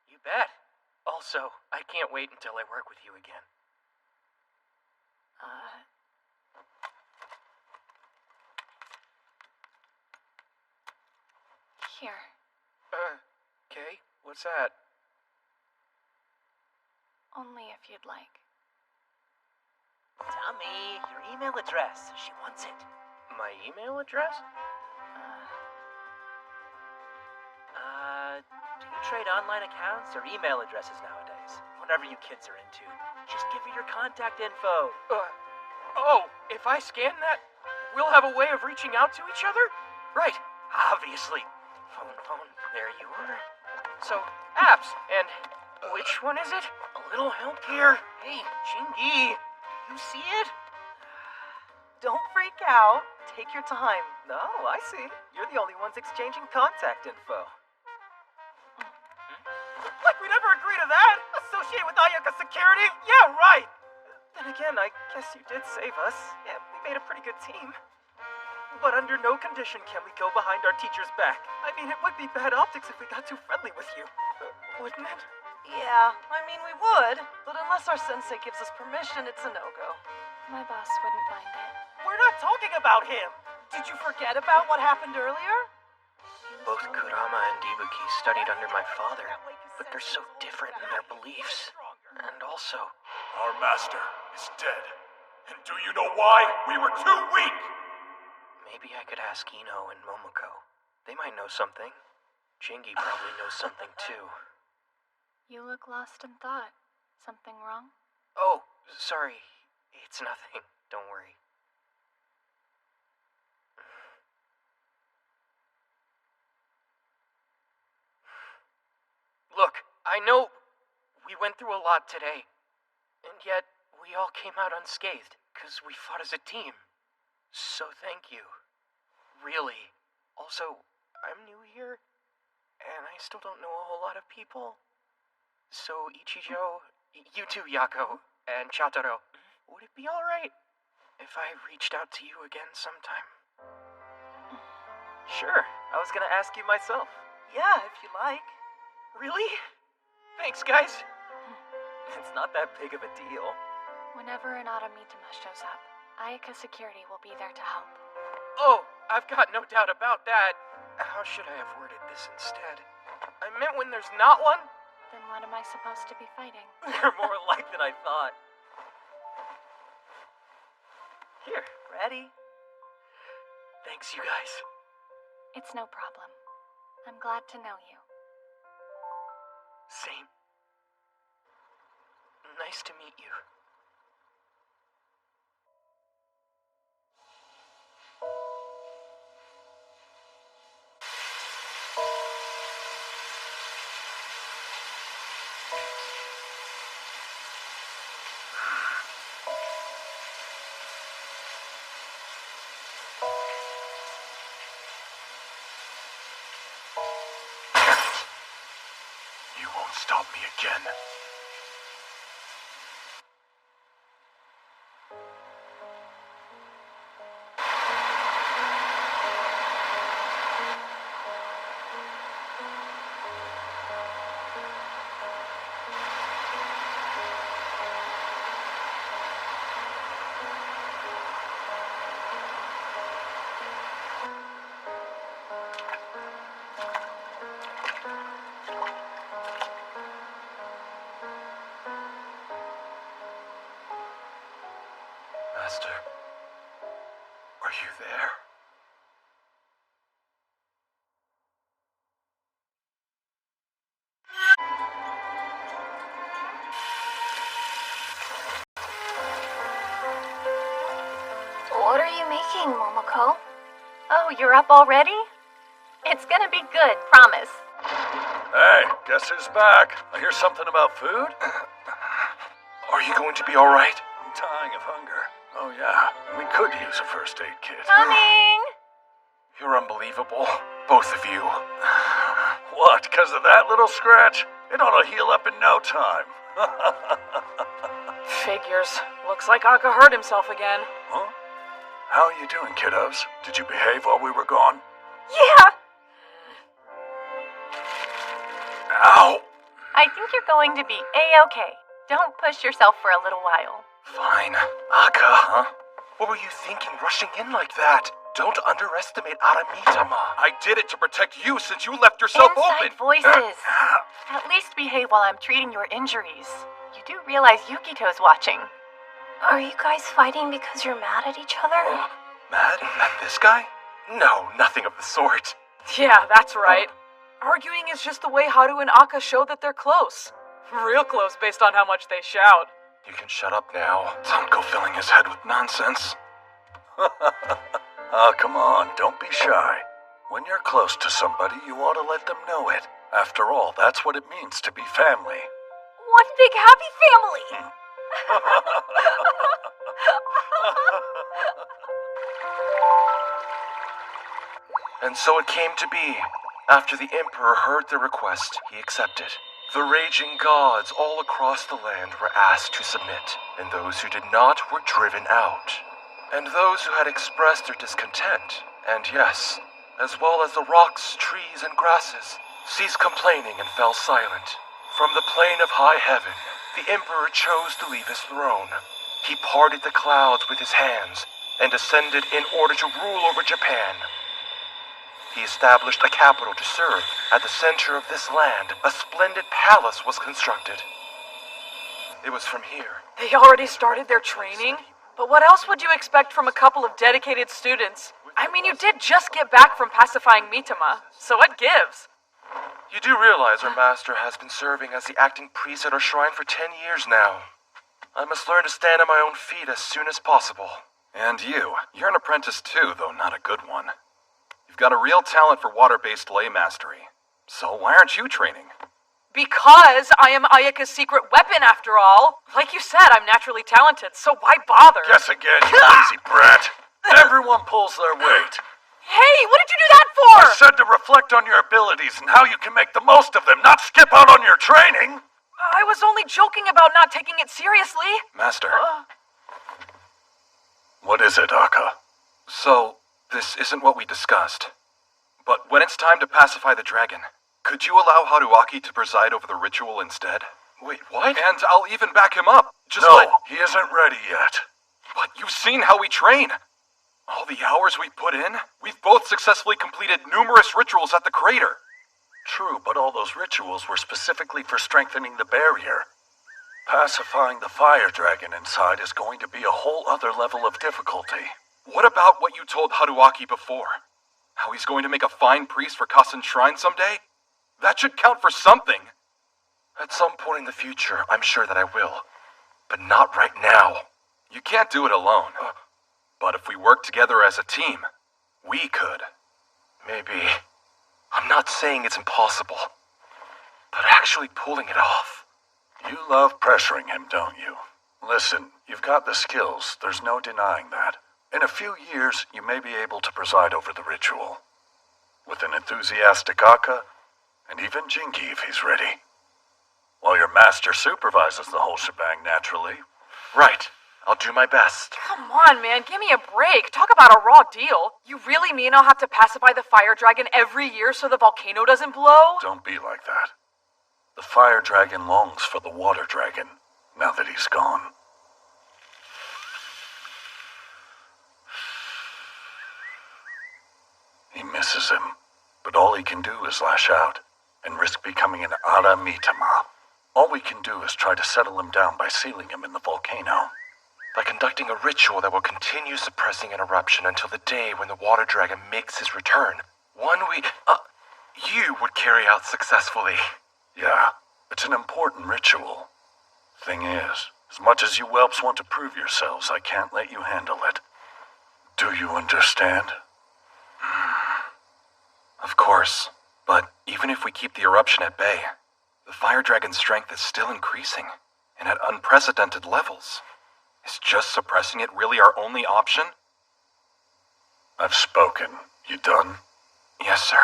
You bet. Also, I can't wait until I work with you again. Here. Okay, what's that? Only if you'd like. Tommy, your email address. She wants it. My email address? Do you trade online accounts or email addresses nowadays? Whatever you kids are into. Just give her your contact info. If I scan that, we'll have a way of reaching out to each other? Right, obviously. Phone, there you are. So, apps, and which one is it? A little help here. Hey, Chingy, you see it? Don't freak out. Take your time. No, I see. You're the only ones exchanging contact info. Like we'd ever agree to that? Associate with Ayaka Security? Yeah, right! Then again, I guess you did save us. Yeah, we made a pretty good team. But under no condition can we go behind our teacher's back. I mean, it would be bad optics if we got too friendly with you. Wouldn't it? Yeah, I mean, we would. But unless our sensei gives us permission, it's a no-go. My boss wouldn't mind it. We're not talking about him! Did you forget about what happened earlier? Both Kurama and Ibuki studied under my father, but they're so different in their beliefs. And also... Our master is dead. And do you know why? We were too weak! Maybe I could ask Ino and Momoko. They might know something. Chingy probably knows something too. You look lost in thought. Something wrong? Oh, sorry. It's nothing. Don't worry. Look, I know we went through a lot today, and yet we all came out unscathed because we fought as a team. So thank you. Really. Also, I'm new here, and I still don't know a whole lot of people. So Ichijo, you too, Yako, and Chataro, would it be alright if I reached out to you again sometime? Sure, I was gonna ask you myself. Yeah, if you like. Really? Thanks, guys. It's not that big of a deal. Whenever an Automitama shows up, Ayaka Security will be there to help. Oh, I've got no doubt about that. How should I have worded this instead? I meant when there's not one? Then what am I supposed to be fighting? You're more alike than I thought. Here. Ready? Thanks, you guys. It's no problem. I'm glad to know you. Same. Nice to meet you. You won't stop me again. Master, are you there? What are you making, Momoko? Oh, you're up already? It's gonna be good, promise. Hey, guess who's back? I hear something about food? Are you going to be alright? I'm dying of hunger. Oh yeah, we could use a first aid kit. Coming! You're unbelievable, both of you. What, because of that little scratch? It ought to heal up in no time. Figures. Looks like Akka hurt himself again. Huh? How are you doing, kiddos? Did you behave while we were gone? Yeah! Ow! I think you're going to be A-okay. Don't push yourself for a little while. Fine. Akka, huh? What were you thinking rushing in like that? Don't underestimate Aramitama. I did it to protect you since you left yourself Inside open. voices. At least behave while I'm treating your injuries. You do realize Yukito's watching. Are you guys fighting because you're mad at each other? Mad at this guy? No, nothing of the sort. Yeah, that's right. Arguing is just the way Haru and Akka show that they're close. Real close based on how much they shout. You can shut up now. Don't go filling his head with nonsense. Come on, don't be shy. When you're close to somebody, you ought to let them know it. After all, that's what it means to be family. One big happy family! And so it came to be. After the Emperor heard the request, he accepted. The raging gods all across the land were asked to submit, and those who did not were driven out. And those who had expressed their discontent, and yes, as well as the rocks, trees, and grasses, ceased complaining and fell silent. From the plain of high heaven, the Emperor chose to leave his throne. He parted the clouds with his hands and ascended in order to rule over Japan. He established a capital to serve. At the center of this land, a splendid palace was constructed. It was from here. They already started their training? But what else would you expect from a couple of dedicated students? I mean, you did just get back from pacifying Mitama, so what gives? You do realize our master has been serving as the acting priest at our shrine for 10 years now. I must learn to stand on my own feet as soon as possible. And you're an apprentice too, though not a good one. You've got a real talent for water-based lay mastery. So why aren't you training? Because I am Ayaka's secret weapon, after all. Like you said, I'm naturally talented, so why bother? Guess again, you lazy brat. Everyone pulls their weight. Hey, what did you do that for? I said to reflect on your abilities and how you can make the most of them, not skip out on your training. I was only joking about not taking it seriously. Master. What is it, Akka? So, this isn't what we discussed. But when it's time to pacify the dragon, could you allow Haruaki to preside over the ritual instead? Wait, what? And I'll even back him up. He isn't ready yet. But you've seen how we train. All the hours we put in, we've both successfully completed numerous rituals at the crater. True, but all those rituals were specifically for strengthening the barrier. Pacifying the fire dragon inside is going to be a whole other level of difficulty. What about what you told Haruaki before? How he's going to make a fine priest for Kasen's shrine someday? That should count for something. At some point in the future, I'm sure that I will. But not right now. You can't do it alone. But if we work together as a team, we could. Maybe. I'm not saying it's impossible. But actually pulling it off. You love pressuring him, don't you? Listen, you've got the skills. There's no denying that. In a few years, you may be able to preside over the ritual. With an enthusiastic Akka, and even Jinky if he's ready. While your master supervises the whole shebang naturally. Right. I'll do my best. Come on, man, give me a break. Talk about a raw deal. You really mean I'll have to pacify the fire dragon every year so the volcano doesn't blow? Don't be like that. The fire dragon longs for the water dragon, now that he's gone. He misses him, but all he can do is lash out and risk becoming an Aramitama. All we can do is try to settle him down by sealing him in the volcano. By conducting a ritual that will continue suppressing an eruption until the day when the water dragon makes his return. One you would carry out successfully. Yeah, it's an important ritual. Thing is, as much as you whelps want to prove yourselves, I can't let you handle it. Do you understand? Of course, but even if we keep the eruption at bay, the fire dragon's strength is still increasing, and at unprecedented levels. Is just suppressing it really our only option? I've spoken. You done? Yes, sir.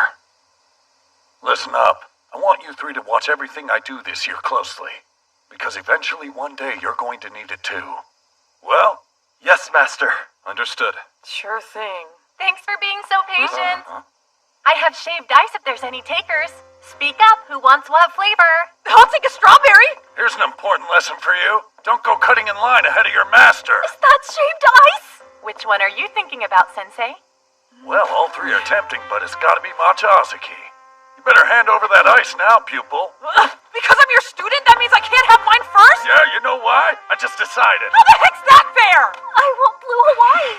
Listen up. I want you three to watch everything I do this year closely, because eventually one day you're going to need it too. Well? Yes, Master. Understood. Sure thing. Thanks for being so patient. I have shaved ice if there's any takers. Speak up, who wants what flavor? I'll take a strawberry. Here's an important lesson for you. Don't go cutting in line ahead of your master. Is that shaved ice? Which one are you thinking about, Sensei? Well, all three are tempting, but it's gotta be Machazuki. You better hand over that ice now, pupil. Because I'm your student, that means I can't have mine first? Yeah, you know why? I just decided. How the heck's that fair? I want blue Hawaii.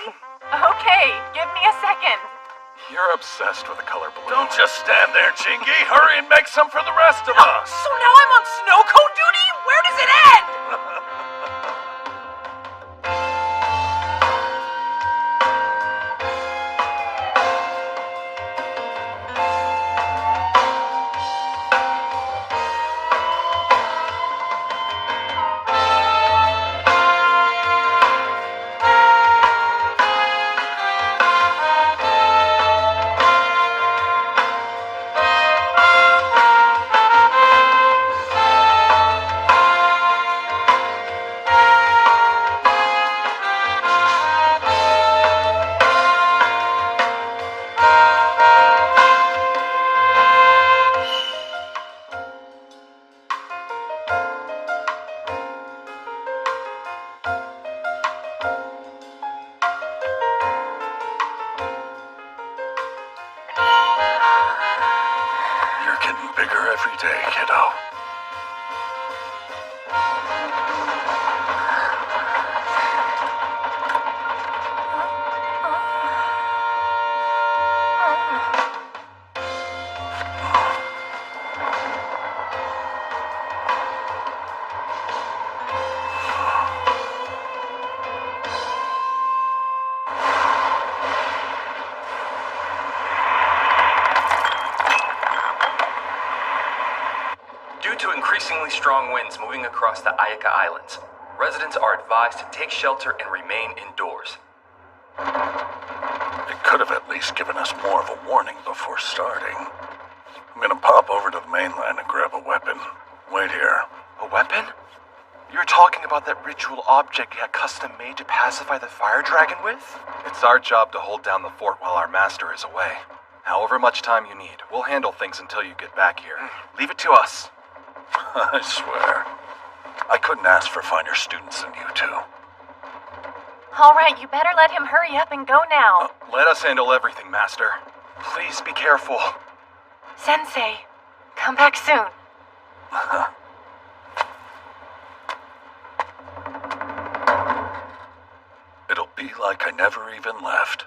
Okay, give me a second. You're obsessed with the color blue. Don't just stand there, Chingy. Hurry and make some for the rest of us. So now I'm on snow cone duty? Where does it end? You're getting bigger every day, kiddo. Due to increasingly strong winds moving across the Ayaka Islands, residents are advised to take shelter and remain indoors. It could have at least given us more of a warning before starting. I'm gonna pop over to the mainland and grab a weapon. Wait here. A weapon? You're talking about that ritual object you had custom made to pacify the fire dragon with? It's our job to hold down the fort while our master is away. However much time you need, we'll handle things until you get back here. Leave it to us. I swear. I couldn't ask for finer students than you two. All right, you better let him hurry up and go now. Let us handle everything, Master. Please be careful. Sensei, come back soon. It'll be like I never even left.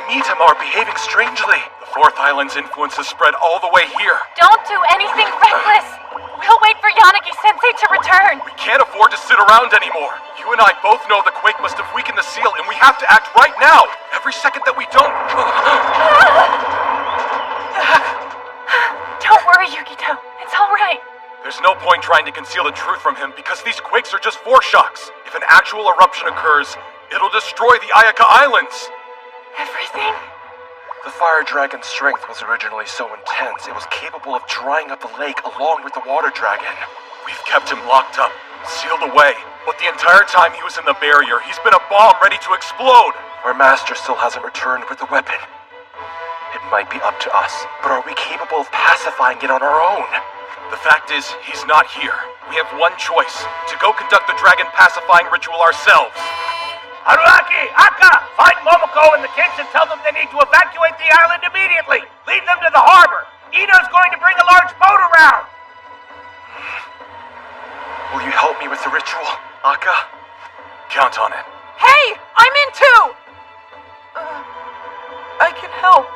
Meetum are behaving strangely. The Fourth Island's influence has spread all the way here. Don't do anything reckless. We'll wait for Yanagi-sensei to return. We can't afford to sit around anymore. You and I both know the quake must have weakened the seal, and we have to act right now. Every second that we don't... Don't worry, Yukito. It's all right. There's no point trying to conceal the truth from him because these quakes are just foreshocks. If an actual eruption occurs, it'll destroy the Ayaka Islands. Everything? The fire dragon's strength was originally so intense, it was capable of drying up the lake along with the water dragon. We've kept him locked up, sealed away, but the entire time he was in the barrier, he's been a bomb ready to explode. Our master still hasn't returned with the weapon. It might be up to us, but are we capable of pacifying it on our own? The fact is, he's not here. We have one choice, to go conduct the dragon pacifying ritual ourselves. Haruaki! Aka! Find Momoko and the kids and tell them they need to evacuate the island immediately! Lead them to the harbor! Ino's going to bring a large boat around! Will you help me with the ritual, Aka? Count on it. Hey! I'm in too! I can help.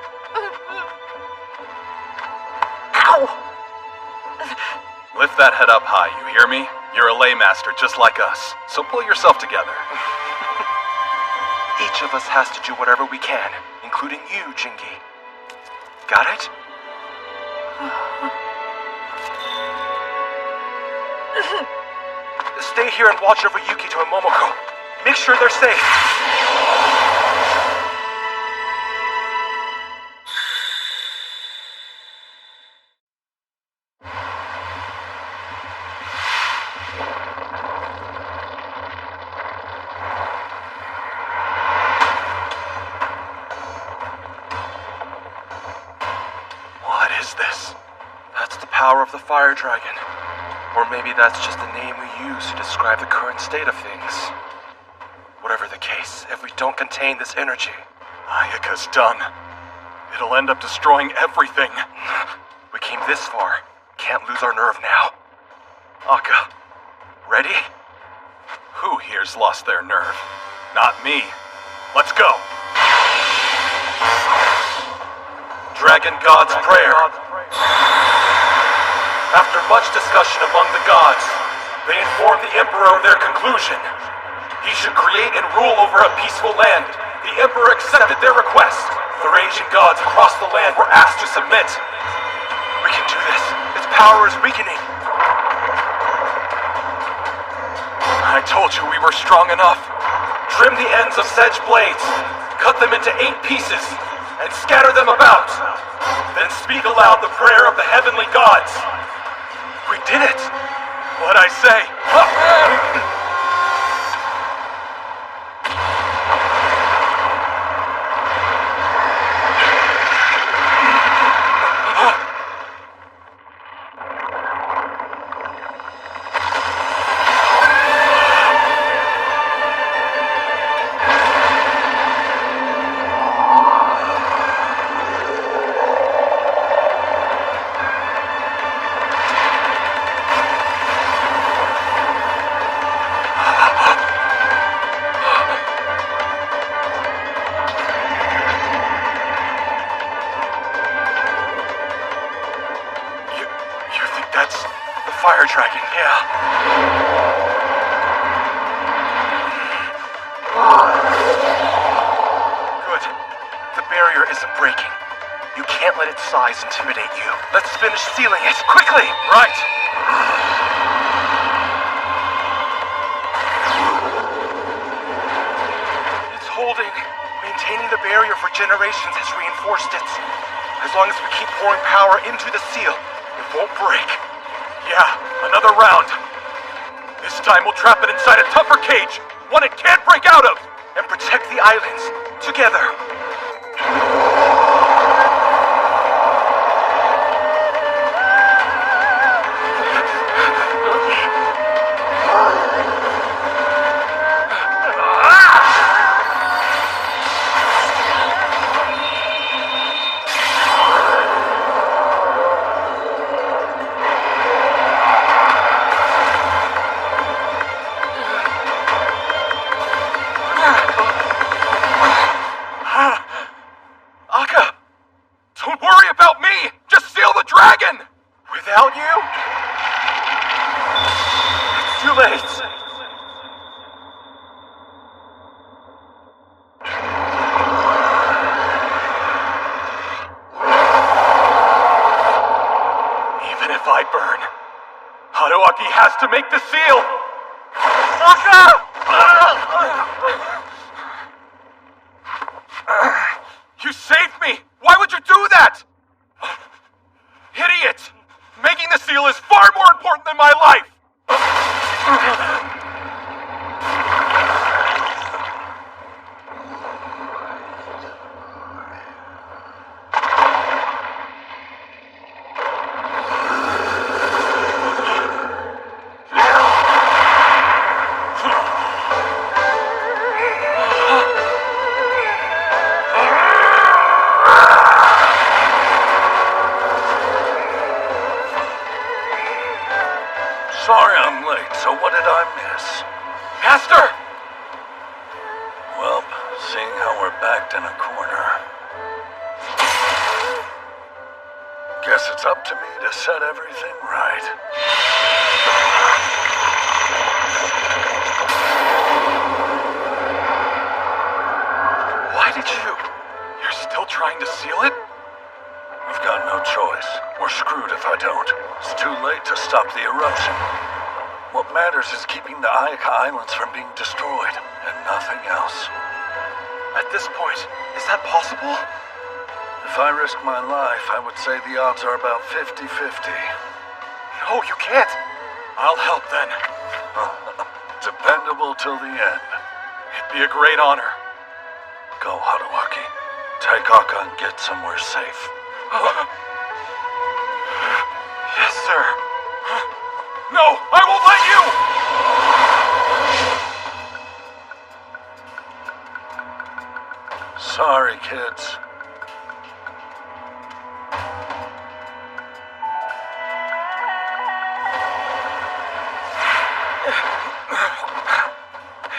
Ow! Lift that head up high, you hear me? You're a lay master just like us, so pull yourself together. Each of us has to do whatever we can, including you, Jingi. Got it? Stay here and watch over Yukito and Momoko. Make sure they're safe. power of the fire dragon. Or maybe that's just the name we use to describe the current state of things. Whatever the case, if we don't contain this energy... Ayaka's done. It'll end up destroying everything. We came this far. Can't lose our nerve now. Akka, ready? Who here's lost their nerve? Not me. Let's go. Dragon God's Prayer. After much discussion among the gods, they informed the Emperor of their conclusion. He should create and rule over a peaceful land. The Emperor accepted their request. The raging gods across the land were asked to submit. We can do this. Its power is weakening. I told you we were strong enough. Trim the ends of sedge blades, cut them into 8 pieces, and scatter them about. Then speak aloud the prayer of the heavenly gods. We did it! What'd I say? Fire dragon, yeah. Good. The barrier isn't breaking. You can't let its size intimidate you. Let's finish sealing it, quickly! Right! It's holding. Maintaining the barrier for generations has reinforced it. As long as we keep pouring power into the seal, it won't break. Yeah, another round. This time we'll trap it inside a tougher cage, one it can't break out of, and protect the islands, together. Without you? It's too late. Even if I burn, Haruaki has to make the seal! Akka! You saved me! Why would you do that? Idiot! Making the seal is far more important than my life! Sorry I'm late, so what did I miss? Master! Well, seeing how we're backed in a corner, guess it's up to me to set everything right. Why did you... You're still trying to seal it? I've got no choice. We're screwed if I don't. It's too late to stop the eruption. What matters is keeping the Ayaka Islands from being destroyed, and nothing else. At this point, is that possible? If I risk my life, I would say the odds are about 50-50. No, you can't. I'll help then. Dependable till the end. It'd be a great honor. Go, Haruaki. Take Akka and get somewhere safe. Yes. go! I won't let you! Sorry, kids.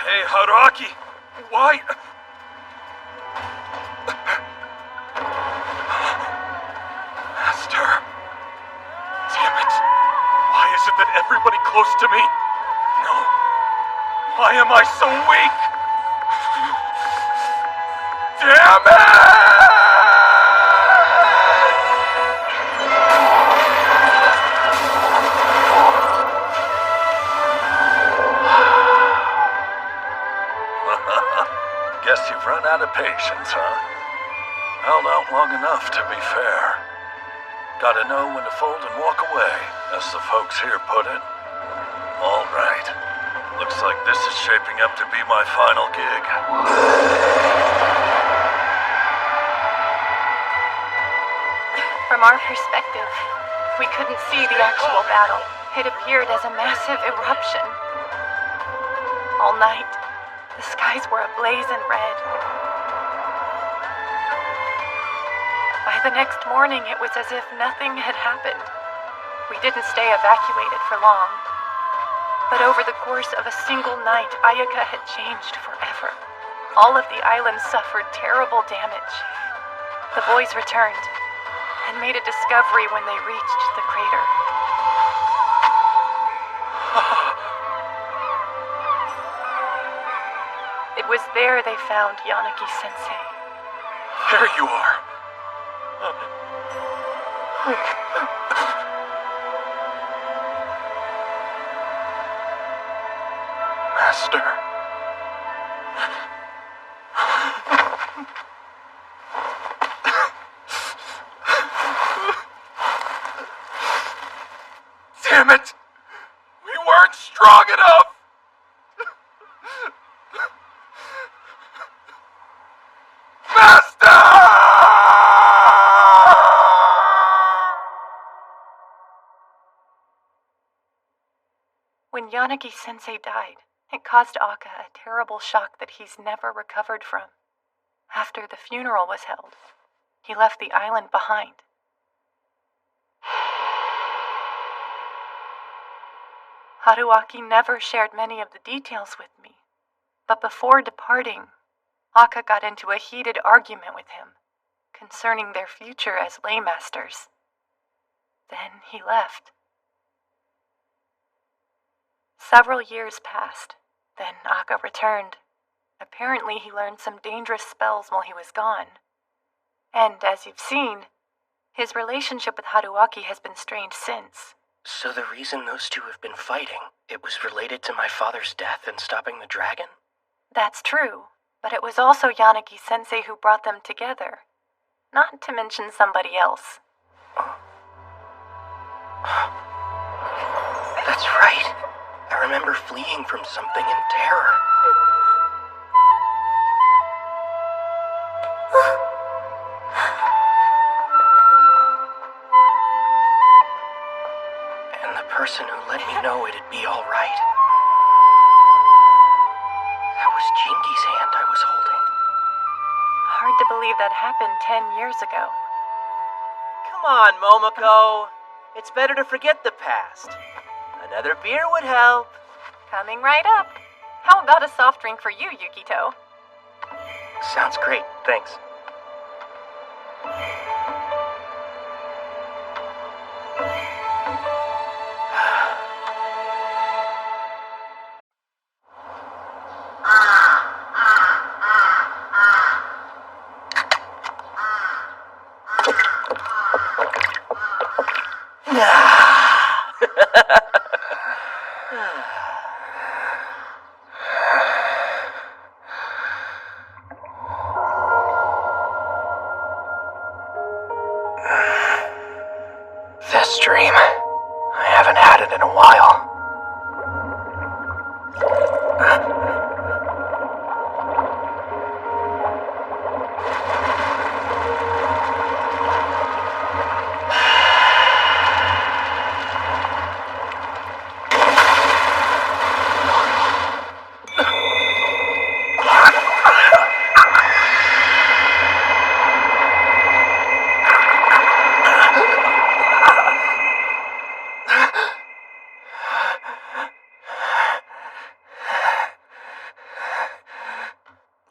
Hey, Haruaki! Why? Master. Damn it. Why is it that everybody close to me? No. Why am I so weak? Damn it! Guess you've run out of patience, huh? Held out long enough, to be fair. Gotta know when to fold and walk away, as the folks here put it. All right. Looks like this is shaping up to be my final gig. From our perspective, we couldn't see the actual battle. It appeared as a massive eruption. All night, the skies were ablaze in red. By the next morning, it was as if nothing had happened. We didn't stay evacuated for long. But over the course of a single night, Ayaka had changed forever. All of the island suffered terrible damage. The boys returned and made a discovery when they reached the crater. It was there they found Yanagi-sensei. There you are. Master. Damn it! We weren't strong enough! When Yanagi-sensei died, it caused Akka a terrible shock that he's never recovered from. After the funeral was held, he left the island behind. Haruaki never shared many of the details with me, but before departing, Akka got into a heated argument with him concerning their future as laymasters. Then he left. Several years passed. Then Akka returned. Apparently he learned some dangerous spells while he was gone. And as you've seen, his relationship with Haruaki has been strained since. So the reason those two have been fighting, it was related to my father's death and stopping the dragon? That's true, but it was also Yanagi-sensei who brought them together. Not to mention somebody else. That's right. I remember fleeing from something in terror. And the person who let me know it'd be all right. That was Jingi's hand I was holding. Hard to believe that happened 10 years ago. Come on, Momoko. It's better to forget the past. Another beer would help. Coming right up. How about a soft drink for you, Yukito? Sounds great, thanks. This dream, I haven't had it in a while.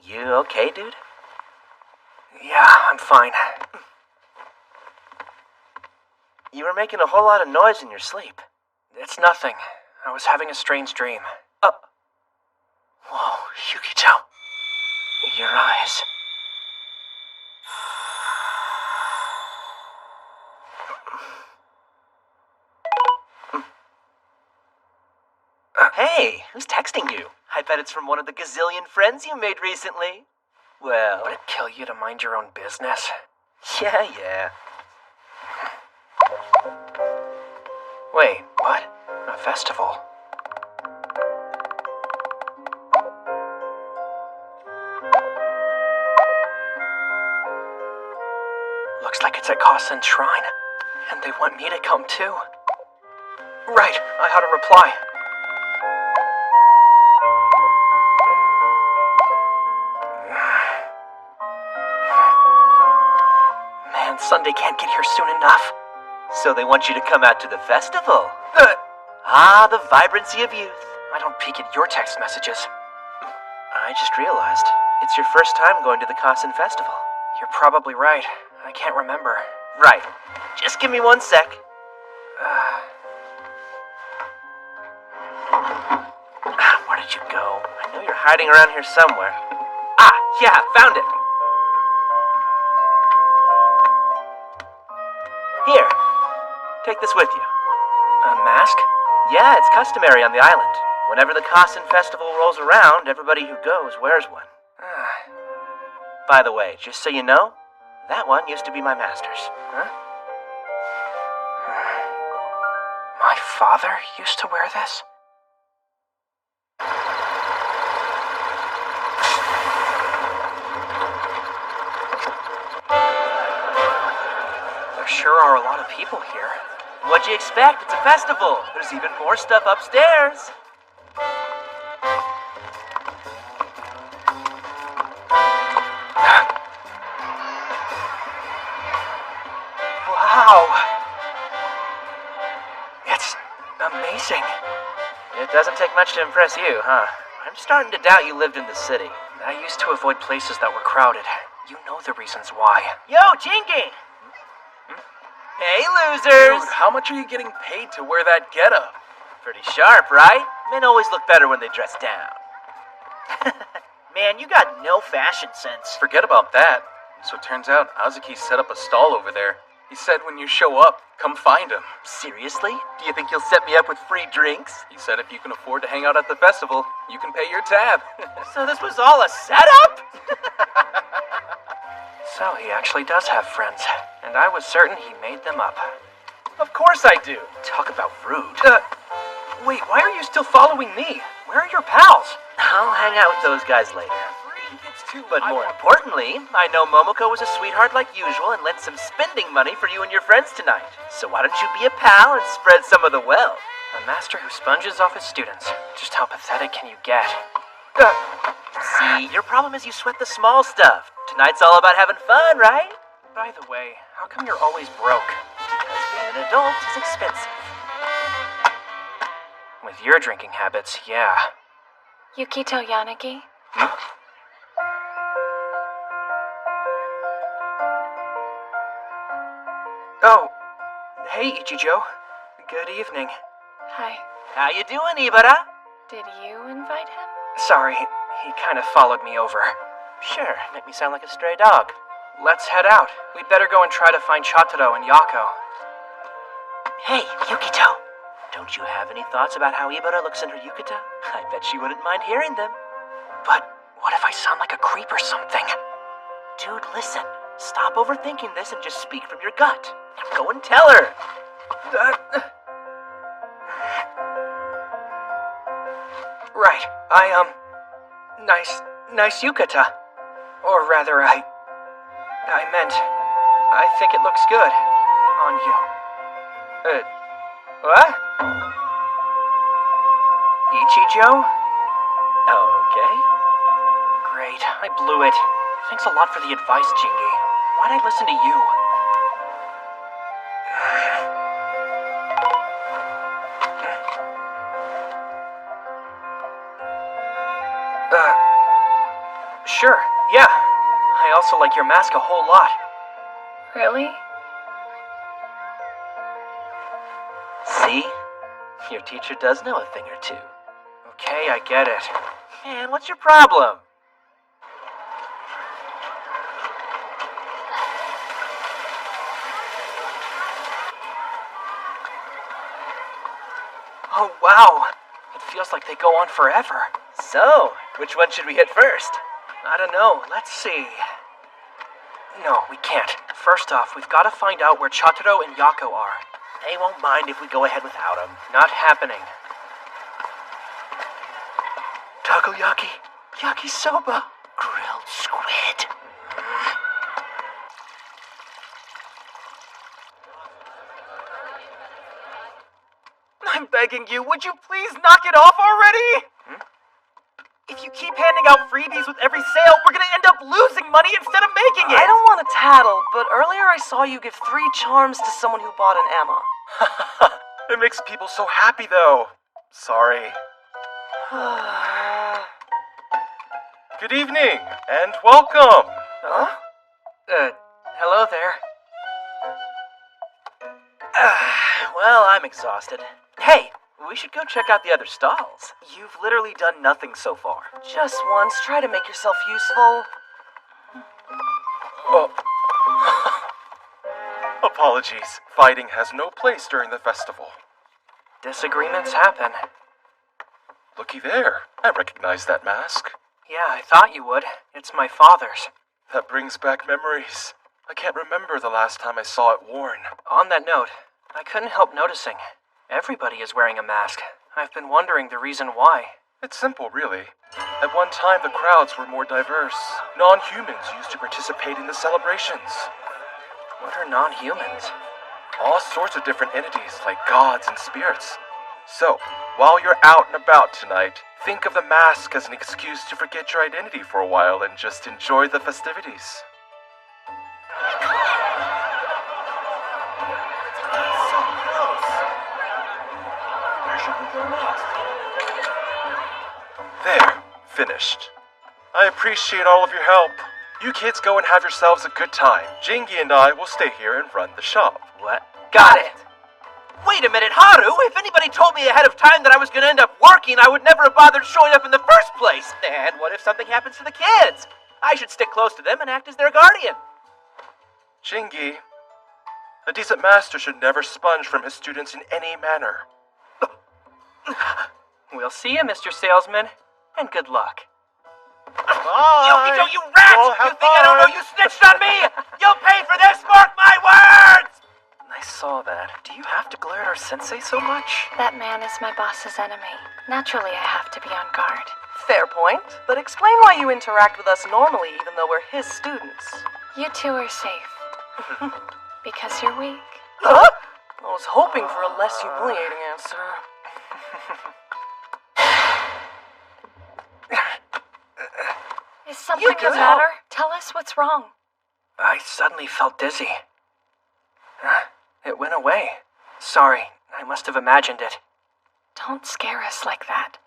You okay, dude? Yeah, I'm fine. You were making a whole lot of noise in your sleep. It's nothing. I was having a strange dream. Whoa, Yukito. Your eyes. Hey, who's texting you? I bet it's from one of the gazillion friends you made recently. Well... Would it kill you to mind your own business? Yeah. Wait, what? A festival? Looks like it's at Kasen Shrine. And they want me to come too. Right, I ought to reply. Man, Sunday can't get here soon enough. So they want you to come out to the festival? The vibrancy of youth. I don't peek at your text messages. I just realized, it's your first time going to the Kasen Festival. You're probably right. I can't remember. Right. Just give me 1 sec. Where did you go? I know you're hiding around here somewhere. Yeah, found it. Here, take this with you. A mask? Yeah, it's customary on the island. Whenever the Kasen Festival rolls around, everybody who goes wears one. By the way, just so you know, that one used to be my master's. Huh? My father used to wear this? There sure are a lot of people here. What'd you expect? It's a festival. There's even more stuff upstairs. Wow. It's amazing. It doesn't take much to impress you, huh? I'm starting to doubt you lived in the city. I used to avoid places that were crowded. You know the reasons why. Yo, Jinky! Hey, losers! Dude, how much are you getting paid to wear that getup? Pretty sharp, right? Men always look better when they dress down. Man, you got no fashion sense. Forget about that. So it turns out Azuki set up a stall over there. He said when you show up, come find him. Seriously? Do you think he'll set me up with free drinks? He said if you can afford to hang out at the festival, you can pay your tab. So this was all a setup? So he actually does have friends, and I was certain he made them up. Of course I do. Talk about rude. Wait, why are you still following me? Where are your pals? I'll hang out with those guys later. But more importantly, I know Momoko was a sweetheart like usual and lent some spending money for you and your friends tonight. So why don't you be a pal and spread some of the wealth? A master who sponges off his students. Just how pathetic can you get? See, your problem is you sweat the small stuff. Tonight's all about having fun, right? By the way, how come you're always broke? Because being an adult is expensive. With your drinking habits, yeah. Yukito Yanagi? Oh, hey, Ichijo. Good evening. Hi. How you doing, Ibara? Did you invite him? Sorry, he kind of followed me over. Sure, make me sound like a stray dog. Let's head out. We'd better go and try to find Chataro and Yako. Hey, Yukito. Don't you have any thoughts about how Ibara looks in her yukata? I bet she wouldn't mind hearing them. But what if I sound like a creep or something? Dude, listen. Stop overthinking this and just speak from your gut. Now go and tell her. Right. Nice yukata. Or rather, I meant, I think it looks good on you. What? Ichijo? Okay. Great, I blew it. Thanks a lot for the advice, Jingy. Why'd I listen to you? Sure, yeah. I also like your mask a whole lot. Really? See? Your teacher does know a thing or two. Okay, I get it. Man, what's your problem? Oh, wow. It feels like they go on forever. So, which one should we hit first? I don't know. Let's see. No, we can't. First off, we've got to find out where Chataro and Yako are. They won't mind if we go ahead without them. Not happening. Takoyaki, yakisoba, grilled squid. I'm begging you, would you please knock it off already? If you keep handing out freebies with every sale, we're gonna end up losing money instead of making it! I don't want to tattle, but earlier I saw you give 3 charms to someone who bought an Emma. It makes people so happy, though. Sorry. Good evening, and welcome. Huh? Hello there. Well, I'm exhausted. Hey, we should go check out the other stalls. You've literally done nothing so far. Just once, try to make yourself useful. Oh. Apologies. Fighting has no place during the festival. Disagreements happen. Looky there. I recognize that mask. Yeah, I thought you would. It's my father's. That brings back memories. I can't remember the last time I saw it worn. On that note, I couldn't help noticing. Everybody is wearing a mask. I've been wondering the reason why. It's simple, really. At one time, the crowds were more diverse. Non-humans used to participate in the celebrations. What are non-humans? All sorts of different entities, like gods and spirits. So, while you're out and about tonight, think of the mask as an excuse to forget your identity for a while and just enjoy the festivities. There, finished. I appreciate all of your help. You kids go and have yourselves a good time. Jingy and I will stay here and run the shop. What? Got it! Wait a minute, Haru! If anybody told me ahead of time that I was gonna end up working, I would never have bothered showing up in the first place! And what if something happens to the kids? I should stick close to them and act as their guardian. Jingy, a decent master should never sponge from his students in any manner. We'll see you, Mr. Salesman, and good luck. Bye! Yokito, you rat! Well, You think I don't know you snitched on me? You'll pay for this, mark my words! I saw that. Do you have to glare at our sensei so much? That man is my boss's enemy. Naturally, I have to be on guard. Fair point, but explain why you interact with us normally even though we're his students. You two are safe. Because you're weak. Huh? I was hoping for a less humiliating answer. Is something the matter? Tell us what's wrong. I suddenly felt dizzy. It went away. Sorry, I must have imagined it. Don't scare us like that.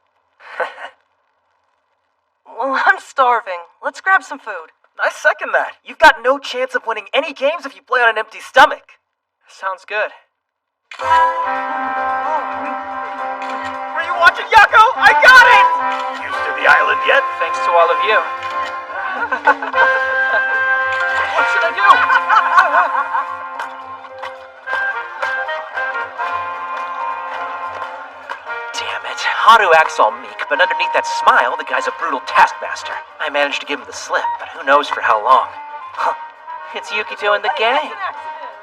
Well, I'm starving. Let's grab some food. I second that. You've got no chance of winning any games if you play on an empty stomach. Sounds good. Were you watching, Yako? I got it! Used to the island yet? Thanks to all of you. What should I do? Damn it. Haru acts all meek, but underneath that smile, the guy's a brutal taskmaster. I managed to give him the slip, but who knows for how long. Huh. It's Yukito and the gang.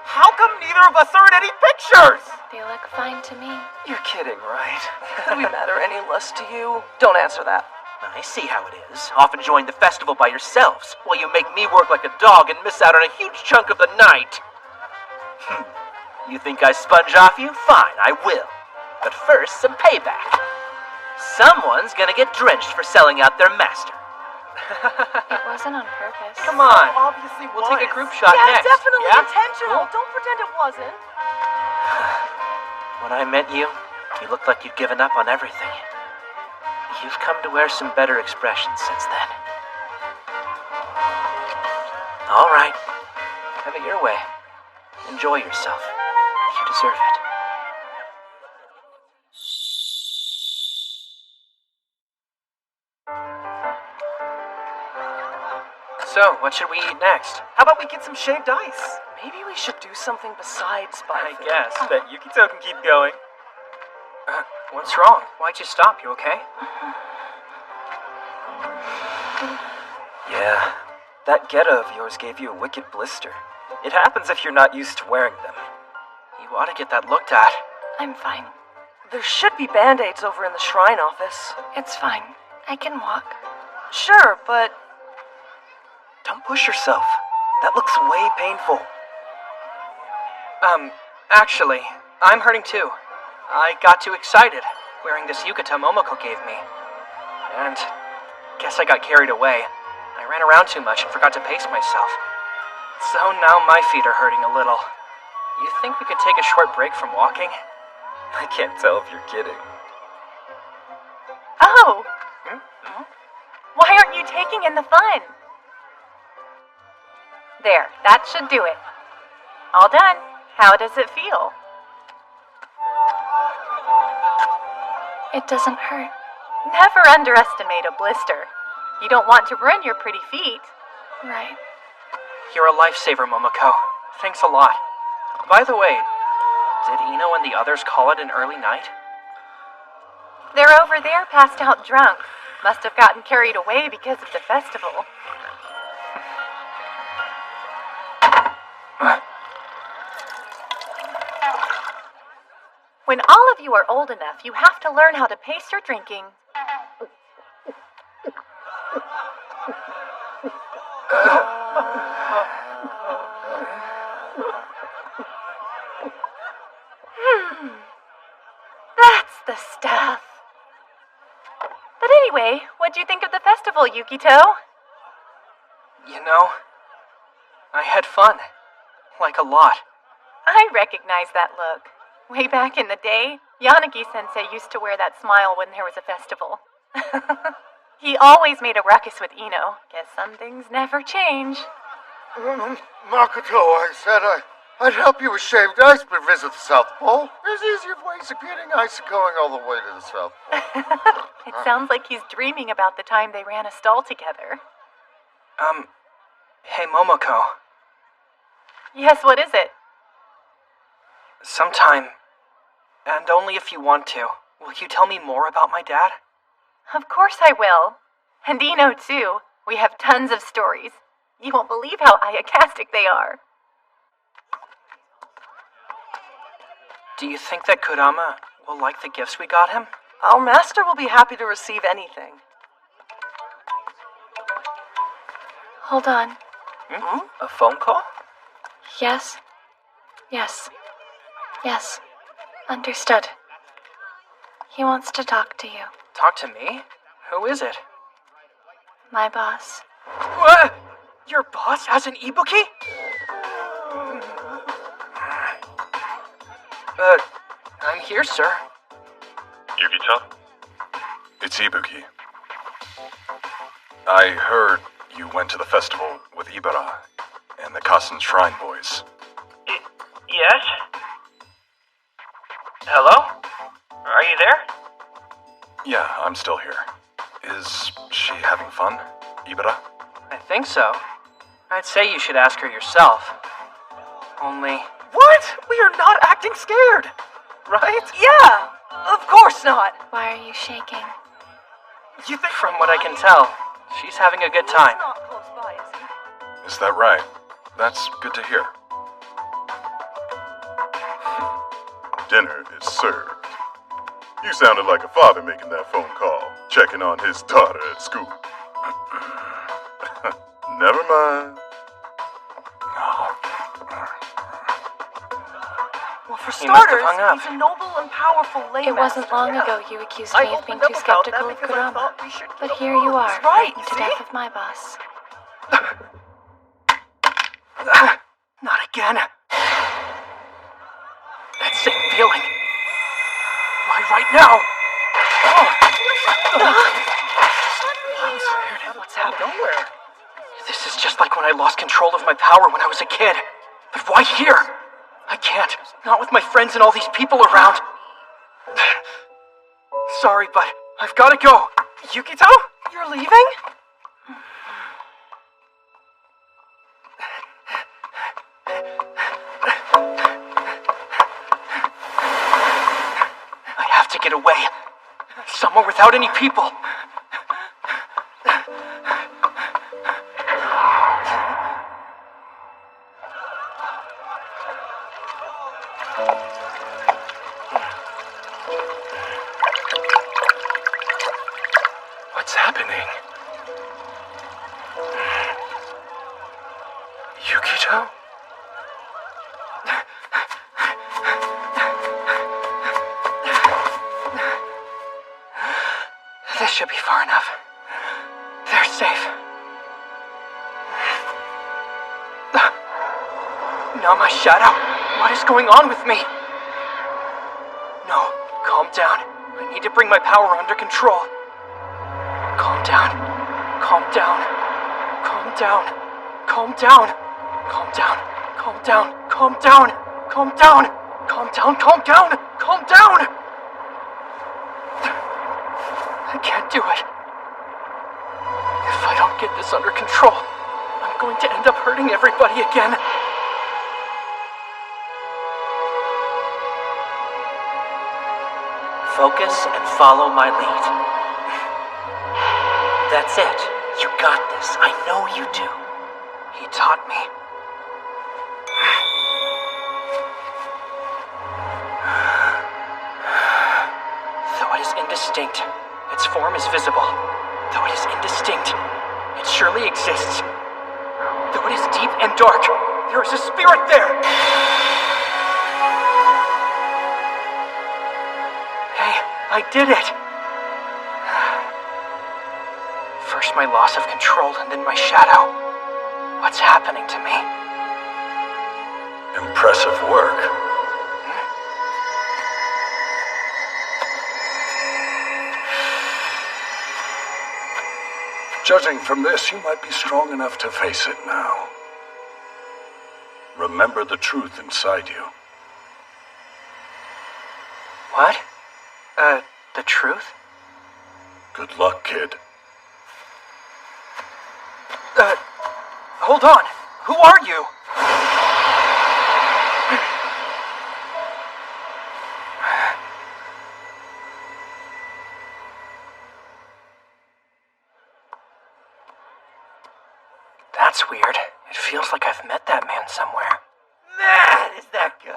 How come neither of us are in any pictures? They look fine to me. You're kidding, right? Do we matter any less to you? Don't answer that. I see how it is. Off enjoying the festival by yourselves, while you make me work like a dog and miss out on a huge chunk of the night. You think I sponge off you? Fine, I will. But first, some payback. Someone's gonna get drenched for selling out their master. It wasn't on purpose. Come on. Obviously We'll take a group shot Yeah, next. definitely Yeah? intentional. Don't pretend it wasn't. When I met you, you looked like you'd given up on everything. You've come to wear some better expressions since then. All right. Have it your way. Enjoy yourself. You deserve it. So, what should we eat next? How about we get some shaved ice? Maybe we should do something besides spy I food. guess, but Yukito can keep going. What's wrong? Why'd you stop? You okay? Yeah, that geta of yours gave you a wicked blister. It happens if you're not used to wearing them. You ought to get that looked at. I'm fine. There should be band-aids over in the shrine office. It's fine. I can walk. Sure, but... Don't push yourself. That looks way painful. Actually, I'm hurting too. I got too excited wearing this yukata Momoko gave me. And guess I got carried away. I ran around too much and forgot to pace myself. So now my feet are hurting a little. You think we could take a short break from walking? I can't tell if you're kidding. Oh! Why aren't you taking in the fun? There, that should do it. All done. How does it feel? It doesn't hurt. Never underestimate a blister. You don't want to ruin your pretty feet. Right. You're a lifesaver, Momoko. Thanks a lot. By the way, did Ino and the others call it an early night? They're over there passed out drunk. Must have gotten carried away because of the festival. When all of you are old enough, you have to learn how to pace your drinking. That's the stuff. But anyway, what'd you think of the festival, Yukito? You know, I had fun. Like a lot. I recognize that look. Way back in the day, Yanagi-sensei used to wear that smile when there was a festival. He always made a ruckus with Ino. Guess some things never change. Makoto, I said I'd help you with shaved ice, but visit the South Pole. There's easier ways of getting ice than going all the way to the South Pole. It sounds like he's dreaming about the time they ran a stall together. Hey, Momoko. Yes, what is it? Sometime, and only if you want to, will you tell me more about my dad? Of course I will. And Ino, too. We have tons of stories. You won't believe how ayakastic they are. Do you think that Kurama will like the gifts we got him? Our master will be happy to receive anything. Hold on. A phone call? Yes. Yes. Yes. Understood. He wants to talk to you. Talk to me? Who is it? My boss. What? Your boss has an Ibuki? I'm here, sir. Yukito? It's Ibuki. I heard you went to the festival with Ibara and the Kassen Shrine Boys. Yes? Hello? Are you there? Yeah, I'm still here. Is she having fun, Ibara? I think so. I'd say you should ask her yourself. Only... What? We are not acting scared, right? Yeah, of course not. Why are you shaking? You think... From what I can tell, she's having a good time. He's not close by, is he? Is that right? That's good to hear. Dinner is served. You sounded like a father making that phone call, checking on his daughter at school. Never mind. Well, for He must have starters, hung up. he's a noble and powerful laymaster. It wasn't long ago you accused me of being too skeptical of Kurama. But here you are, right, frightened to death of my boss. Not again. That same feeling. Why, right now? Oh. I'm scared. What's happening? Nowhere. This is just like when I lost control of my power when I was a kid. But why here? I can't. Not with my friends and all these people around. Sorry, but I've gotta go. Yukito? You're leaving? I have to get away. Somewhere without any people. What's happening? Yukito? This should be far enough. They're safe. Now my shadow. What is going on with me? No, calm down. I need to bring my power under control. Calm down. Calm down. Calm down. Calm down. Calm down. Calm down. Calm down. Calm down. Calm down. Calm down. Calm down. I can't do it. If I don't get this under control, I'm going to end up hurting everybody again. Focus and follow my lead. That's it. You got this. I know you do. He taught me. Though it is indistinct, its form is visible. Though it is indistinct, it surely exists. Though it is deep and dark, there is a spirit there! Hey, I did it! First my loss of control, and then my shadow. What's happening to me? Impressive work. Judging from this, you might be strong enough to face it now. Remember the truth inside you. What? The truth? Good luck, kid. Hold on. Who are you? That's weird. It feels like I've met that man somewhere. Man, is that good?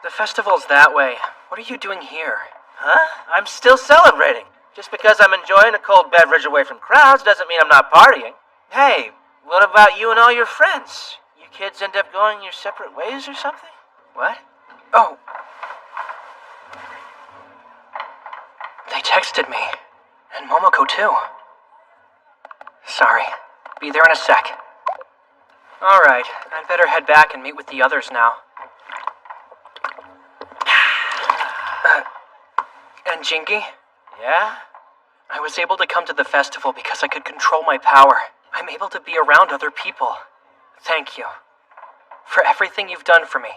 The festival's that way. What are you doing here? Huh? I'm still celebrating. Just because I'm enjoying a cold beverage away from crowds doesn't mean I'm not partying. Hey, what about you and all your friends? You kids end up going your separate ways or something? What? Oh. They texted me. And Momoko too. Sorry. Be there in a sec. Alright, I'd better head back and meet with the others now. And Jinky? Yeah? I was able to come to the festival because I could control my power. I'm able to be around other people. Thank you. For everything you've done for me.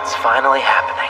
It's finally happening.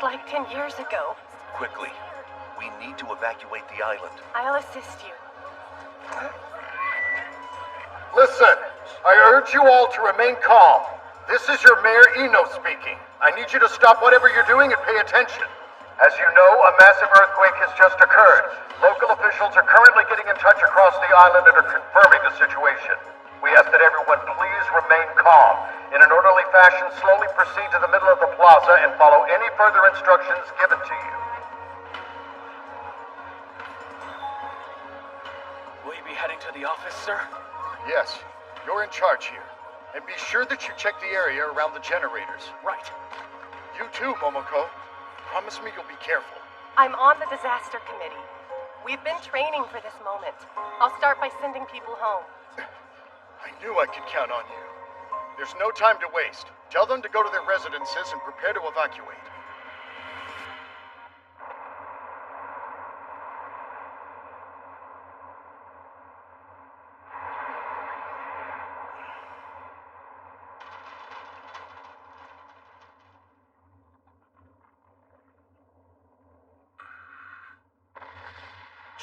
like 10 years ago. Quickly. We need to evacuate the island. I'll assist you. Listen, I urge you all to remain calm. This is your Mayor Eno speaking. I need you to stop whatever you're doing and pay attention. As you know, a massive earthquake has just occurred. Local officials are currently getting in touch across the island and are confirming the situation. We ask that everyone please remain calm. In an orderly fashion, slowly proceed to the middle of the plaza and follow any further instructions given to you. Will you be heading to the office, sir? Yes, you're in charge here. And be sure that you check the area around the generators. Right. You too, Momoko. Promise me you'll be careful. I'm on the disaster committee. We've been training for this moment. I'll start by sending people home. I knew I could count on you. There's no time to waste. Tell them to go to their residences and prepare to evacuate.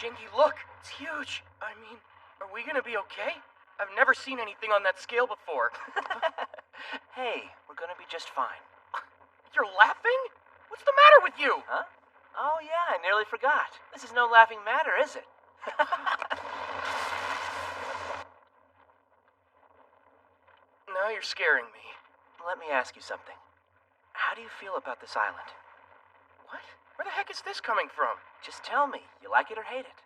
Jinky, look! It's huge! I mean, are we gonna be okay? I've never seen anything on that scale before. Hey, we're gonna be just fine. You're laughing? What's the matter with you? Huh? Oh yeah, I nearly forgot. This is no laughing matter, is it? Now you're scaring me. Let me ask you something. How do you feel about this island? What? Where the heck is this coming from? Just tell me. You like it or hate it?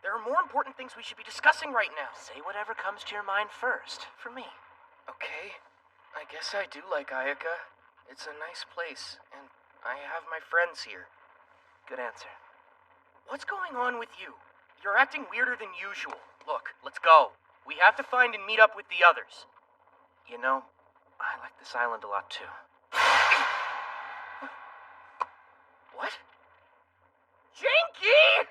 There are more important things we should be discussing right now. Say whatever comes to your mind first, for me. Okay, I guess I do like Ayaka. It's a nice place, and I have my friends here. Good answer. What's going on with you? You're acting weirder than usual. Look, let's go. We have to find and meet up with the others. You know, I like this island a lot too. What? Jinky!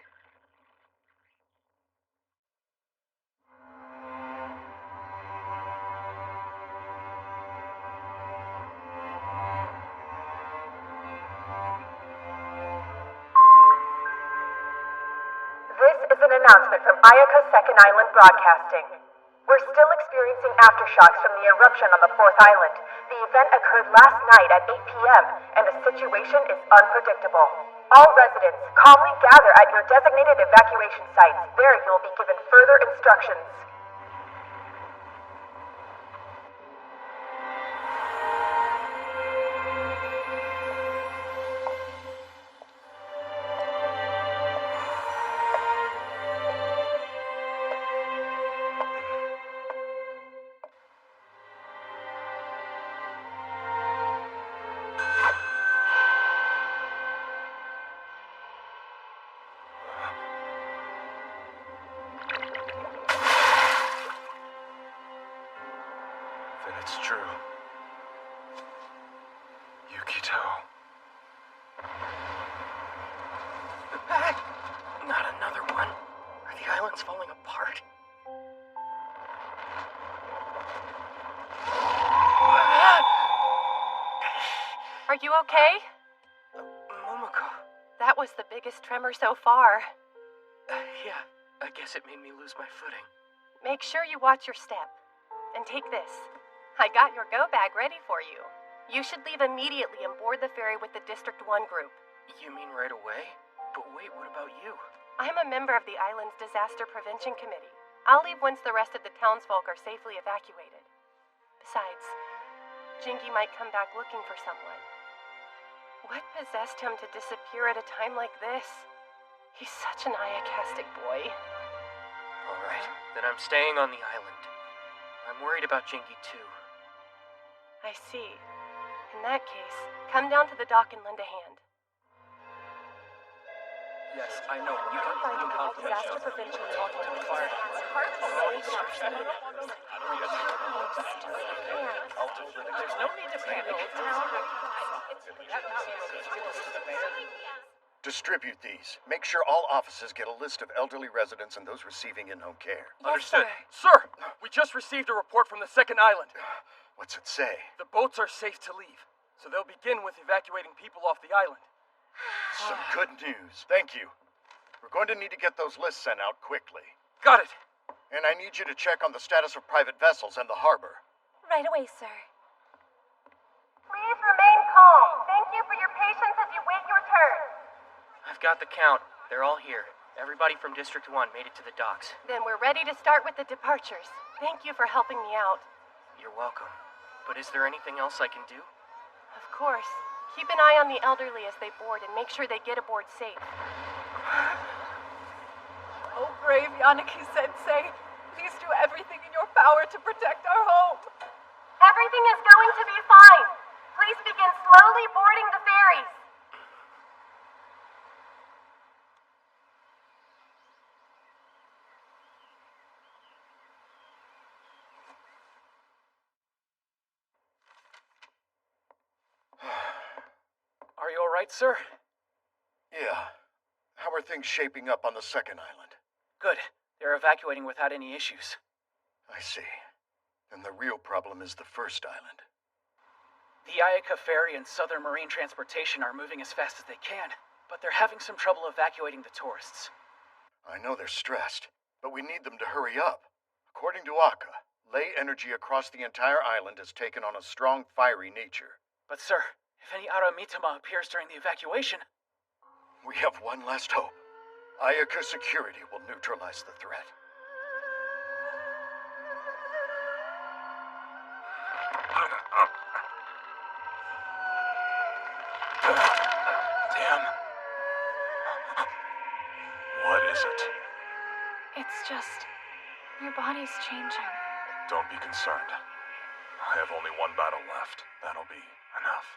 This is an announcement from Ayaka Second Island Broadcasting. We're still experiencing aftershocks from the eruption on the fourth island. The event occurred last night at 8 p.m., and the situation is unpredictable. All residents, calmly gather at your designated evacuation sites. There you will be given further instructions. Then it's true. Yukito. Not another one. Are the islands falling apart? Are you okay? Momoko. That was the biggest tremor so far. Yeah, I guess it made me lose my footing. Make sure you watch your step. And take this. I got your go bag ready for you. You should leave immediately and board the ferry with the District 1 group. You mean right away? But wait, what about you? I'm a member of the island's Disaster Prevention Committee. I'll leave once the rest of the townsfolk are safely evacuated. Besides, Jinky might come back looking for someone. What possessed him to disappear at a time like this? He's such an Ayakastic boy. All right, then I'm staying on the island. I'm worried about Jinky too. I see. In that case, come down to the dock and lend a hand. Yes, I know. You can find the Disaster Prevention talking to the fire. There's no need to panic. Distribute these. Make sure all offices get a list of elderly residents and those receiving in-home care. Understood. Sir, we just received a report from the second island. What's it say? The boats are safe to leave, so they'll begin with evacuating people off the island. Some good news. Thank you. We're going to need to get those lists sent out quickly. Got it. And I need you to check on the status of private vessels and the harbor. Right away, sir. Please remain calm. Thank you for your patience as you wait your turn. I've got the count. They're all here. Everybody from District 1 made it to the docks. Then we're ready to start with the departures. Thank you for helping me out. You're welcome. But is there anything else I can do? Of course. Keep an eye on the elderly as they board and make sure they get aboard safe. Oh, brave Yanagi-sensei. Please do everything in your power to protect our home. Everything is going to be fine. Please begin slowly boarding the ferries. Are you all right, sir? Yeah. How are things shaping up on the second island? Good. They're evacuating without any issues. I see. Then the real problem is the first island. The Ayaka Ferry and Southern Marine Transportation are moving as fast as they can, but they're having some trouble evacuating the tourists. I know they're stressed, but we need them to hurry up. According to Aka, ley energy across the entire island has taken on a strong fiery nature. But sir, if any Aramitama appears during the evacuation... We have one last hope. Ayaka security will neutralize the threat. Damn. What is it? It's just... your body's changing. Don't be concerned. I have only one battle left. That'll be enough.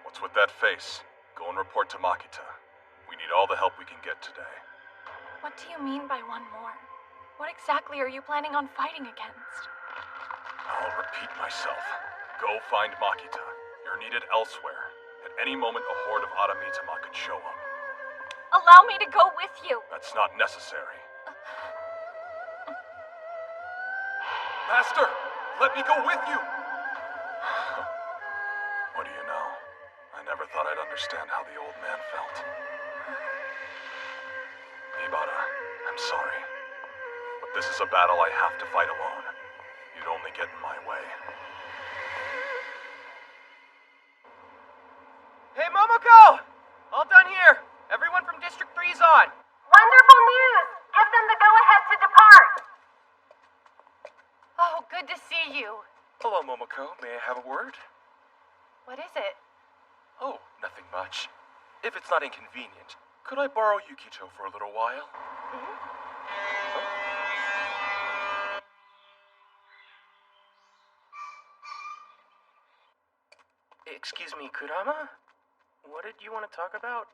What's with that face? Go and report to Makita. We need all the help we can get today. What do you mean by one more? What exactly are you planning on fighting against? I'll repeat myself. Go find Makita. You're needed elsewhere. At any moment, a horde of Aramitama could show up. Allow me to go with you. That's not necessary. Master, let me go with you! What do you know? I never thought I'd understand how the old man felt. Ibara, I'm sorry. But this is a battle I have to fight alone. You'd only get in my way. Hey, Momoko! All done here. Everyone from District 3's on. Wonderful news! Give them the go-ahead to depart. Oh, good to see you. Hello, Momoko. May I have a word? What is it? Oh, nothing much. If it's not inconvenient, could I borrow Yukito for a little while? Excuse me, Kurama? What did you want to talk about?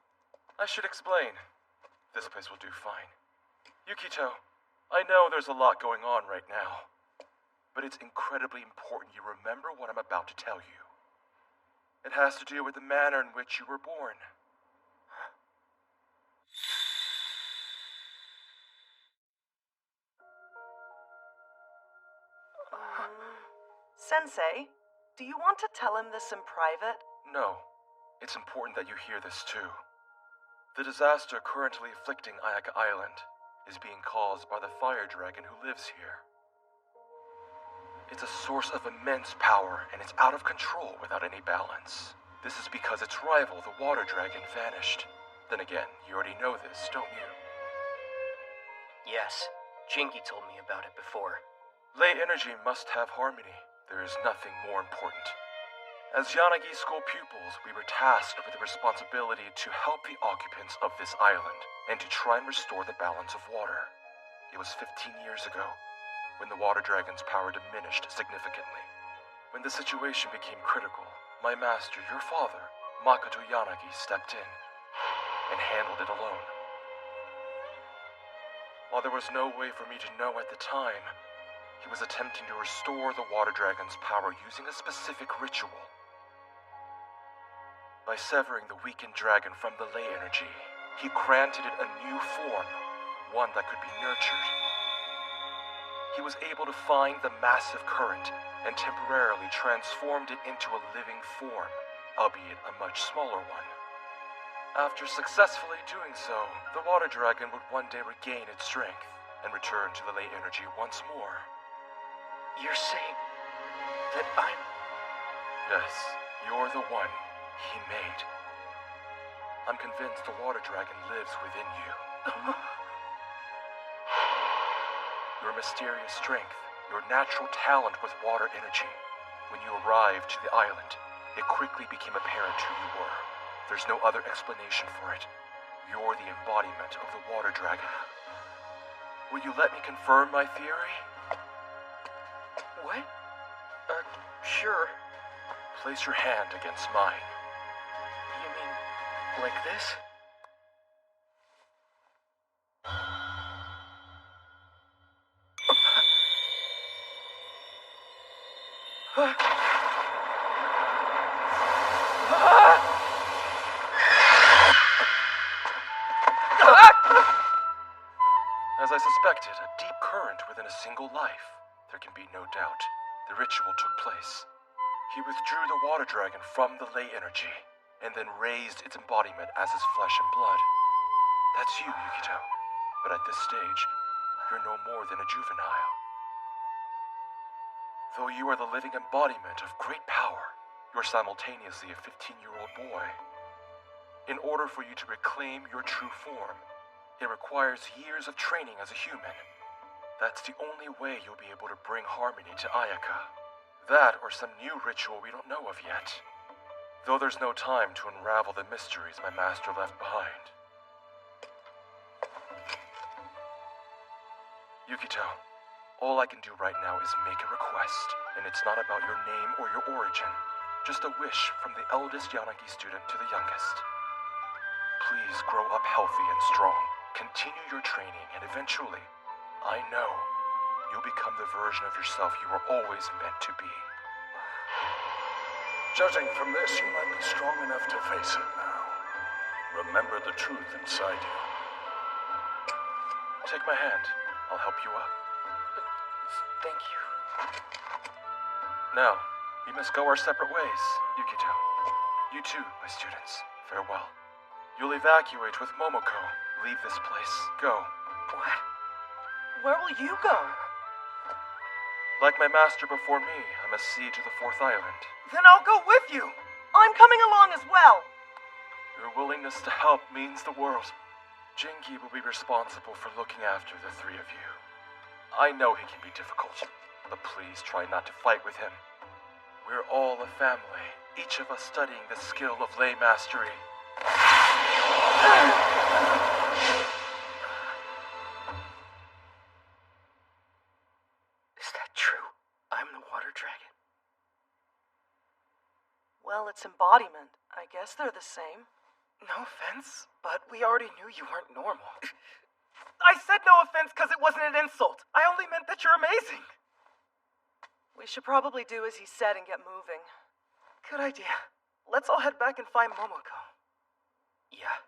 I should explain. This place will do fine. Yukito, I know there's a lot going on right now, but it's incredibly important you remember what I'm about to tell you. It has to do with the manner in which you were born. Sensei, do you want to tell him this in private? No. It's important that you hear this too. The disaster currently afflicting Ayaka Island is being caused by the fire dragon who lives here. It's a source of immense power, and it's out of control without any balance. This is because its rival, the water dragon, vanished. Then again, you already know this, don't you? Yes. Jinky told me about it before. Ley energy must have harmony. There is nothing more important. As Yanagi School pupils, we were tasked with the responsibility to help the occupants of this island and to try and restore the balance of water. It was 15 years ago, when the water dragon's power diminished significantly. When the situation became critical, my master, your father, Makoto Yanagi, stepped in and handled it alone. While there was no way for me to know at the time, he was attempting to restore the water dragon's power using a specific ritual. By severing the weakened dragon from the ley energy, he granted it a new form, one that could be nurtured. He was able to find the massive current and temporarily transformed it into a living form, albeit a much smaller one. After successfully doing so, the water dragon would one day regain its strength and return to the ley energy once more. You're saying that I'm... Yes, you're the one he made. I'm convinced the water dragon lives within you. Your mysterious strength, your natural talent with water energy. When you arrived to the island, it quickly became apparent who you were. There's no other explanation for it. You're the embodiment of the water dragon. Will you let me confirm my theory? What? Sure. Place your hand against mine. You mean like this? As I suspected, a deep current within a single life. There can be no doubt. The ritual took place. He withdrew the water dragon from the ley energy, and then raised its embodiment as his flesh and blood. That's you, Yukito. But at this stage, you're no more than a juvenile. Though you are the living embodiment of great power, you're simultaneously a 15-year-old boy. In order for you to reclaim your true form, it requires years of training as a human. That's the only way you'll be able to bring harmony to Ayaka. That or some new ritual we don't know of yet. Though there's no time to unravel the mysteries my master left behind. Yukito, all I can do right now is make a request, and it's not about your name or your origin. Just a wish from the eldest Yanagi student to the youngest. Please grow up healthy and strong. Continue your training, and eventually, I know, you'll become the version of yourself you were always meant to be. Judging from this, you might be strong enough to face it now. Remember the truth inside you. Take my hand. I'll help you up. Thank you. Now, we must go our separate ways, Yukito. You too, my students. Farewell. You'll evacuate with Momoko. Leave this place. Go. What? Where will you go? Like my master before me, I must see to the fourth island. Then I'll go with you. I'm coming along as well. Your willingness to help means the world. Jingi will be responsible for looking after the three of you. I know he can be difficult, but please try not to fight with him. We're all a family, each of us studying the skill of ley mastery. Is that true? I'm the water dragon. Well, it's embodiment. I guess they're the same. No offense, but we already knew you weren't normal. I said no offense because it wasn't an insult. I only meant that you're amazing. We should probably do as he said and get moving. Good idea. Let's all head back and find Momoko. Yeah.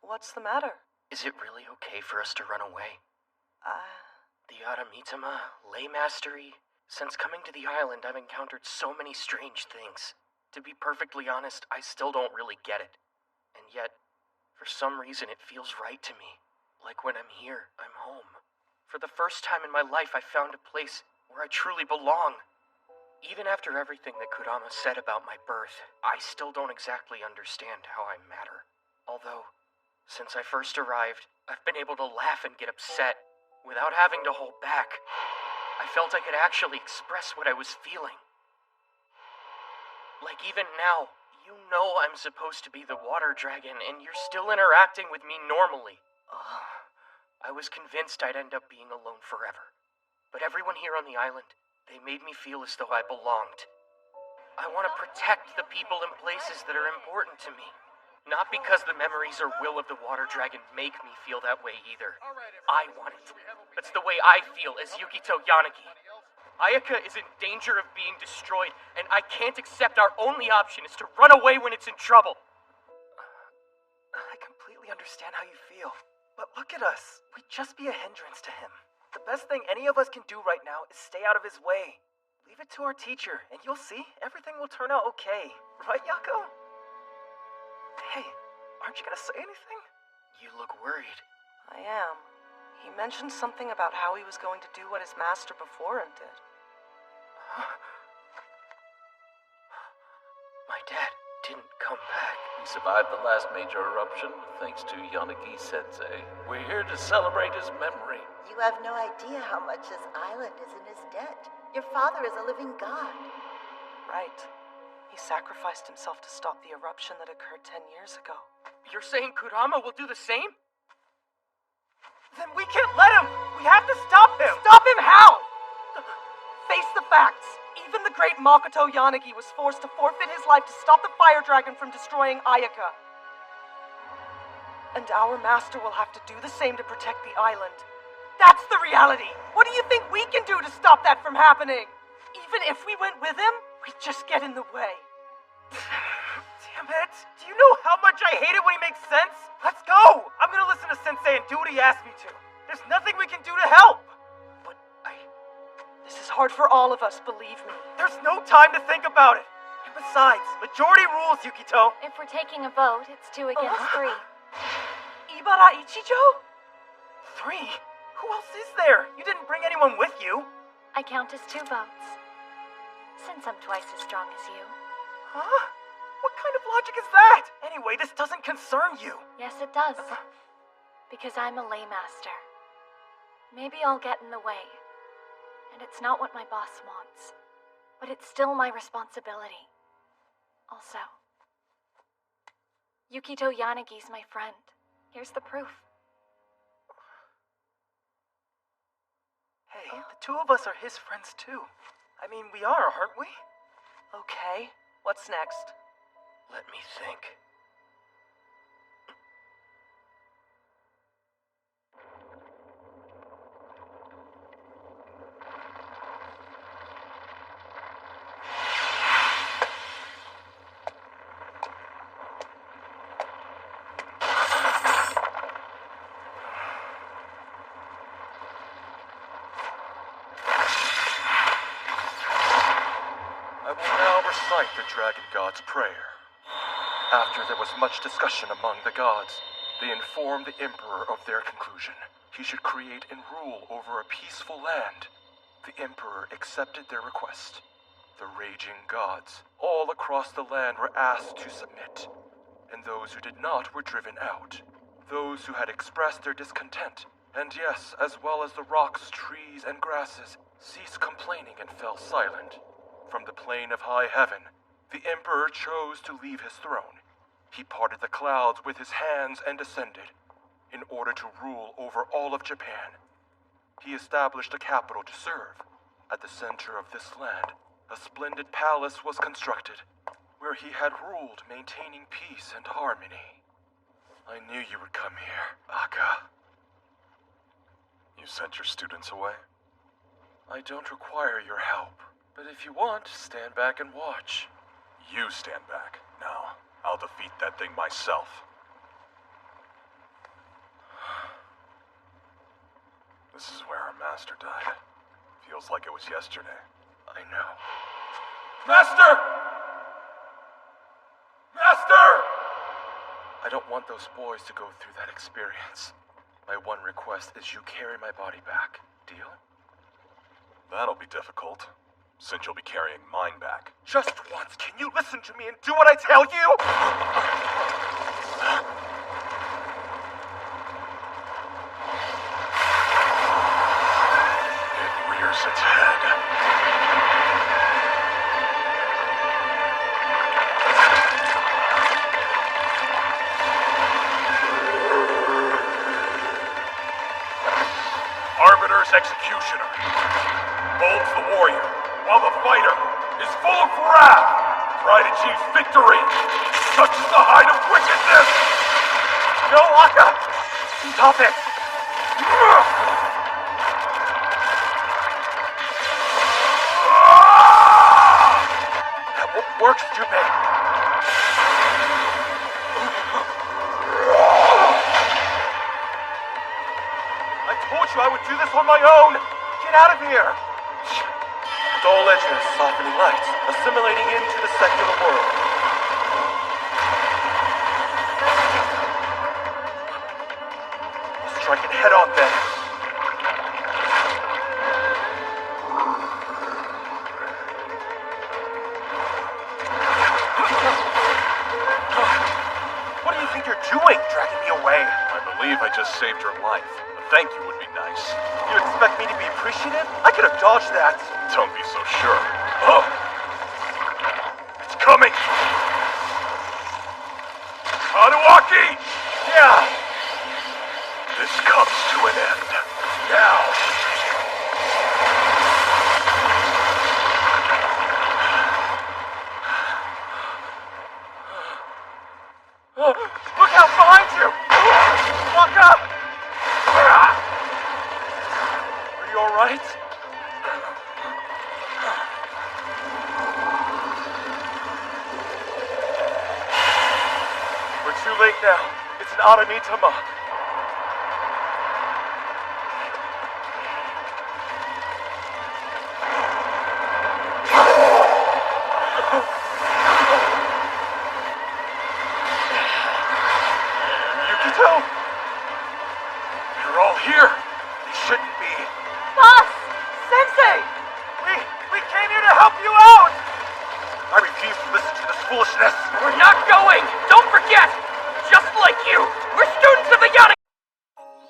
What's the matter? Is it really okay for us to run away? The Aramitama, ley mastery. Since coming to the island, I've encountered so many strange things. To be perfectly honest, I still don't really get it. And yet, for some reason, it feels right to me. Like when I'm here, I'm home. For the first time in my life, I found a place where I truly belong. Even after everything that Kurama said about my birth, I still don't exactly understand how I matter. Although, since I first arrived, I've been able to laugh and get upset without having to hold back. I felt I could actually express what I was feeling. Like even now, you know I'm supposed to be the water dragon, and you're still interacting with me normally. I was convinced I'd end up being alone forever. But everyone here on the island, they made me feel as though I belonged. I want to protect the people and places that are important to me. Not because the memories or will of the water dragon make me feel that way either. I want it. That's the way I feel as Yukito Yanagi. Ayaka is in danger of being destroyed, and I can't accept our only option is to run away when it's in trouble. I completely understand how you feel. But look at us. We'd just be a hindrance to him. The best thing any of us can do right now is stay out of his way. Leave Leave it to our teacher, and you'll see, everything will turn out okay. Right, Yako? Hey, aren't you gonna say anything? You look worried. I am. He mentioned something about how he was going to do what his master before him did. My dad didn't come back. He survived the last major eruption thanks to Yanagi-sensei. We're here to celebrate his memory. You have no idea how much this island is in his debt. Your father is a living god. Right. He sacrificed himself to stop the eruption that occurred 10 years ago. You're saying Kurama will do the same? Then we can't let him! We have to stop him! Stop him how? Face the facts. Even the great Makoto Yanagi was forced to forfeit his life to stop the fire dragon from destroying Ayaka. And our master will have to do the same to protect the island. That's the reality! What do you think we can do to stop that from happening? Even if we went with him, we'd just get in the way. Damn it! Do you know how much I hate it when he makes sense? Let's go! I'm gonna listen to Sensei and do what he asked me to. There's nothing we can do to help! This is hard for all of us, believe me. There's no time to think about it! And besides, majority rules, Yukito! If we're taking a vote, it's 2 against 3. Ibara Ichijo? 3? Who else is there? You didn't bring anyone with you. I count as 2 votes. Since I'm twice as strong as you. Huh? What kind of logic is that? Anyway, this doesn't concern you. Yes, it does. Because I'm a lay master. Maybe I'll get in the way. And it's not what my boss wants. But it's still my responsibility. Also, Yukito Yanagi's my friend. Here's the proof. Hey, the 2 of us are his friends too. I mean, we are, aren't we? Okay, what's next? Let me think. The Dragon God's prayer. After there was much discussion among the gods, they informed the Emperor of their conclusion. He should create and rule over a peaceful land. The Emperor accepted their request. The raging gods, all across the land, were asked to submit, and those who did not were driven out. Those who had expressed their discontent, and yes, as well as the rocks, trees, and grasses, ceased complaining and fell silent. From the plane of high heaven, the Emperor chose to leave his throne. He parted the clouds with his hands and descended, in order to rule over all of Japan. He established a capital to serve. At the center of this land, a splendid palace was constructed, where he had ruled, maintaining peace and harmony. I knew you would come here, Akka. You sent your students away? I don't require your help, but if you want, stand back and watch. You stand back. Now, I'll defeat that thing myself. This is where our master died. Feels like it was yesterday. I know. Master! Master! I don't want those boys to go through that experience. My one request is you carry my body back. Deal? That'll be difficult, since you'll be carrying mine back. Just once, can you listen to me and do what I tell you? It rears its head. Arbiter's executioner holds the warrior, while the fighter is full of wrath. Pride achieves victory, touches the height of wickedness. No, Akka! Stop it! That won't work, stupid! I told you I would do this on my own! Get out of here! Soul edges, softening light, assimilating into the secular world. We'll strike it head on then. What do you think you're doing, dragging me away? I believe I just saved your life. A thank you would be nice. You expect me to be appreciative? I could have dodged that. Don't be so sure. Oh! It's coming! Hanuaki! Yeah! This comes to an end. Now! Look out behind you! Walk up! Are you alright? We're too late now. It's an Aramitama. Yukito! You're all here. They shouldn't be. Boss! Sensei! We came here to help you out! I refuse to listen to this foolishness. We're not going! Don't forget! Just like you, we're students of the Yanagi!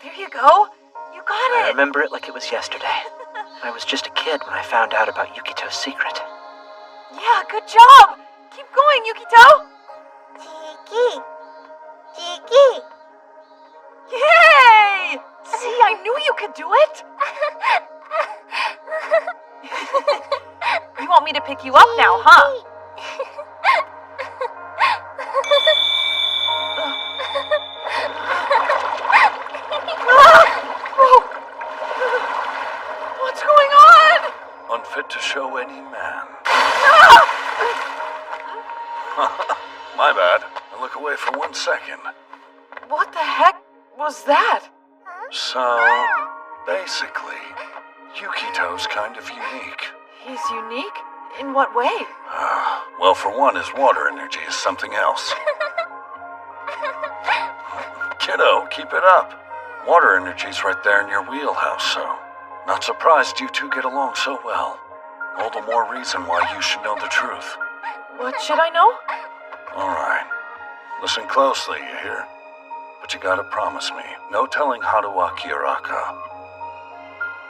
There you go. You got I it. remember it like it was yesterday. I was just a kid when I found out about Yukito's secret. Yeah, good job. Keep going, Yukito. Chiki. Chiki. Yay! See, I knew you could do it. You want me to pick you up now, huh? What's going on? Unfit to show any man. My bad. I look away for 1 second. What the heck was that? So, basically, Yukito's kind of unique. He's unique? In what way? Well, for one, his water energy is something else. Kiddo, keep it up. Water energy's right there in your wheelhouse, so not surprised you two get along so well. All the more reason why you should know the truth. What should I know? All right. Listen closely, you hear? But you gotta promise me, no telling Haruaki Araka.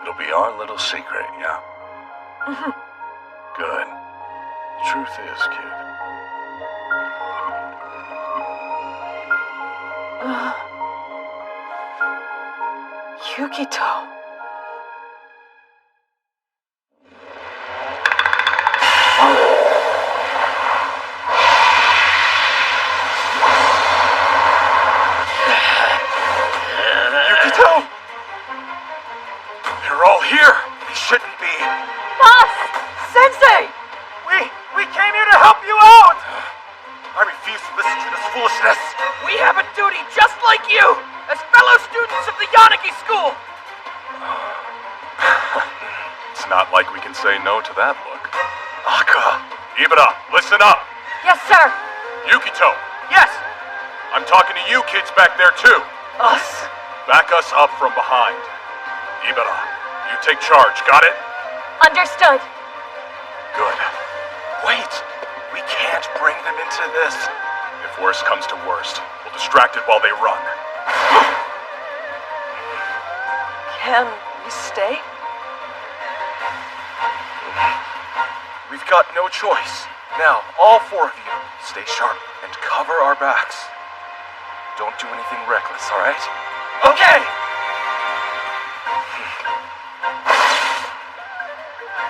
It'll be our little secret, yeah? Good. The truth is, kid. Yukito. Yukito! They're all here. They shouldn't be. Boss! Sensei! We came here to help you out! I refuse to listen to this foolishness. We have a duty just like you, as fellow students of the Yanagi School! It's not like we can say no to that look. Aka! Ibara, listen up! Yes, sir. Yukito, Yes! I'm talking to you kids back there too. Us? Back us up from behind. Ibara, you take charge, got it? Understood. Good. Wait! We can't bring them into this. If worst comes to worst, we'll distract it while they run. Can we stay? We've got no choice. Now, all 4 of you, stay sharp and cover our backs. Don't do anything reckless, alright? Okay!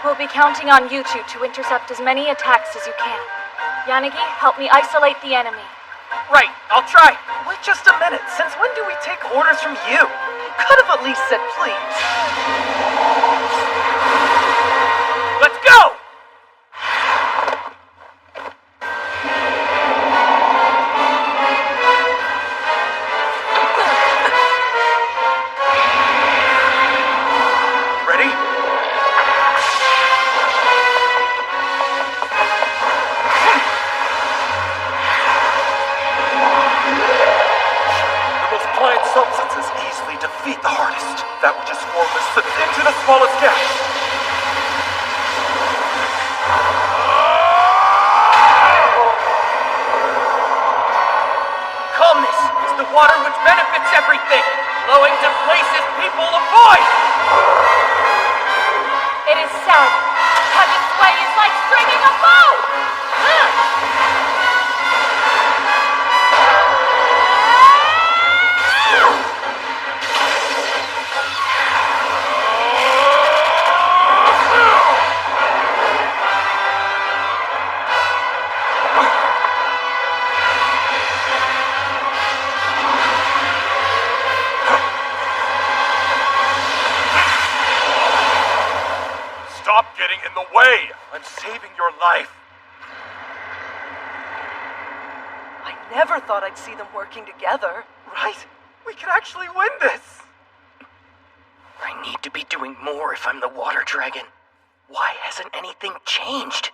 We'll be counting on you two to intercept as many attacks as you can. Yanagi, help me isolate the enemy. Right, I'll try. Wait just a minute. Since when do we take orders from you? You could have at least said please. Let's go! Ready? feed the hardest. That which is formless slips into the smallest gap. Calmness is the water which benefits everything, flowing to places people avoid. It is said, Heaven's way is like stringing a bow! Stop getting in the way! I'm saving your life. I never thought I'd see them working together. Right? We could actually win this! I need to be doing more if I'm the water dragon. Why hasn't anything changed?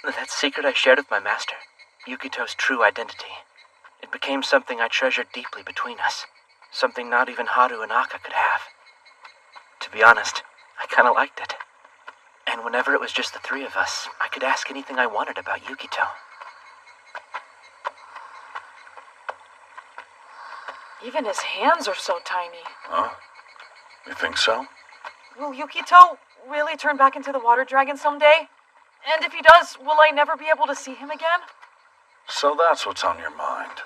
That secret I shared with my master, Yukito's true identity. It became something I treasured deeply between us. Something not even Haru and Aka could have. To be honest, I kinda liked it. And whenever it was just the three of us, I could ask anything I wanted about Yukito. Even his hands are so tiny. Huh? You think so? Will Yukito really turn back into the water dragon someday? And if he does, will I never be able to see him again? So that's what's on your mind.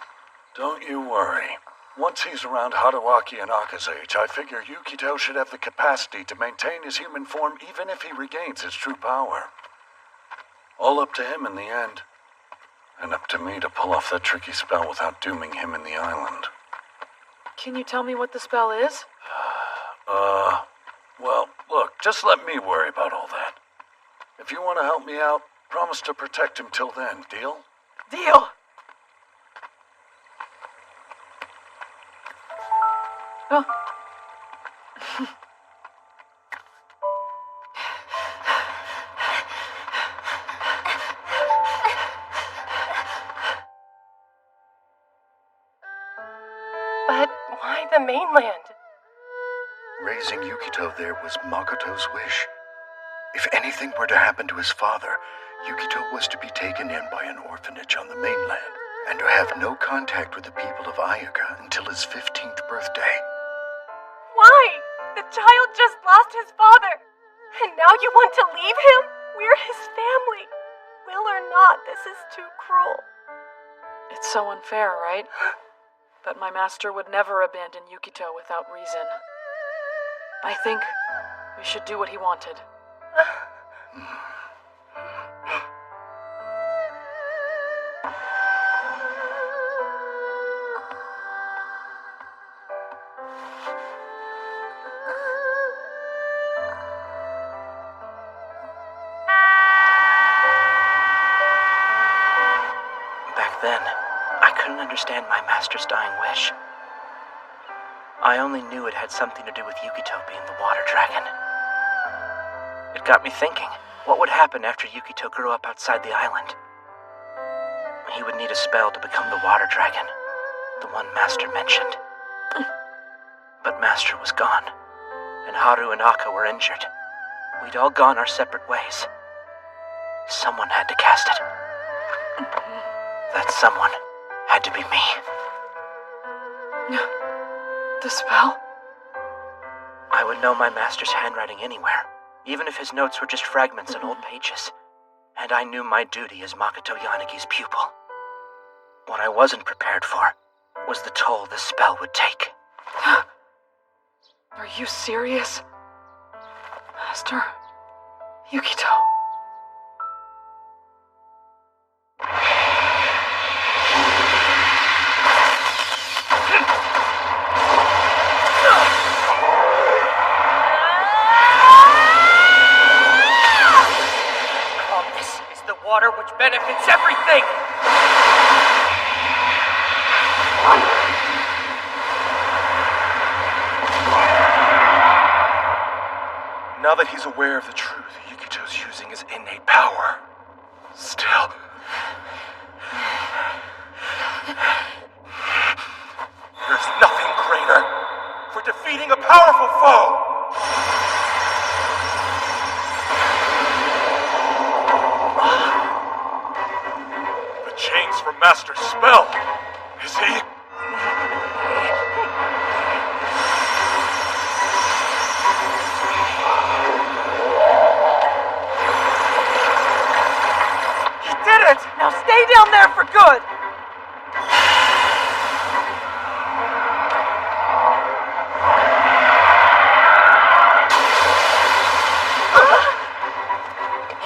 Don't you worry. Once he's around Haruaki and Aka's age, I figure Yukito should have the capacity to maintain his human form even if he regains his true power. All up to him in the end. And up to me to pull off that tricky spell without dooming him in the island. Can you tell me what the spell is? Well, look, just let me worry about all that. If you want to help me out, promise to protect him till then, deal? Deal! Oh. But why the mainland? Raising Yukito there was Makoto's wish. If anything were to happen to his father, Yukito was to be taken in by an orphanage on the mainland, and to have no contact with the people of Ayaka until his 15th birthday. Why? The child just lost his father. And now you want to leave him? We're his family. Will or not, this is too cruel. It's so unfair, right? But my master would never abandon Yukito without reason. I think we should do what he wanted. Back then, I couldn't understand my master's dying wish. I only knew it had something to do with Yukito being the water dragon. It got me thinking, what would happen after Yukito grew up outside the island? He would need a spell to become the water dragon, the one Master mentioned. But Master was gone, and Haru and Aka were injured. We'd all gone our separate ways. Someone had to cast it. That someone had to be me. The spell? I would know my master's handwriting anywhere, even if his notes were just fragments in old pages. And I knew my duty as Makoto Yanagi's pupil. What I wasn't prepared for was the toll this spell would take. Are you serious? Master Yukito. Calmness is the water which benefits everything! Now that he's aware of the truth, Yukito's using his innate power. Still, powerful foe! The chains from Master's spell. Is he? He did it! Now stay down there for good!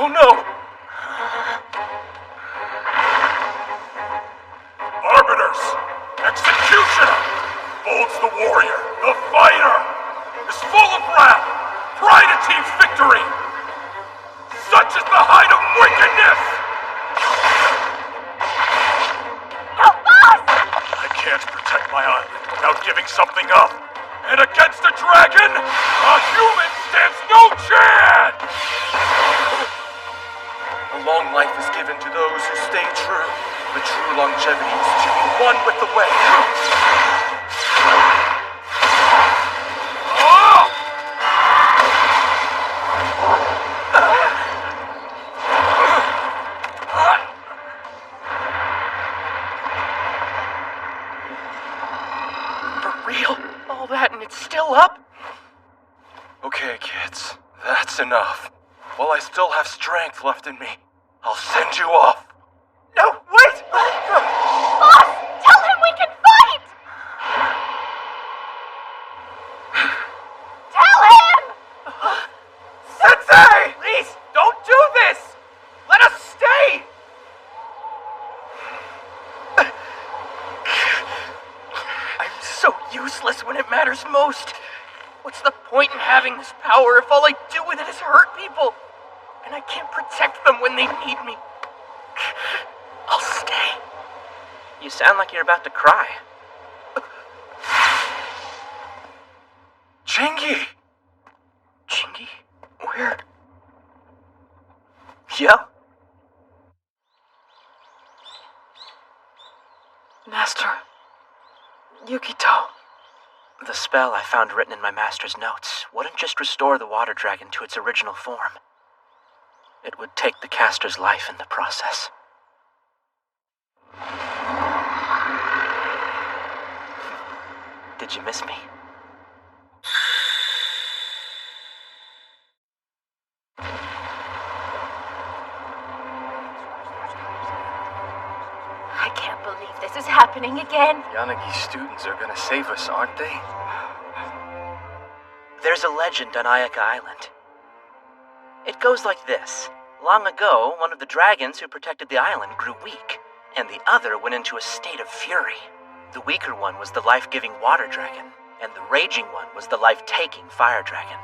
Oh no! Arbiters! Executioner! Bolds the warrior, the fighter! Is full of wrath! Pride achieves victory! Such is the height of wickedness! I can't protect my island without giving something up. And against a dragon, a human stands no chance! A long life is given to those who stay true, but true longevity is to be one with the way. For real? All that and it's still up? Okay, kids, that's enough. While I still have strength left in me, I'll send you off. No, wait! Boss! Tell him we can fight! Tell him! Sensei! Please, don't do this! Let us stay! I'm so useless when it matters most. What's the point in having this power if all I do with it is hurt people? And I can't protect them when they need me. I'll stay. You sound like you're about to cry. Chingy! Chingy? Where? Yeah? Master. Yukito. The spell I found written in my master's notes wouldn't just restore the water dragon to its original form. It would take the caster's life in the process. Did you miss me? I can't believe this is happening again. Yanagi's students are gonna save us, aren't they? There's a legend on Ayaka Island. It goes like this. Long ago, one of the dragons who protected the island grew weak, and the other went into a state of fury. The weaker one was the life-giving water dragon, and the raging one was the life-taking fire dragon.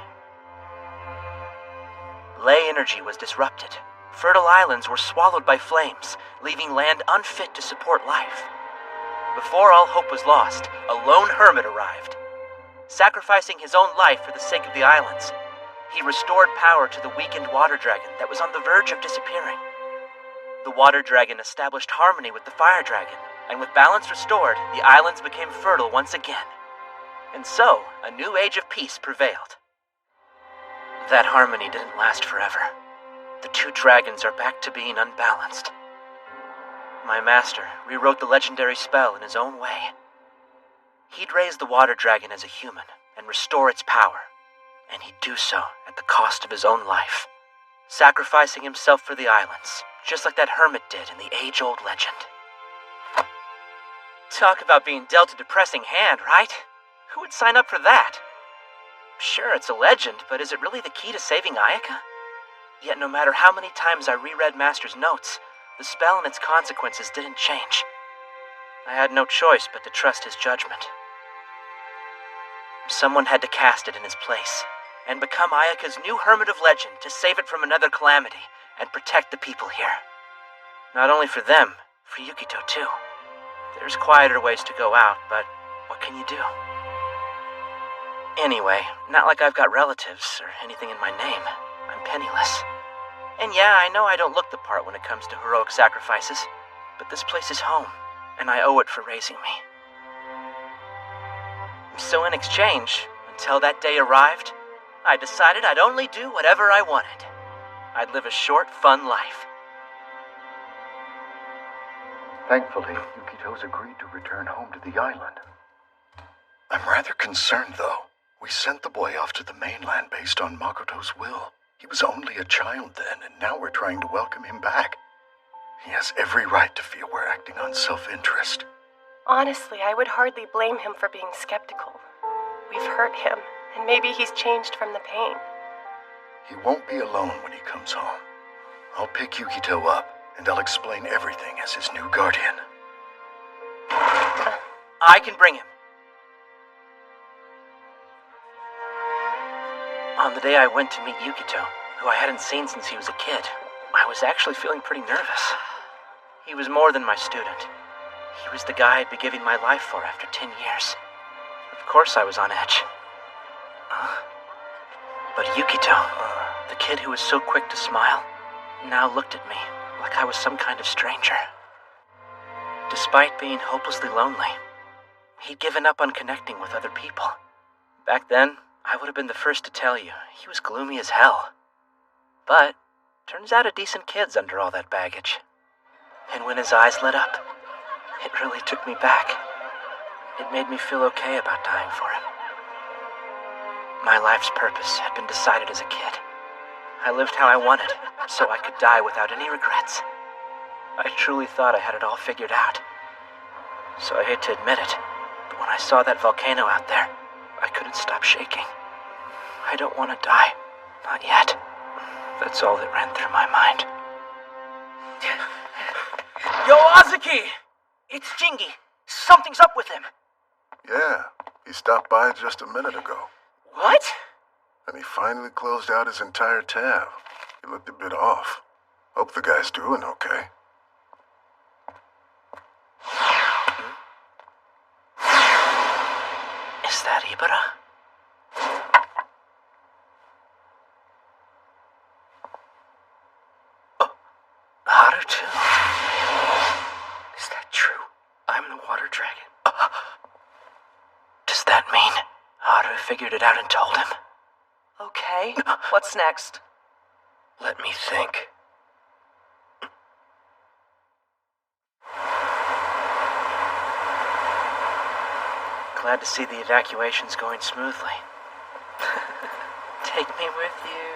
Ley energy was disrupted. Fertile islands were swallowed by flames, leaving land unfit to support life. Before all hope was lost, a lone hermit arrived. Sacrificing his own life for the sake of the islands, he restored power to the weakened water dragon that was on the verge of disappearing. The water dragon established harmony with the fire dragon, and with balance restored, the islands became fertile once again. And so, a new age of peace prevailed. That harmony didn't last forever. The two dragons are back to being unbalanced. My master rewrote the legendary spell in his own way. He'd raise the water dragon as a human and restore its power, and he'd do so at the cost of his own life, sacrificing himself for the islands, just like that hermit did in the age-old legend. Talk about being dealt a depressing hand, right? Who would sign up for that? Sure, it's a legend, but is it really the key to saving Ayaka? Yet no matter how many times I reread Master's notes, the spell and its consequences didn't change. I had no choice but to trust his judgment. Someone had to cast it in his place, and become Ayaka's new hermit of legend to save it from another calamity and protect the people here. Not only for them, for Yukito too. There's quieter ways to go out, but what can you do? Anyway, not like I've got relatives or anything in my name. I'm penniless. And yeah, I know I don't look the part when it comes to heroic sacrifices, but this place is home, and I owe it for raising me. So in exchange, Until that day arrived, I decided I'd only do whatever I wanted. I'd live a short, fun life. Thankfully, Yukito's agreed to return home to the island. I'm rather concerned, though. We sent the boy off to the mainland based on Makoto's will. He was only a child then, and now we're trying to welcome him back. He has every right to feel we're acting on self-interest. Honestly, I would hardly blame him for being skeptical. We've hurt him, and maybe he's changed from the pain. He won't be alone when he comes home. I'll pick Yukito up, and I'll explain everything as his new guardian. I can bring him. On the day I went to meet Yukito, who I hadn't seen since he was a kid, I was actually feeling pretty nervous. He was more than my student. He was the guy I'd be giving my life for after 10 years. Of course I was on edge. But Yukito, the kid who was so quick to smile, now looked at me like I was some kind of stranger. Despite being hopelessly lonely, he'd given up on connecting with other people. Back then, I would have been the first to tell you, he was gloomy as hell. But, turns out a decent kid's under all that baggage. And when his eyes lit up, it really took me back. It made me feel okay about dying for him. My life's purpose had been decided as a kid. I lived how I wanted, so I could die without any regrets. I truly thought I had it all figured out. So I hate to admit it, but when I saw that volcano out there, I couldn't stop shaking. I don't want to die. Not yet. That's all that ran through my mind. Yo, Azuki! It's Jingi. Something's up with him. Yeah, he stopped by just a minute ago. What? And he finally closed out his entire tab. He looked a bit off. Hope the guy's doing okay. Is that Ibara? Oh, Haru too. Is that true? I'm the water dragon. Does that mean Haru figured it out and told him? Okay, what's next? Let me think. Glad to see the evacuation's going smoothly. Take me with you.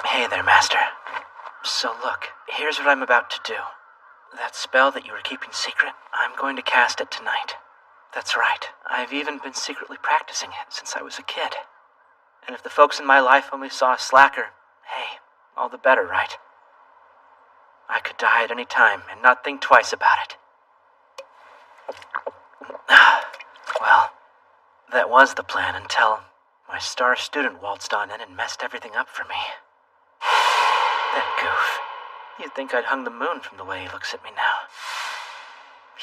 Hey there, Master. So look, here's what I'm about to do. That spell that you were keeping secret, I'm going to cast it tonight. That's right, I've even been secretly practicing it since I was a kid. And if the folks in my life only saw a slacker, hey, all the better, right? I could die at any time and not think twice about it. Well, that was the plan until my star student waltzed on in and messed everything up for me. That goof. You'd think I'd hung the moon from the way he looks at me now.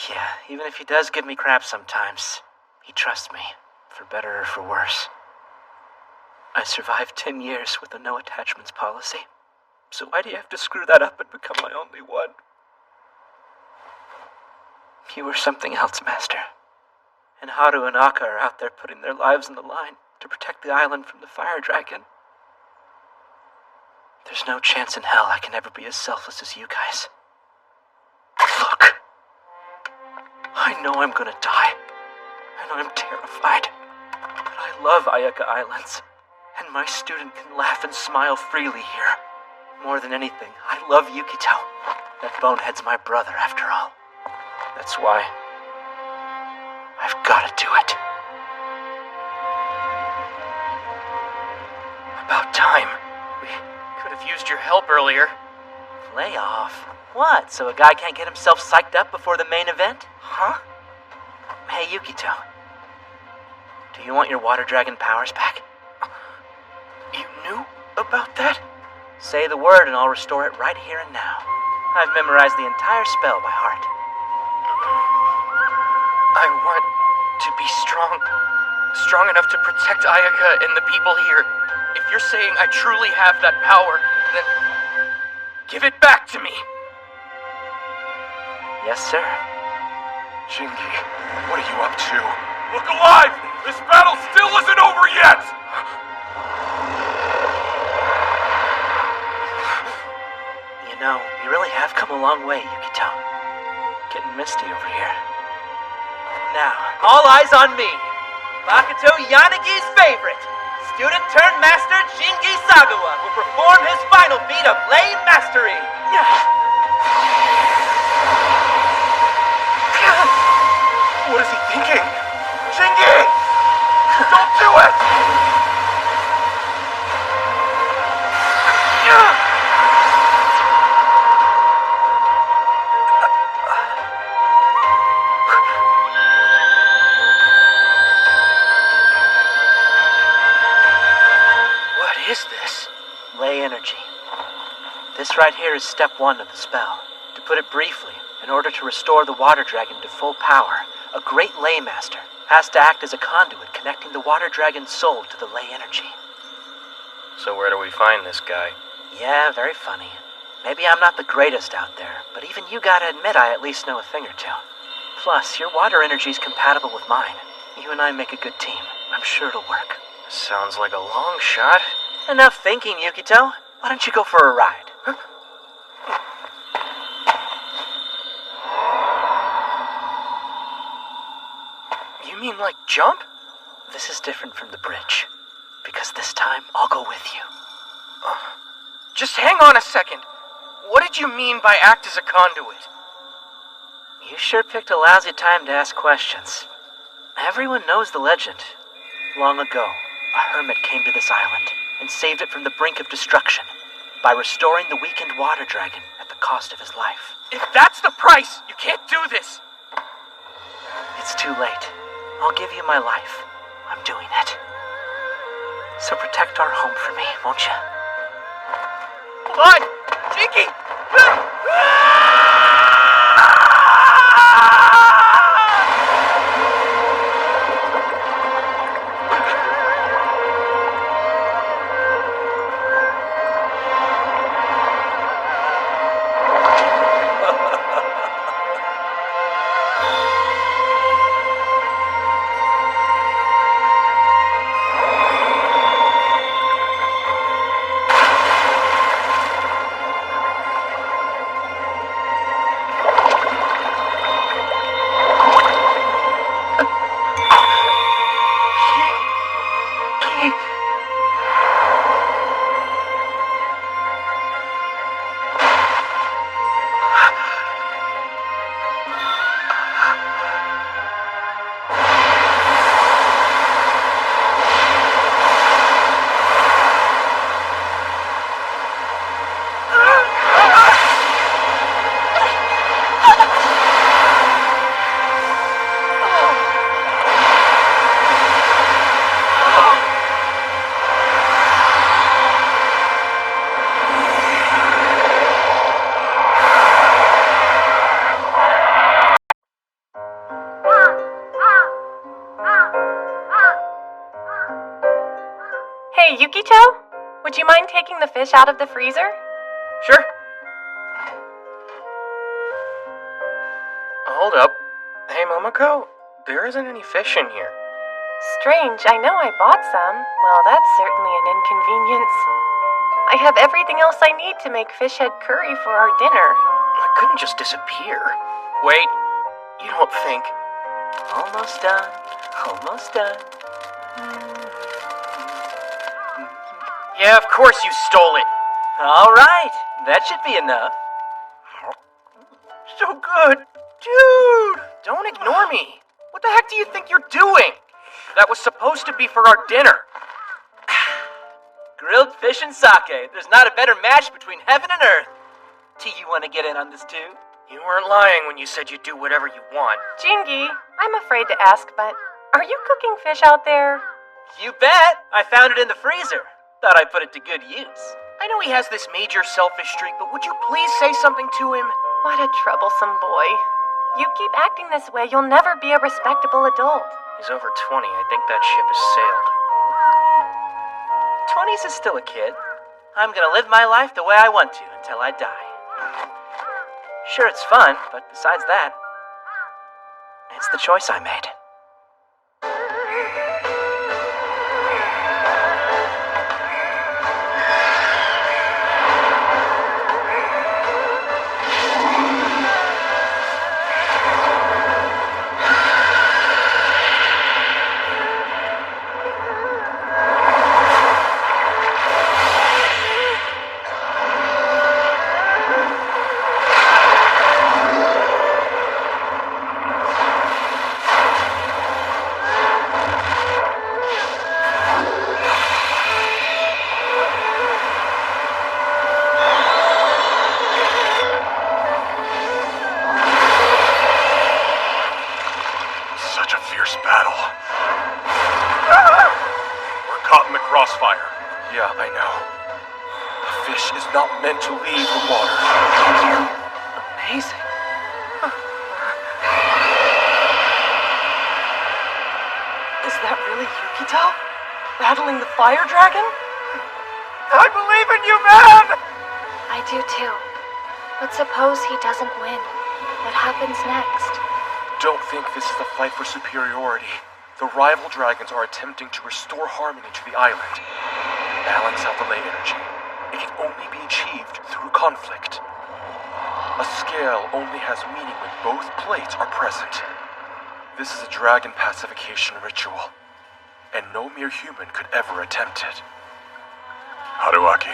Yeah, even if he does give me crap sometimes, he trusts me, for better or for worse. I survived 10 years with a no attachments policy, so why do you have to screw that up and become my only one? You were something else, Master. And Haru and Akka are out there putting their lives on the line to protect the island from the fire dragon. There's no chance in hell I can ever be as selfless as you guys. Look. I know I'm gonna die, and I'm terrified. But I love Ayaka Islands, and my student can laugh and smile freely here. More than anything, I love Yukito. That bonehead's my brother, after all. That's why I've gotta do it. About time. We could have used your help earlier. Lay off. What, so a guy can't get himself psyched up before the main event? Huh? Hey, Yukito. Do you want your water dragon powers back? You knew about that? Say the word and I'll restore it right here and now. I've memorized the entire spell by heart. I want to be strong. Strong enough to protect Ayaka and the people here. If you're saying I truly have that power, then give it back to me. Yes, sir. Shingi, what are you up to? Look alive! This battle still isn't over yet! You know, you really have come a long way, Yukito. Getting misty over here. Now, all eyes on me. Makoto Yanagi's favorite, student-turned-master Shingi Sagawa will perform his final feat of Flame Mastery. What is he thinking? Shingi! Don't do it! What is this? Ley energy. This right here is step 1 of the spell. To put it briefly, in order to restore the water dragon to full power, a great Ley Master has to act as a conduit connecting the water dragon's soul to the Ley energy. So where do we find this guy? Yeah, very funny. Maybe I'm not the greatest out there, but even you gotta admit I at least know a thing or two. Plus, your water energy's compatible with mine. You and I make a good team. I'm sure it'll work. Sounds like a long shot. Enough thinking, Yukito. Why don't you go for a ride? You mean like jump? This is different from the bridge. Because this time, I'll go with you. Just hang on a second. What did you mean by act as a conduit? You sure picked a lousy time to ask questions. Everyone knows the legend. Long ago, a hermit came to this island and saved it from the brink of destruction by restoring the weakened water dragon at the cost of his life. If that's the price, you can't do this! It's too late. I'll give you my life. I'm doing it. So protect our home for me, won't you? Hold on! Jinky! Hey, Yukito? Would you mind taking the fish out of the freezer? Sure. Hold up. Hey, Momoko, there isn't any fish in here. Strange, I know I bought some. Well, that's certainly an inconvenience. I have everything else I need to make fish head curry for our dinner. I couldn't just disappear. Wait, you don't think... Almost done. Almost done. Yeah, of course you stole it. All right, that should be enough. So good. Dude! Don't ignore me. What the heck do you think you're doing? That was supposed to be for our dinner. Grilled fish and sake. There's not a better match between heaven and earth. Do you want to get in on this too? You weren't lying when you said you'd do whatever you want. Jingy, I'm afraid to ask, but are you cooking fish out there? You bet! I found it in the freezer. Thought I'd put it to good use. I know he has this major selfish streak, but would you please say something to him? What a troublesome boy. You keep acting this way, you'll never be a respectable adult. He's over 20. I think that ship has sailed. 20s is still a kid. I'm gonna live my life the way I want to until I die. Sure, it's fun, but besides that... It's the choice I made. Such a fierce battle. We're caught in the crossfire. Yeah, I know. A fish is not meant to leave the water. Amazing. Is that really Yukito? Battling the fire dragon? I believe in you, man! I do too. But suppose he doesn't win. What happens next? Don't think this is a fight for superiority. The rival dragons are attempting to restore harmony to the island. Balance out the ley energy. It can only be achieved through conflict. A scale only has meaning when both plates are present. This is a dragon pacification ritual, and no mere human could ever attempt it. Haruaki,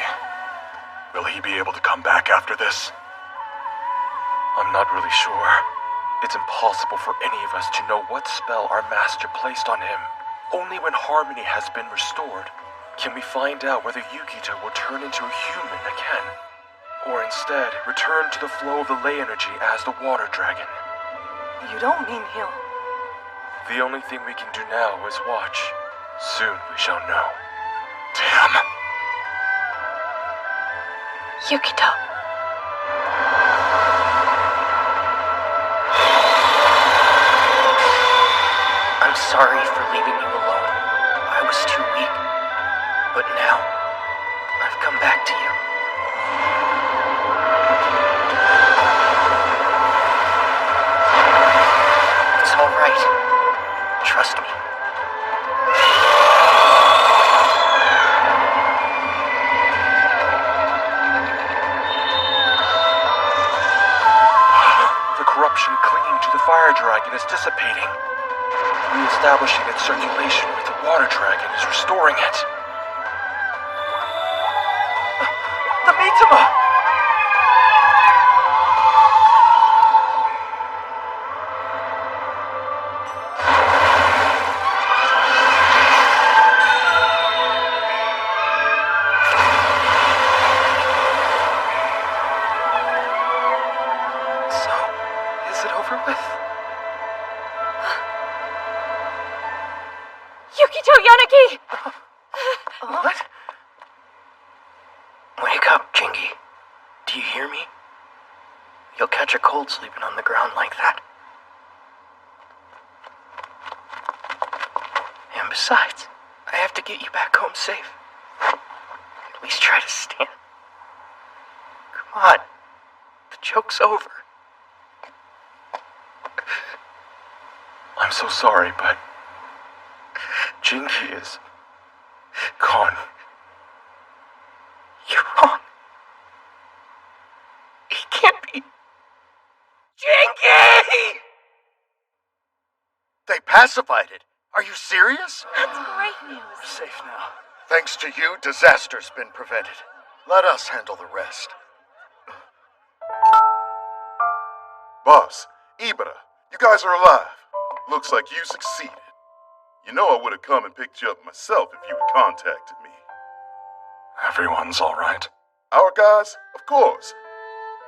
will he be able to come back after this? I'm not really sure. It's impossible for any of us to know what spell our master placed on him. Only when harmony has been restored can we find out whether Yukito will turn into a human again, or instead return to the flow of the ley energy as the water dragon. You don't mean he'll... The only thing we can do now is watch. Soon we shall know. Damn. Yukito. I'm sorry for leaving you alone. I was too weak. But now, I've come back to you. It's all right. Trust me. The corruption clinging to the fire dragon is dissipating. Re-establishing its circulation with the water dragon is restoring it. The Mitama! So, is it over with? Yukito Yanagi! What? Wake up, Jingy. Do you hear me? You'll catch a cold sleeping on the ground like that. And besides, I have to get you back home safe. At least try to stand. Come on. The joke's over. I'm so sorry, but Jinky is gone. You're wrong. He can't be. Jinky! They pacified it. Are you serious? That's great news. We're safe now. Thanks to you, disaster's been prevented. Let us handle the rest. Boss, Ibara, you guys are alive. Looks like you succeeded. You know I would have come and picked you up myself if you had contacted me. Everyone's all right. Our guys? Of course.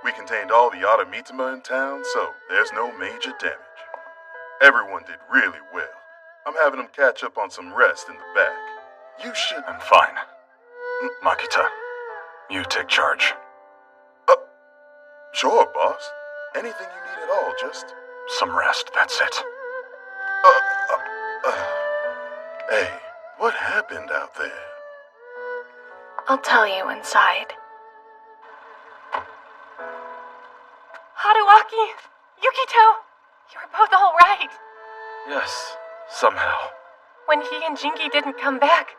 We contained all the Yata Mitama in town, so there's no major damage. Everyone did really well. I'm having them catch up on some rest in the back. You should... I'm fine. Makita, you take charge. Sure, boss. Anything you need at all, just... Some rest, that's it. Hey, what happened out there? I'll tell you inside. Haruaki! Yukito! You were both all right. Yes, somehow. When he and Jingy didn't come back,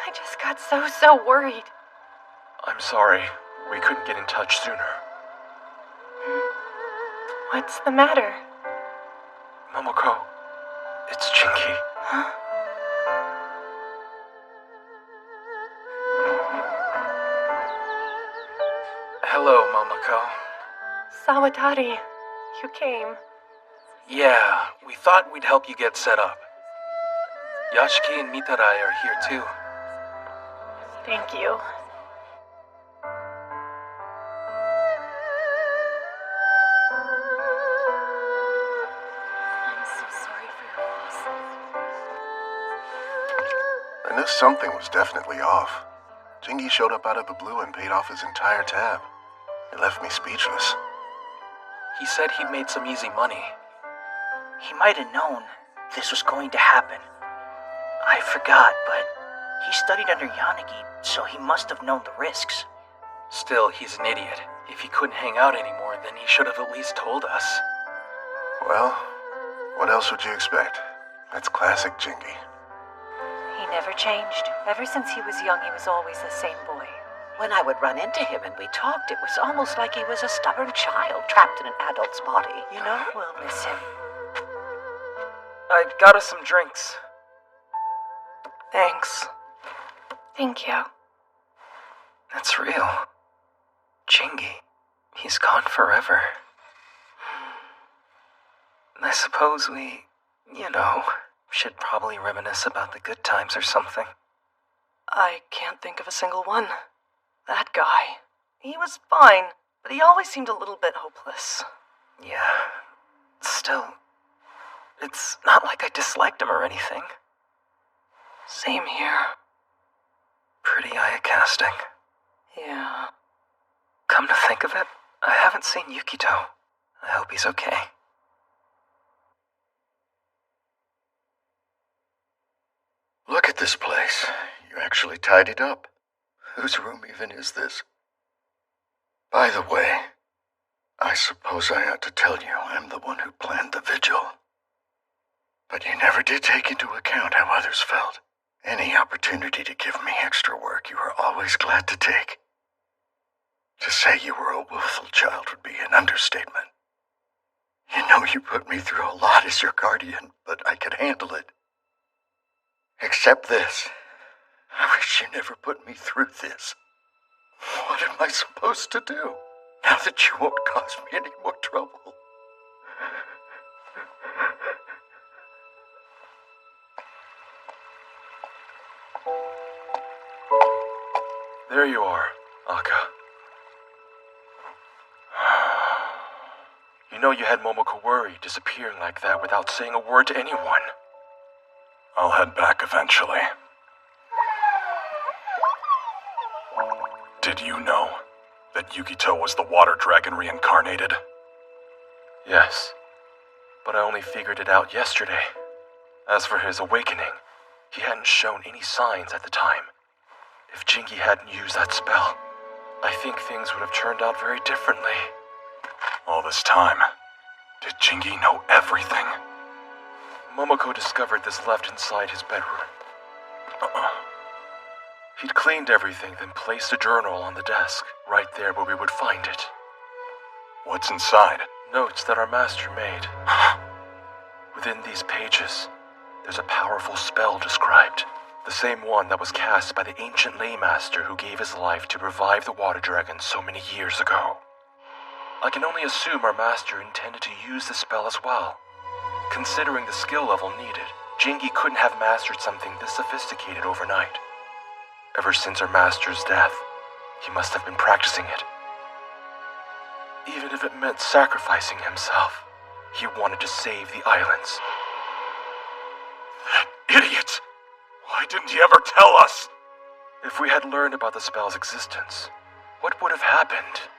I just got so worried. I'm sorry. We couldn't get in touch sooner. What's the matter? Momoko, it's Jingy. Huh? Hello, Momoko. Sawatari, you came. Yeah, we thought we'd help you get set up. Yashiki and Mitarai are here too. Thank you. I'm so sorry for your loss. I knew something was definitely off. Jingy showed up out of the blue and paid off his entire tab. It left me speechless. He said he'd made some easy money. He might have known this was going to happen. I forgot, but he studied under Yanagi, so he must have known the risks. Still, he's an idiot. If he couldn't hang out anymore, then he should have at least told us. Well, what else would you expect? That's classic Jingy. He never changed. Ever since he was young, he was always the same boy. When I would run into him and we talked, it was almost like he was a stubborn child trapped in an adult's body. You know, we'll miss him. I got us some drinks. Thanks. Thank you. That's real. Jingy. He's gone forever. I suppose we, should probably reminisce about the good times or something. I can't think of a single one. That guy. He was fine, but he always seemed a little bit hopeless. Yeah. Still, it's not like I disliked him or anything. Same here. Pretty eye-casting. Yeah. Come to think of it, I haven't seen Yukito. I hope he's okay. Look at this place. You actually tidied up. Whose room even is this? By the way, I suppose I ought to tell you I'm the one who planned the vigil. But you never did take into account how others felt. Any opportunity to give me extra work you were always glad to take. To say you were a willful child would be an understatement. You know you put me through a lot as your guardian, but I could handle it. Except this. I wish you never put me through this. What am I supposed to do, now that you won't cause me any more trouble? There you are, Aka. You know you had Momoko worried, disappearing like that without saying a word to anyone. I'll head back eventually. Did you know that Yukito was the water dragon reincarnated? Yes, but I only figured it out yesterday. As for his awakening, he hadn't shown any signs at the time. If Jingy hadn't used that spell, I think things would have turned out very differently. All this time, did Jingy know everything? Momoko discovered this left inside his bedroom. He'd cleaned everything, then placed a journal on the desk, right there where we would find it. What's inside? Notes that our master made. Within these pages, there's a powerful spell described. The same one that was cast by the ancient Laymaster who gave his life to revive the water dragon so many years ago. I can only assume our master intended to use the spell as well. Considering the skill level needed, Jingy couldn't have mastered something this sophisticated overnight. Ever since our master's death, he must have been practicing it. Even if it meant sacrificing himself, he wanted to save the islands. That idiot! Why didn't he ever tell us? If we had learned about the spell's existence, what would have happened?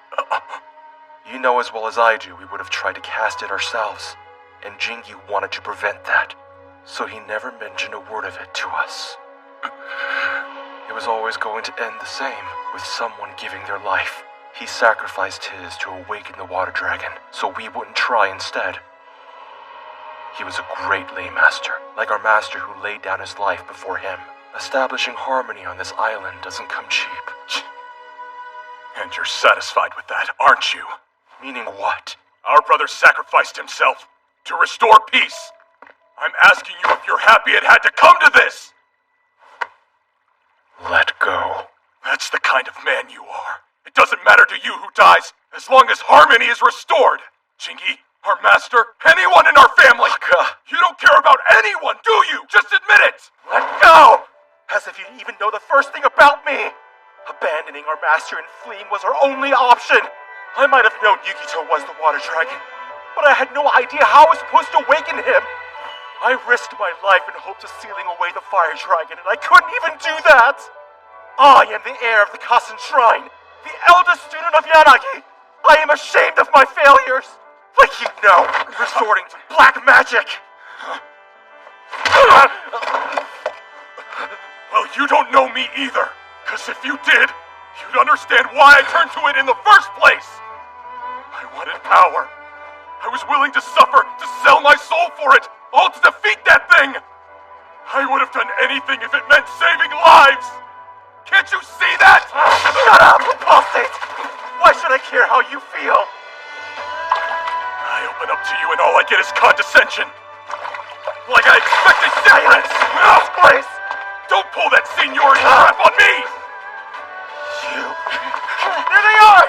You know as well as I do we would have tried to cast it ourselves, and Jingy wanted to prevent that, so he never mentioned a word of it to us. It was always going to end the same, with someone giving their life. He sacrificed his to awaken the water dragon, so we wouldn't try instead. He was a great lay master, like our master who laid down his life before him. Establishing harmony on this island doesn't come cheap. And you're satisfied with that, aren't you? Meaning what? Our brother sacrificed himself to restore peace. I'm asking you if you're happy it had to come to this! Let go. That's the kind of man you are. It doesn't matter to you who dies, as long as harmony is restored. Jingi, our master, anyone in our family. You don't care about anyone, do you? Just admit it! Let go! As if you even know the first thing about me! Abandoning our master and fleeing was our only option. I might have known Yukito was the water dragon, but I had no idea how I was supposed to awaken him. I risked my life in hopes of sealing away the fire dragon, and I couldn't even do that! I am the heir of the Kasen Shrine, the eldest student of Yanagi! I am ashamed of my failures! Like you know, resorting to black magic! Well, you don't know me either, because if you did, you'd understand why I turned to it in the first place! I wanted power. I was willing to suffer, to sell my soul for it, all to defeat that thing! I would have done anything if it meant saving lives! Can't you see that? Shut up, apostate! Why should I care how you feel? I open up to you and all I get is condescension. Like I expected silence! No, please! Don't pull that seniority crap on me! You... There they are!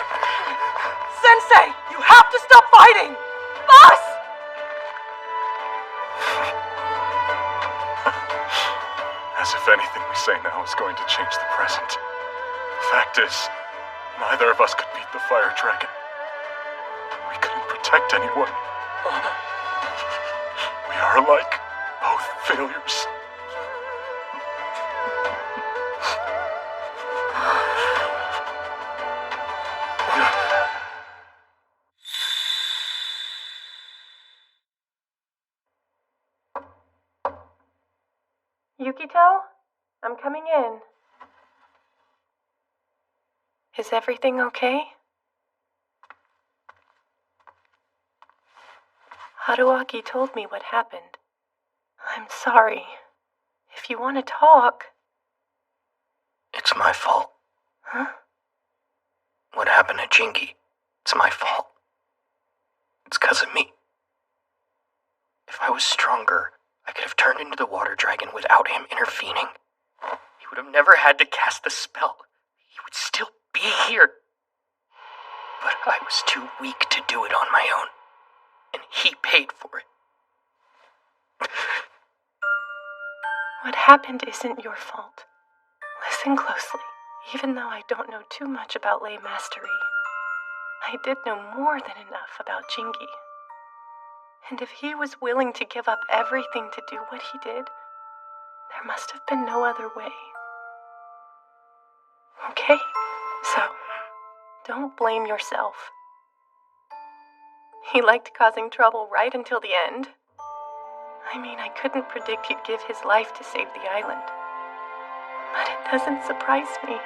Sensei, you have to stop fighting! Boss! As if anything we say now is going to change the present. Fact is, neither of us could beat the fire dragon. We couldn't protect anyone. We are alike, both failures. Yukito, I'm coming in. Is everything okay? Haruaki told me what happened. I'm sorry. If you want to talk... It's my fault. Huh? What happened to Jingi? It's my fault. It's 'cause of me. If I was stronger, I could have turned into the water dragon without him intervening. He would have never had to cast the spell. He would still be here. But I was too weak to do it on my own. And he paid for it. What happened isn't your fault. Listen closely. Even though I don't know too much about lay mastery, I did know more than enough about Jingi. And if he was willing to give up everything to do what he did, there must have been no other way. Okay? So, don't blame yourself. He liked causing trouble right until the end. I mean, I couldn't predict he'd give his life to save the island. But it doesn't surprise me.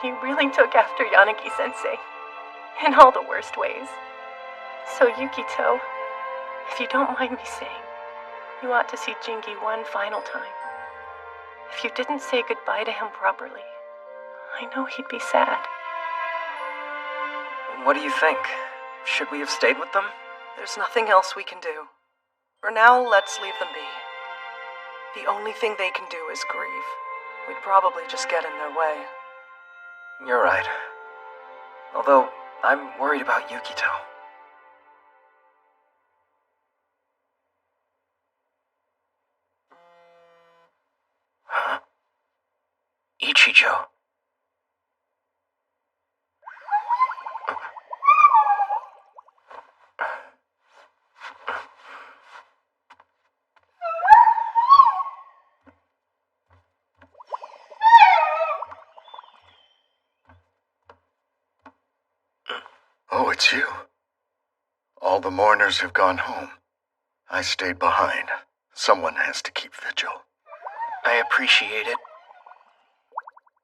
He really took after Yanagi-sensei, in all the worst ways. So Yukito, if you don't mind me saying, you ought to see Jingi one final time. If you didn't say goodbye to him properly, I know he'd be sad. What do you think? Should we have stayed with them? There's nothing else we can do. For now, let's leave them be. The only thing they can do is grieve. We'd probably just get in their way. You're right. Although, I'm worried about Yukito. Huh? Ichijo. Oh, it's you. All the mourners have gone home. I stayed behind. Someone has to keep vigil. I appreciate it.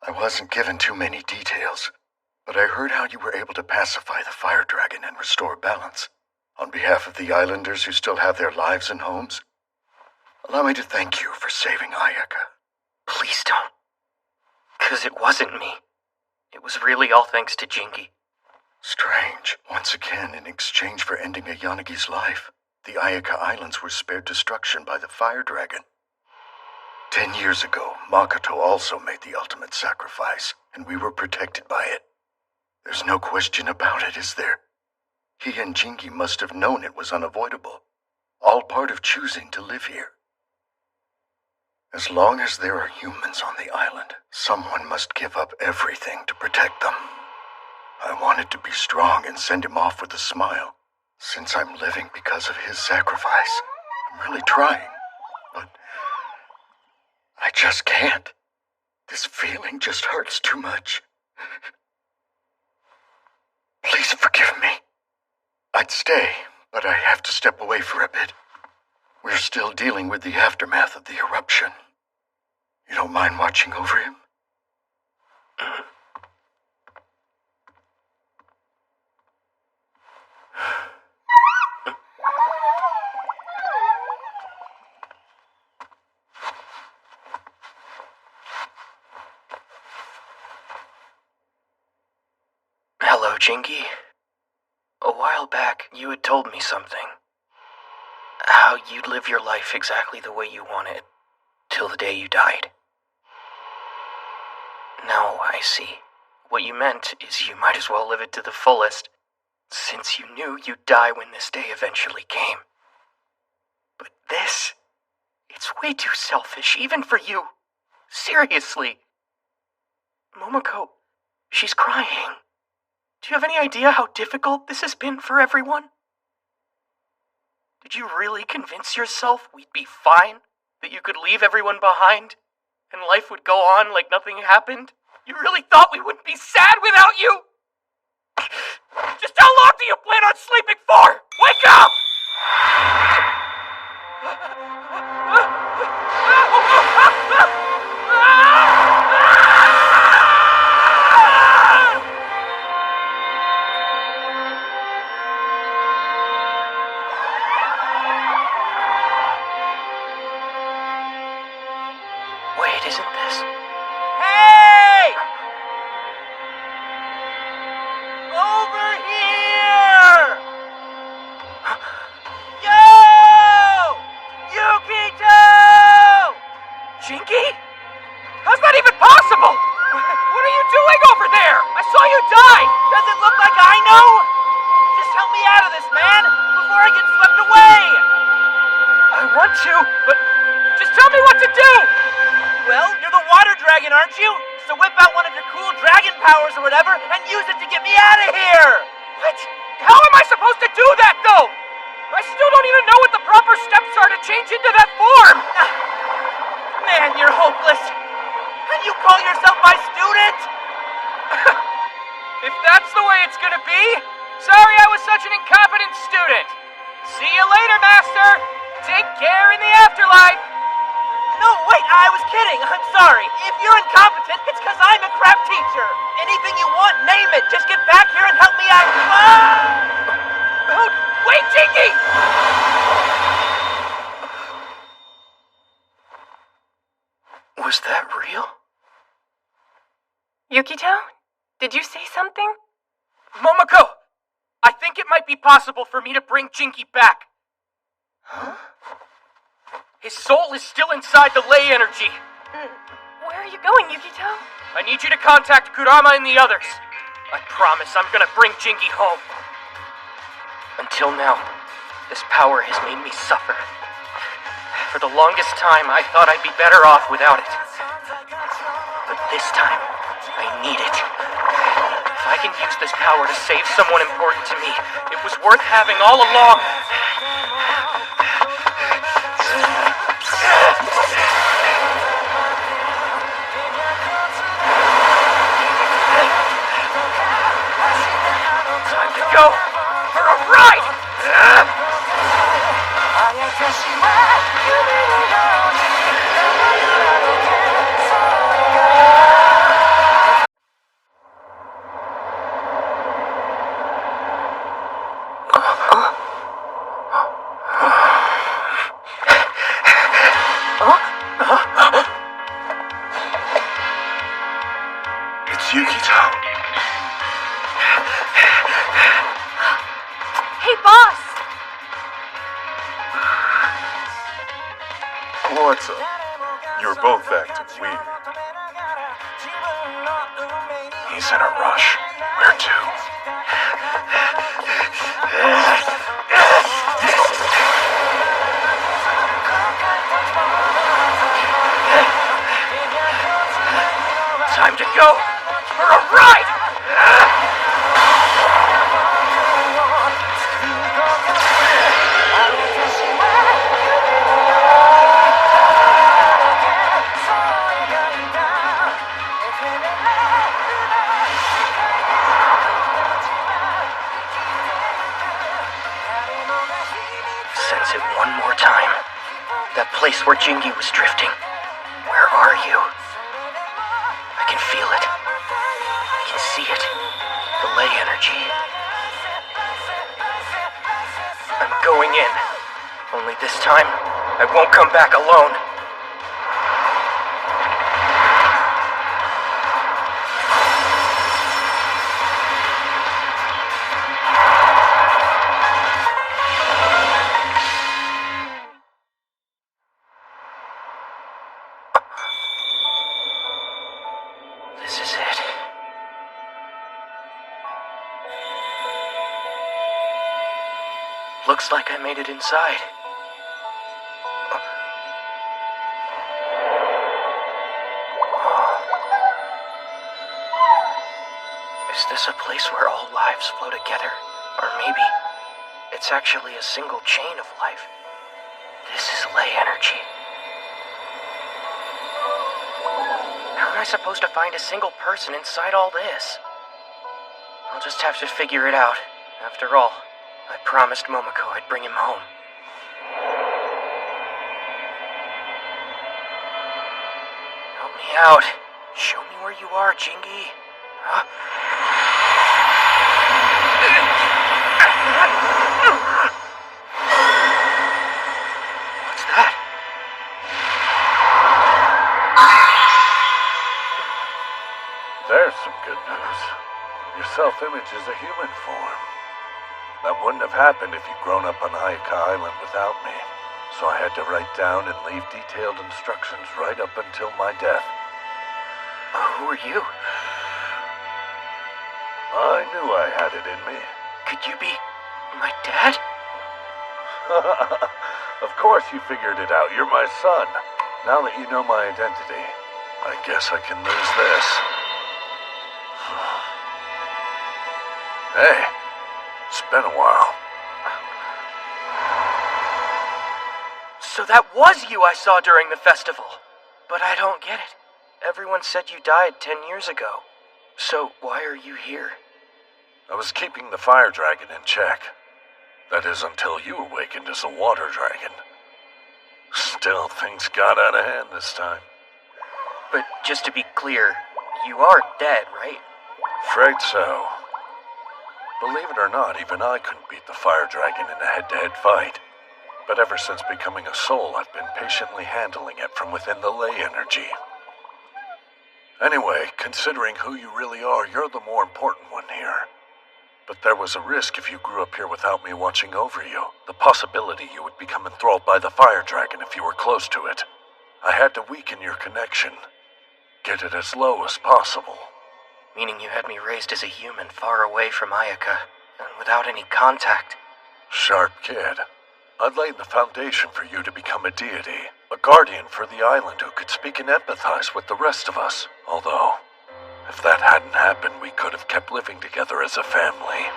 I wasn't given too many details, but I heard how you were able to pacify the fire dragon and restore balance. On behalf of the islanders who still have their lives and homes, allow me to thank you for saving Ayaka. Please don't. 'Cause it wasn't me. It was really all thanks to Jinky. Strange. Once again, in exchange for ending a Yanagi's life, the Ayaka Islands were spared destruction by the Fire Dragon. 10 years ago, Makoto also made the ultimate sacrifice, and we were protected by it. There's no question about it, is there? He and Jinky must have known it was unavoidable, all part of choosing to live here. As long as there are humans on the island, someone must give up everything to protect them. I wanted to be strong and send him off with a smile. Since I'm living because of his sacrifice, I'm really trying, but I just can't. This feeling just hurts too much. Please forgive me. I'd stay, but I have to step away for a bit. We're still dealing with the aftermath of the eruption. You don't mind watching over him? Hello, Jinky. A while back, you had told me something. How you'd live your life exactly the way you wanted, till the day you died. Now I see. What you meant is you might as well live it to the fullest, since you knew you'd die when this day eventually came. But this, it's way too selfish, even for you. Seriously. Momoko, she's crying. Do you have any idea how difficult this has been for everyone? Did you really convince yourself we'd be fine? That you could leave everyone behind? And life would go on like nothing happened? You really thought we wouldn't be sad without you? Just how long do you plan on sleeping for? Wake up! Wait, isn't this? Hey! Over here! Yo! Yukito! Jinky? How's that even possible? What are you doing over there? I saw you die! Does it look like I know? Just help me out of this, man, before I get swept away! I want to, but just tell me what to do! Well, you're the water dragon, aren't you? So whip out one of your cool dragon powers or whatever and use it to get me out of here! What? How am I supposed to do that, though? I still don't even know what the proper steps are to change into that form! Man, you're hopeless! And you call yourself my student? If that's the way it's gonna be, sorry I was such an incompetent student. See you later, Master! Take care in the afterlife! No, wait, I was kidding. I'm sorry. If you're incompetent, it's because I'm a crap teacher. Anything you want, name it. Just get back here and help me out. Ah! Oh, wait, Jinky! Was that real? Yukito? Did you say something? Momoko! I think it might be possible for me to bring Jinky back. Huh? His soul is still inside the ley energy. Where are you going, Yukito? I need you to contact Kurama and the others. I promise I'm gonna bring Jinky home. Until now, this power has made me suffer. For the longest time, I thought I'd be better off without it. But this time, I need it. If I can use this power to save someone important to me, it was worth having all along. Time to go for a ride! It's Yukito. Hey, boss! What's up? You're both acting weird. He's in a rush. Where to? Time to go for a ride! Sense it one more time. That place where Jingy was drifting. Where are you? I can feel it. I can see it. The ley energy. I'm going in. Only this time, I won't come back alone. This is it. Looks like I made it inside. Is this a place where all lives flow together? Or maybe it's actually a single chain of life? This is ley energy. How am I supposed to find a single person inside all this? I'll just have to figure it out. After all, I promised Momoko I'd bring him home. Help me out. Show me where you are, Jingy. Huh? What's that? There's some good news. Your self-image is a human form. That wouldn't have happened if you'd grown up on Ayaka Island without me. So I had to write down and leave detailed instructions right up until my death. Who are you? I knew I had it in me. Could you be my dad? Of course you figured it out. You're my son. Now that you know my identity, I guess I can lose this. Hey, it's been a while. So that was you I saw during the festival. But I don't get it. Everyone said you died 10 years ago. So why are you here? I was keeping the fire dragon in check. That is until you awakened as a water dragon. Still, things got out of hand this time. But just to be clear, you are dead, right? Afraid so. Believe it or not, even I couldn't beat the fire dragon in a head-to-head fight. But ever since becoming a soul, I've been patiently handling it from within the ley energy. Anyway, considering who you really are, you're the more important one here. But there was a risk if you grew up here without me watching over you. The possibility you would become enthralled by the fire dragon if you were close to it. I had to weaken your connection. Get it as low as possible. Meaning you had me raised as a human far away from Ayaka, and without any contact. Sharp kid. I'd laid the foundation for you to become a deity. A guardian for the island who could speak and empathize with the rest of us. Although, if that hadn't happened, we could have kept living together as a family.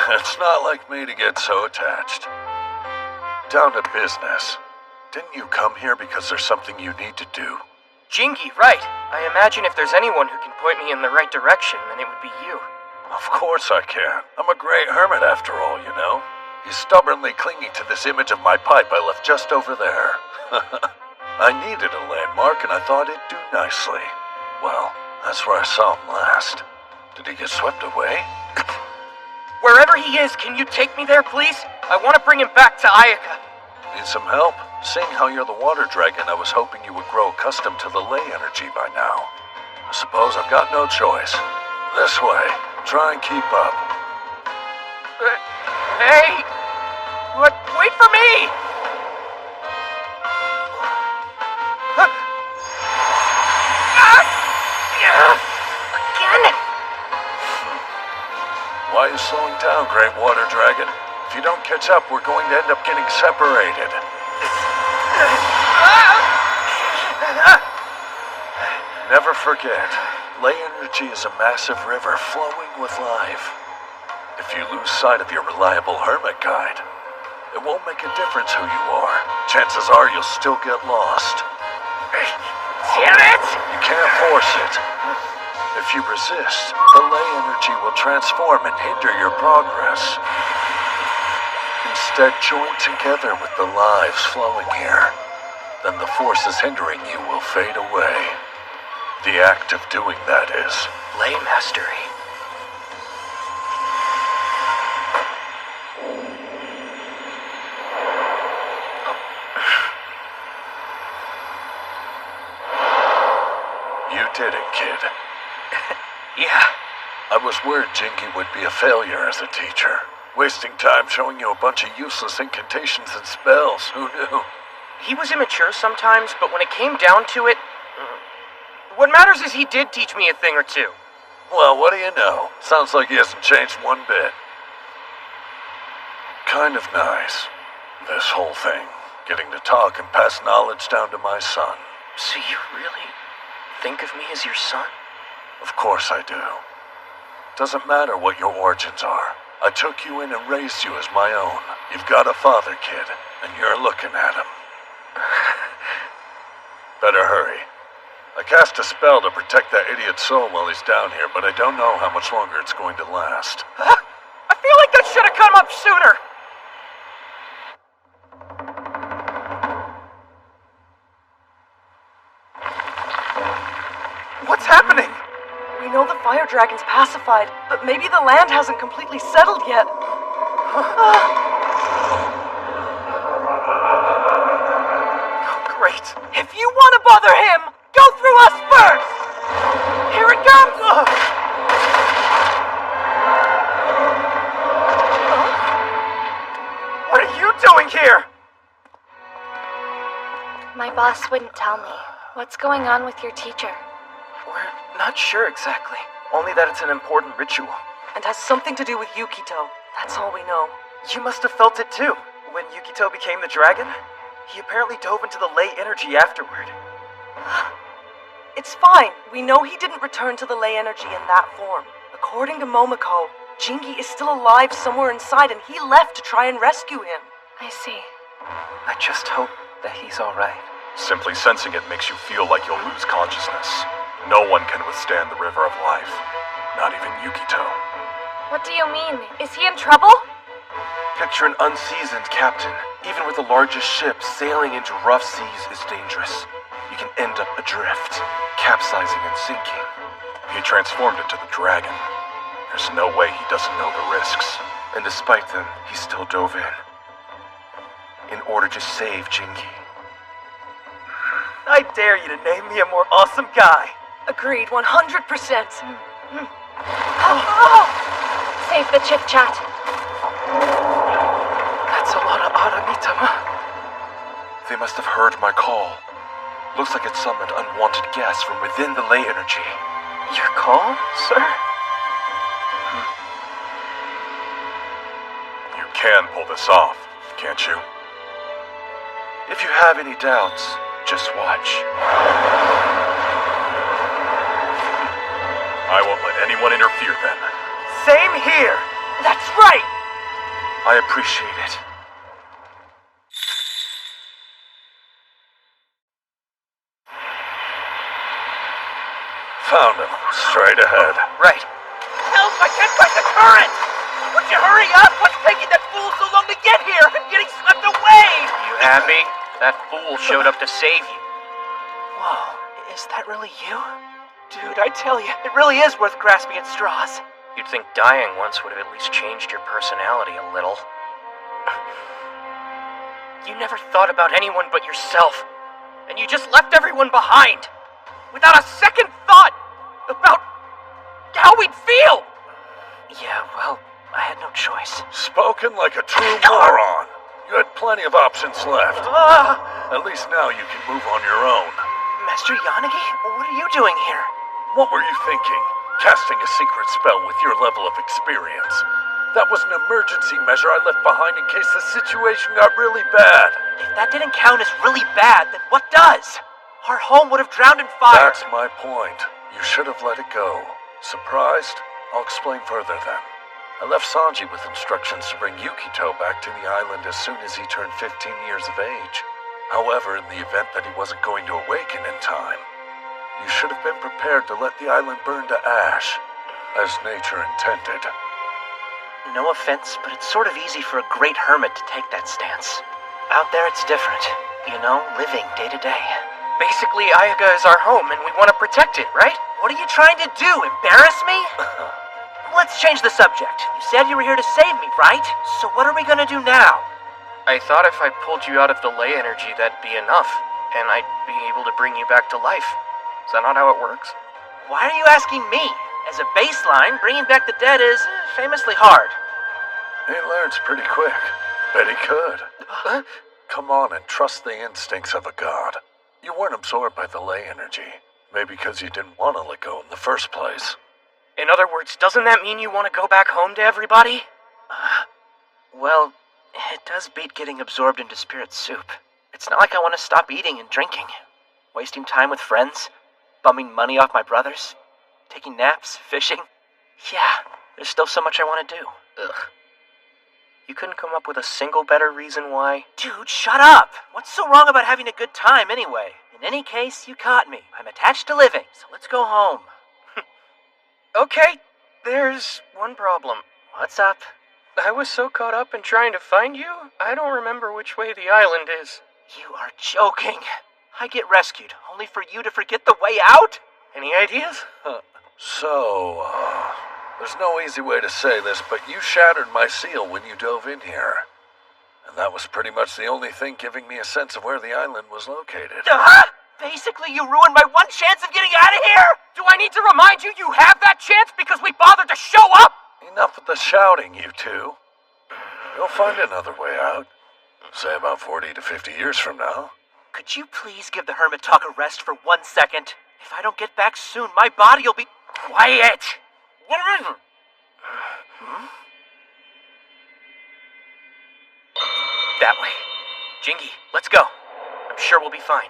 It's not like me to get so attached. Down to business. Didn't you come here because there's something you need to do? Jingy, right. I imagine if there's anyone who can point me in the right direction, then it would be you. Of course I can. I'm a great hermit after all, you know. He's stubbornly clinging to this image of my pipe I left just over there. I needed a landmark and I thought it'd do nicely. Well, that's where I saw him last. Did he get swept away? Where Wherever he is, can you take me there, please? I want to bring him back to Ayaka. Need some help? Seeing how you're the water dragon, I was hoping you would grow accustomed to the ley energy by now. I suppose I've got no choice. This way. Try and keep up. Hey! Wait for me! Again? Why are you slowing down, Great Water Dragon? If you don't catch up, we're going to end up getting separated. Never forget, ley energy is a massive river flowing with life. If you lose sight of your reliable hermit guide, it won't make a difference who you are. Chances are you'll still get lost. Damn it! You can't force it. If you resist, the ley energy will transform and hinder your progress. Instead, join together with the lives flowing here. Then the forces hindering you will fade away. The act of doing that is ley mastery. You did it, kid. Yeah. I was worried Jinky would be a failure as a teacher. Wasting time showing you a bunch of useless incantations and spells. Who knew? He was immature sometimes, but when it came down to it, what matters is he did teach me a thing or two. Well, what do you know? Sounds like he hasn't changed one bit. Kind of nice, this whole thing. Getting to talk and pass knowledge down to my son. So you really think of me as your son? Of course I do. Doesn't matter what your origins are. I took you in and raised you as my own. You've got a father, kid, and you're looking at him. Better hurry. I cast a spell to protect that idiot's soul while he's down here, but I don't know how much longer it's going to last. I feel like that should have come up sooner! What's happening? We know the fire dragon's pacified, but maybe the land hasn't completely settled yet. Great. If you want to bother him, go through us first! Here it comes! What are you doing here? My boss wouldn't tell me. What's going on with your teacher? We're not sure exactly. Only that it's an important ritual. And has something to do with Yukito. That's all we know. You must have felt it too. When Yukito became the dragon, he apparently dove into the ley energy afterward. It's fine. We know he didn't return to the ley energy in that form. According to Momoko, Jinky is still alive somewhere inside and he left to try and rescue him. I see. I just hope that he's alright. Simply sensing it makes you feel like you'll lose consciousness. No one can withstand the river of life. Not even Yukito. What do you mean? Is he in trouble? Picture an unseasoned captain. Even with the largest ship, sailing into rough seas is dangerous. You can end up adrift, capsizing and sinking. He transformed into the dragon. There's no way he doesn't know the risks. And despite them, he still dove in order to save Jinky. I dare you to name me a more awesome guy. Agreed, 100%. Save the chit-chat. That's a lot of Aramitama. They must have heard my call. Looks like it summoned unwanted guests from within the ley energy. Your call, sir? You can pull this off, can't you? If you have any doubts, just watch. I won't let anyone interfere then. Same here! That's right! I appreciate it. Found him. Straight ahead. Right. Help! I can't fight the current! Would you hurry up? What's taking that fool so long to get here? I'm getting swept away! You happy? That fool showed up to save you. Whoa, is that really you? Dude, I tell you, it really is worth grasping at straws. You'd think dying once would have at least changed your personality a little. You never thought about anyone but yourself, and you just left everyone behind, without a second thought about how we'd feel! Yeah, well, I had no choice. Spoken like a true moron. You had plenty of options left. At least now you can move on your own. Master Yanagi, what are you doing here? What were you thinking? Casting a secret spell with your level of experience. That was an emergency measure I left behind in case the situation got really bad. If that didn't count as really bad, then what does? Our home would have drowned in fire. That's my point. You should have let it go. Surprised? I'll explain further then. I left Sanji with instructions to bring Yukito back to the island as soon as he turned 15 years of age. However, in the event that he wasn't going to awaken in time, you should have been prepared to let the island burn to ash, as nature intended. No offense, but it's sort of easy for a great hermit to take that stance. Out there it's different. You know, living day to day. Basically, Ayaka is our home and we want to protect it, right? What are you trying to do, embarrass me? Let's change the subject. You said you were here to save me, right? So what are we gonna do now? I thought if I pulled you out of the ley energy, that'd be enough, and I'd be able to bring you back to life. Is that not how it works? Why are you asking me? As a baseline, bringing back the dead is famously hard. He learns pretty quick. Bet he could. Come on and trust the instincts of a god. You weren't absorbed by the ley energy. Maybe because you didn't want to let go in the first place. In other words, doesn't that mean you want to go back home to everybody? Well, it does beat getting absorbed into spirit soup. It's not like I want to stop eating and drinking. Wasting time with friends. Bumming money off my brothers. Taking naps. Fishing. Yeah, there's still so much I want to do. Ugh. You couldn't come up with a single better reason why? Dude, shut up! What's so wrong about having a good time anyway? In any case, you caught me. I'm attached to living, so let's go home. Okay, there's one problem. What's up? I was so caught up in trying to find you, I don't remember which way the island is. You are joking. I get rescued, only for you to forget the way out? Any ideas? There's no easy way to say this, but you shattered my seal when you dove in here. And that was pretty much the only thing giving me a sense of where the island was located. Basically, you ruined my one chance of getting out of here! Do I need to remind you you have that chance because we bothered to show up? Enough with the shouting, you two. You'll find another way out. Say about 40 to 50 years from now. Could you please give the hermit talk a rest for 1 second? If I don't get back soon, my body will be... Quiet! That way. Jingy, let's go. I'm sure we'll be fine.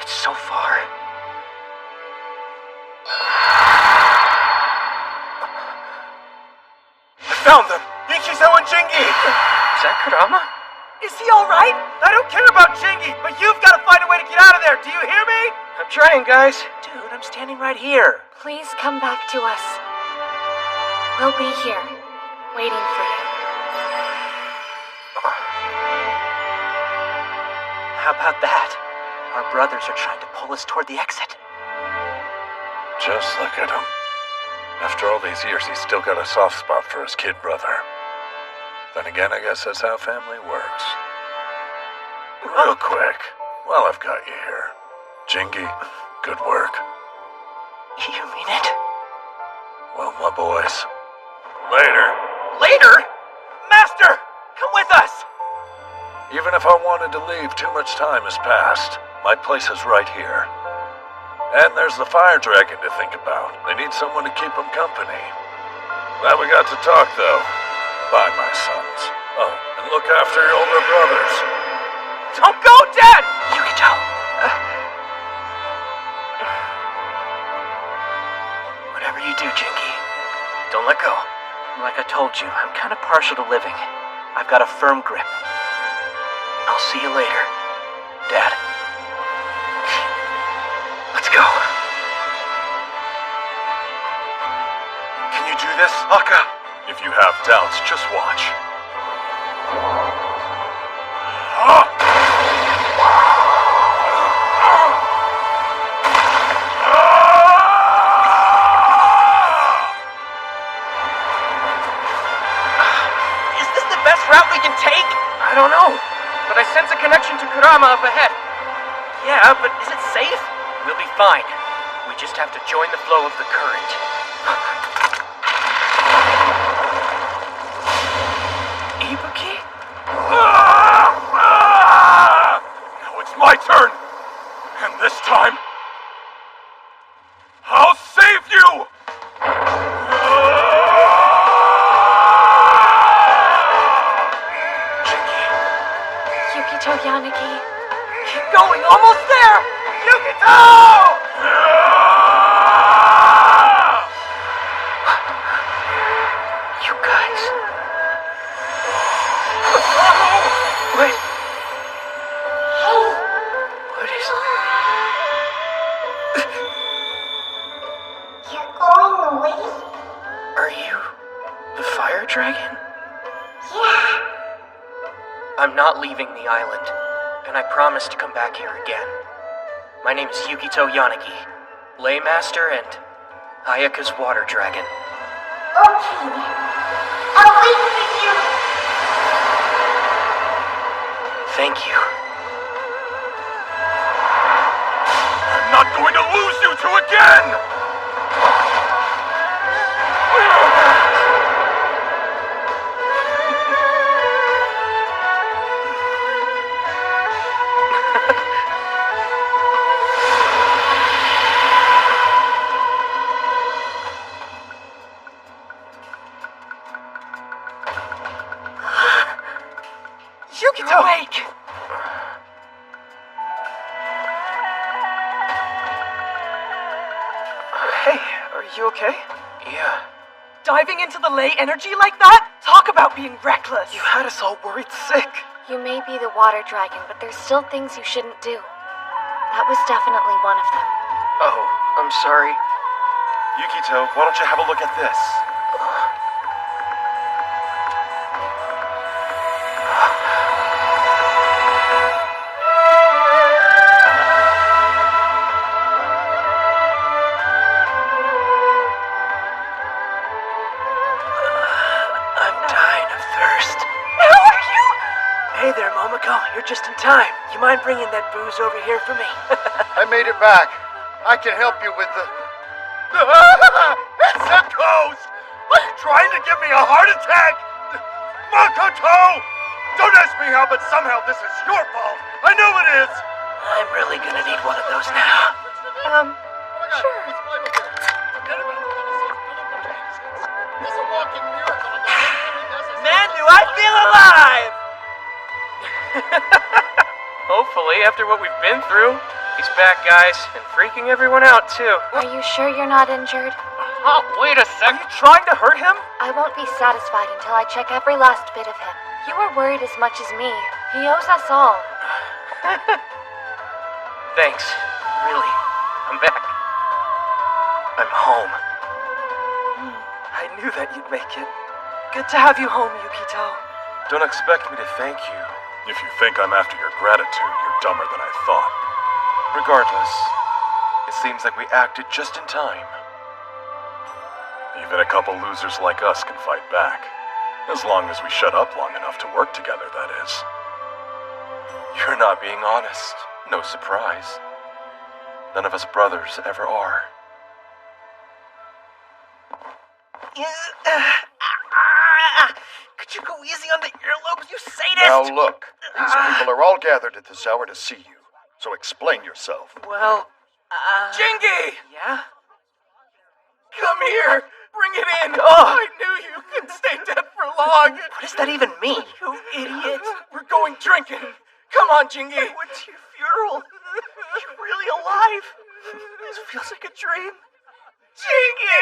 It's so far. I found them! Ichizo and Jingy! Is that Kurama? Is he alright? I don't care about Jingy, but you've got to find a way to get out of there. Do you hear me? I'm trying, guys. Dude, I'm standing right here. Please come back to us. We'll be here, waiting for you. How about that? Our brothers are trying to pull us toward the exit. Just look at him. After all these years, he's still got a soft spot for his kid brother. Then again, I guess that's how family works. Real quick, while I've got you here. Jingy, good work. You mean it? Well, my boys. Later. Later? Master! Come with us! Even if I wanted to leave, too much time has passed. My place is right here. And there's the fire dragon to think about. They need someone to keep them company. Glad we got to talk, though. Bye, my sons. Oh, and look after your older brothers. Don't go, Dad! Yukito! Whatever you do, Jingy, don't let go. Like I told you, I'm kind of partial to living. I've got a firm grip. I'll see you later, Dad. Let's go. Can you do this, Akka? If you have doubts, just watch. Ah! don't know, but I sense a connection to Kurama up ahead. Yeah, but is it safe? We'll be fine. We just have to join the flow of the current. Ibuki? Now it's my turn! And this time, I'll save you! Yukito Yanagi. Keep going, almost there! Yukito! You guys. What? What is... You're going away? Are you the fire dragon? Yeah. I'm not leaving the island, and I promise to come back here again. My name is Yukito Yanagi, Laymaster and Ayaka's water dragon. Okay. I'll wait for you. Thank you. I'm not going to lose you two again! Yukito! Awake! Hey, are you okay? Yeah. Diving into the ley energy like that? Talk about being reckless! You had us all worried sick. You may be the water dragon, but there's still things you shouldn't do. That was definitely one of them. Oh, I'm sorry. Yukito, why don't you have a look at this? I'm dying of thirst. How are you? Hey there, Momoko. You're just in time. You mind bringing that booze over here for me? I made it back. I can help you with the... It's a ghost! Are you trying to give me a heart attack? Makoto! Don't ask me how, but somehow this is your fault. I know it is. I'm really gonna need one of those now. Sure. Man, do I feel alive! Hopefully, after what we've been through. He's back, guys, and freaking everyone out, too. Are you sure you're not injured? Oh, wait a sec. Are you trying to hurt him? I won't be satisfied until I check every last bit of him. You were worried as much as me. He owes us all. Thanks. Really. I'm back. I'm home. I knew that you'd make it. Good to have you home, Yukito. Don't expect me to thank you. If you think I'm after your gratitude, you're dumber than I thought. Regardless, it seems like we acted just in time. Even a couple losers like us can fight back. As long as we shut up long enough to work together, that is. You're not being honest. No surprise. None of us brothers ever are. Could you go easy on the earlobes, you sadist? Now look, these people are all gathered at this hour to see you. So explain yourself. Well, Jingy! Yeah? Come here! Bring it in! Oh. I knew you couldn't stay dead for long! What does that even mean? You idiot! We're going drinking! Come on, Jingy! I went to your funeral! You're really alive! This feels like a dream. Jingy!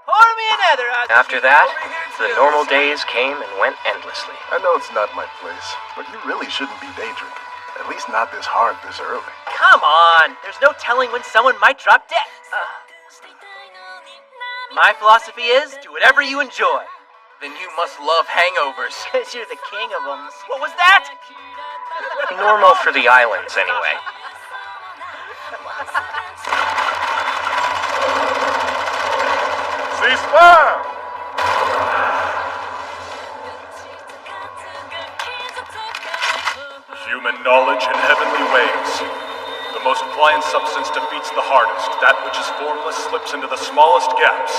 Pour me another. After that, the normal days came and went endlessly. I know it's not my place, but you really shouldn't be day drinking. At least not this hard this early. Come on! There's no telling when someone might drop dead. My philosophy is, do whatever you enjoy. Then you must love hangovers. Because you're the king of them. What was that? Normal for the islands, anyway. Cease fire! Human knowledge and heavenly ways. The most pliant substance defeats the hardest. That which is formless slips into the smallest gaps.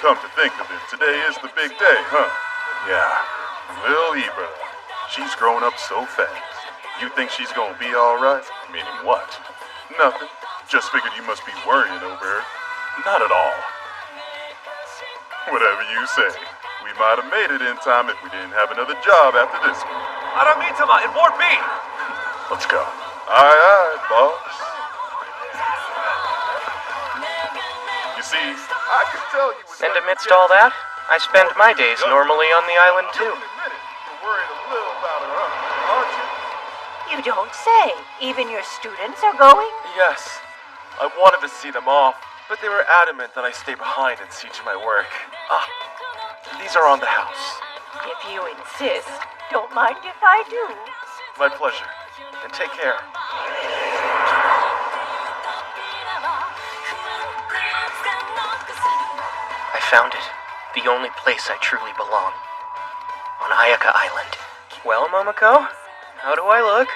Come to think of it, today is the big day, huh? Yeah. Lil Ibra. She's grown up so fast. You think she's gonna be alright? Meaning what? Nothing. Just figured you must be worrying over her. Not at all. Whatever you say. We might have made it in time if we didn't have another job after this one. Aramitama in Ward B! Let's go. Aye, boss. You see, I could tell you was... And amidst all that, I spend my days normally on the island too. You're worried a little about her, aren't you? You don't say. Even your students are going? Yes. I wanted to see them off, but they were adamant that I stay behind and see to my work. Ah, these are on the house. If you insist, don't mind if I do. My pleasure. And take care. I found it. The only place I truly belong. On Ayaka Island. Well, Momoko, how do I look?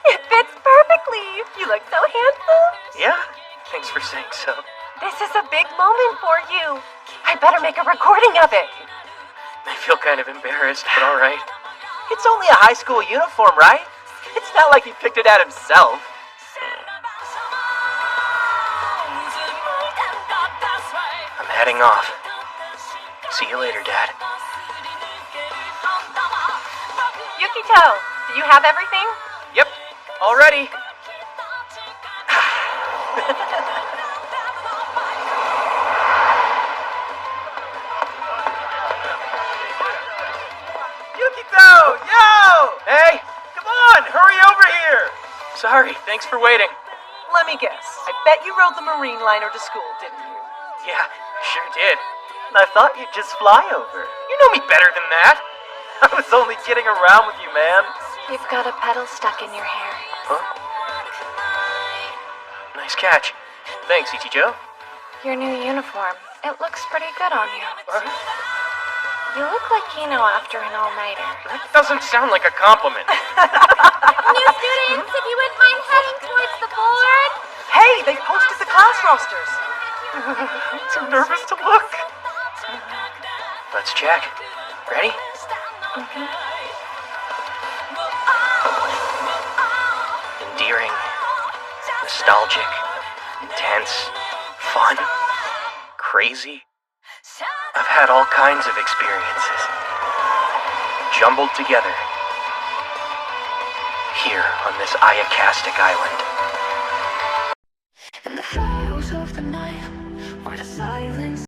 It fits perfectly. You look so handsome. Yeah? Thanks for saying so. This is a big moment for you. I better make a recording of it. I feel kind of embarrassed, but alright. It's only a high school uniform, right? It's not like he picked it out himself. I'm heading off. See you later, Dad. Yukito, do you have everything? Yep, all ready. Yukito! Yo! Hey! Come on, hurry over here! Sorry, thanks for waiting. Let me guess. I bet you rode the marine liner to school, didn't you? Yeah, sure did. I thought you'd just fly over. You know me better than that. I was only kidding around with you, man. You've got a petal stuck in your hair. Huh? Nice catch. Thanks, Ichijo. Your new uniform. It looks pretty good on you. You look like Kino after an all-nighter. That doesn't sound like a compliment. New students, if you wouldn't mind heading towards the board. Hey, they posted the class rosters. I'm too nervous to look. Let's check. Ready? Endearing, nostalgic, intense, fun, crazy. I've had all kinds of experiences, jumbled together, here on this Ayakastic island. In the shadows of the night, where the silence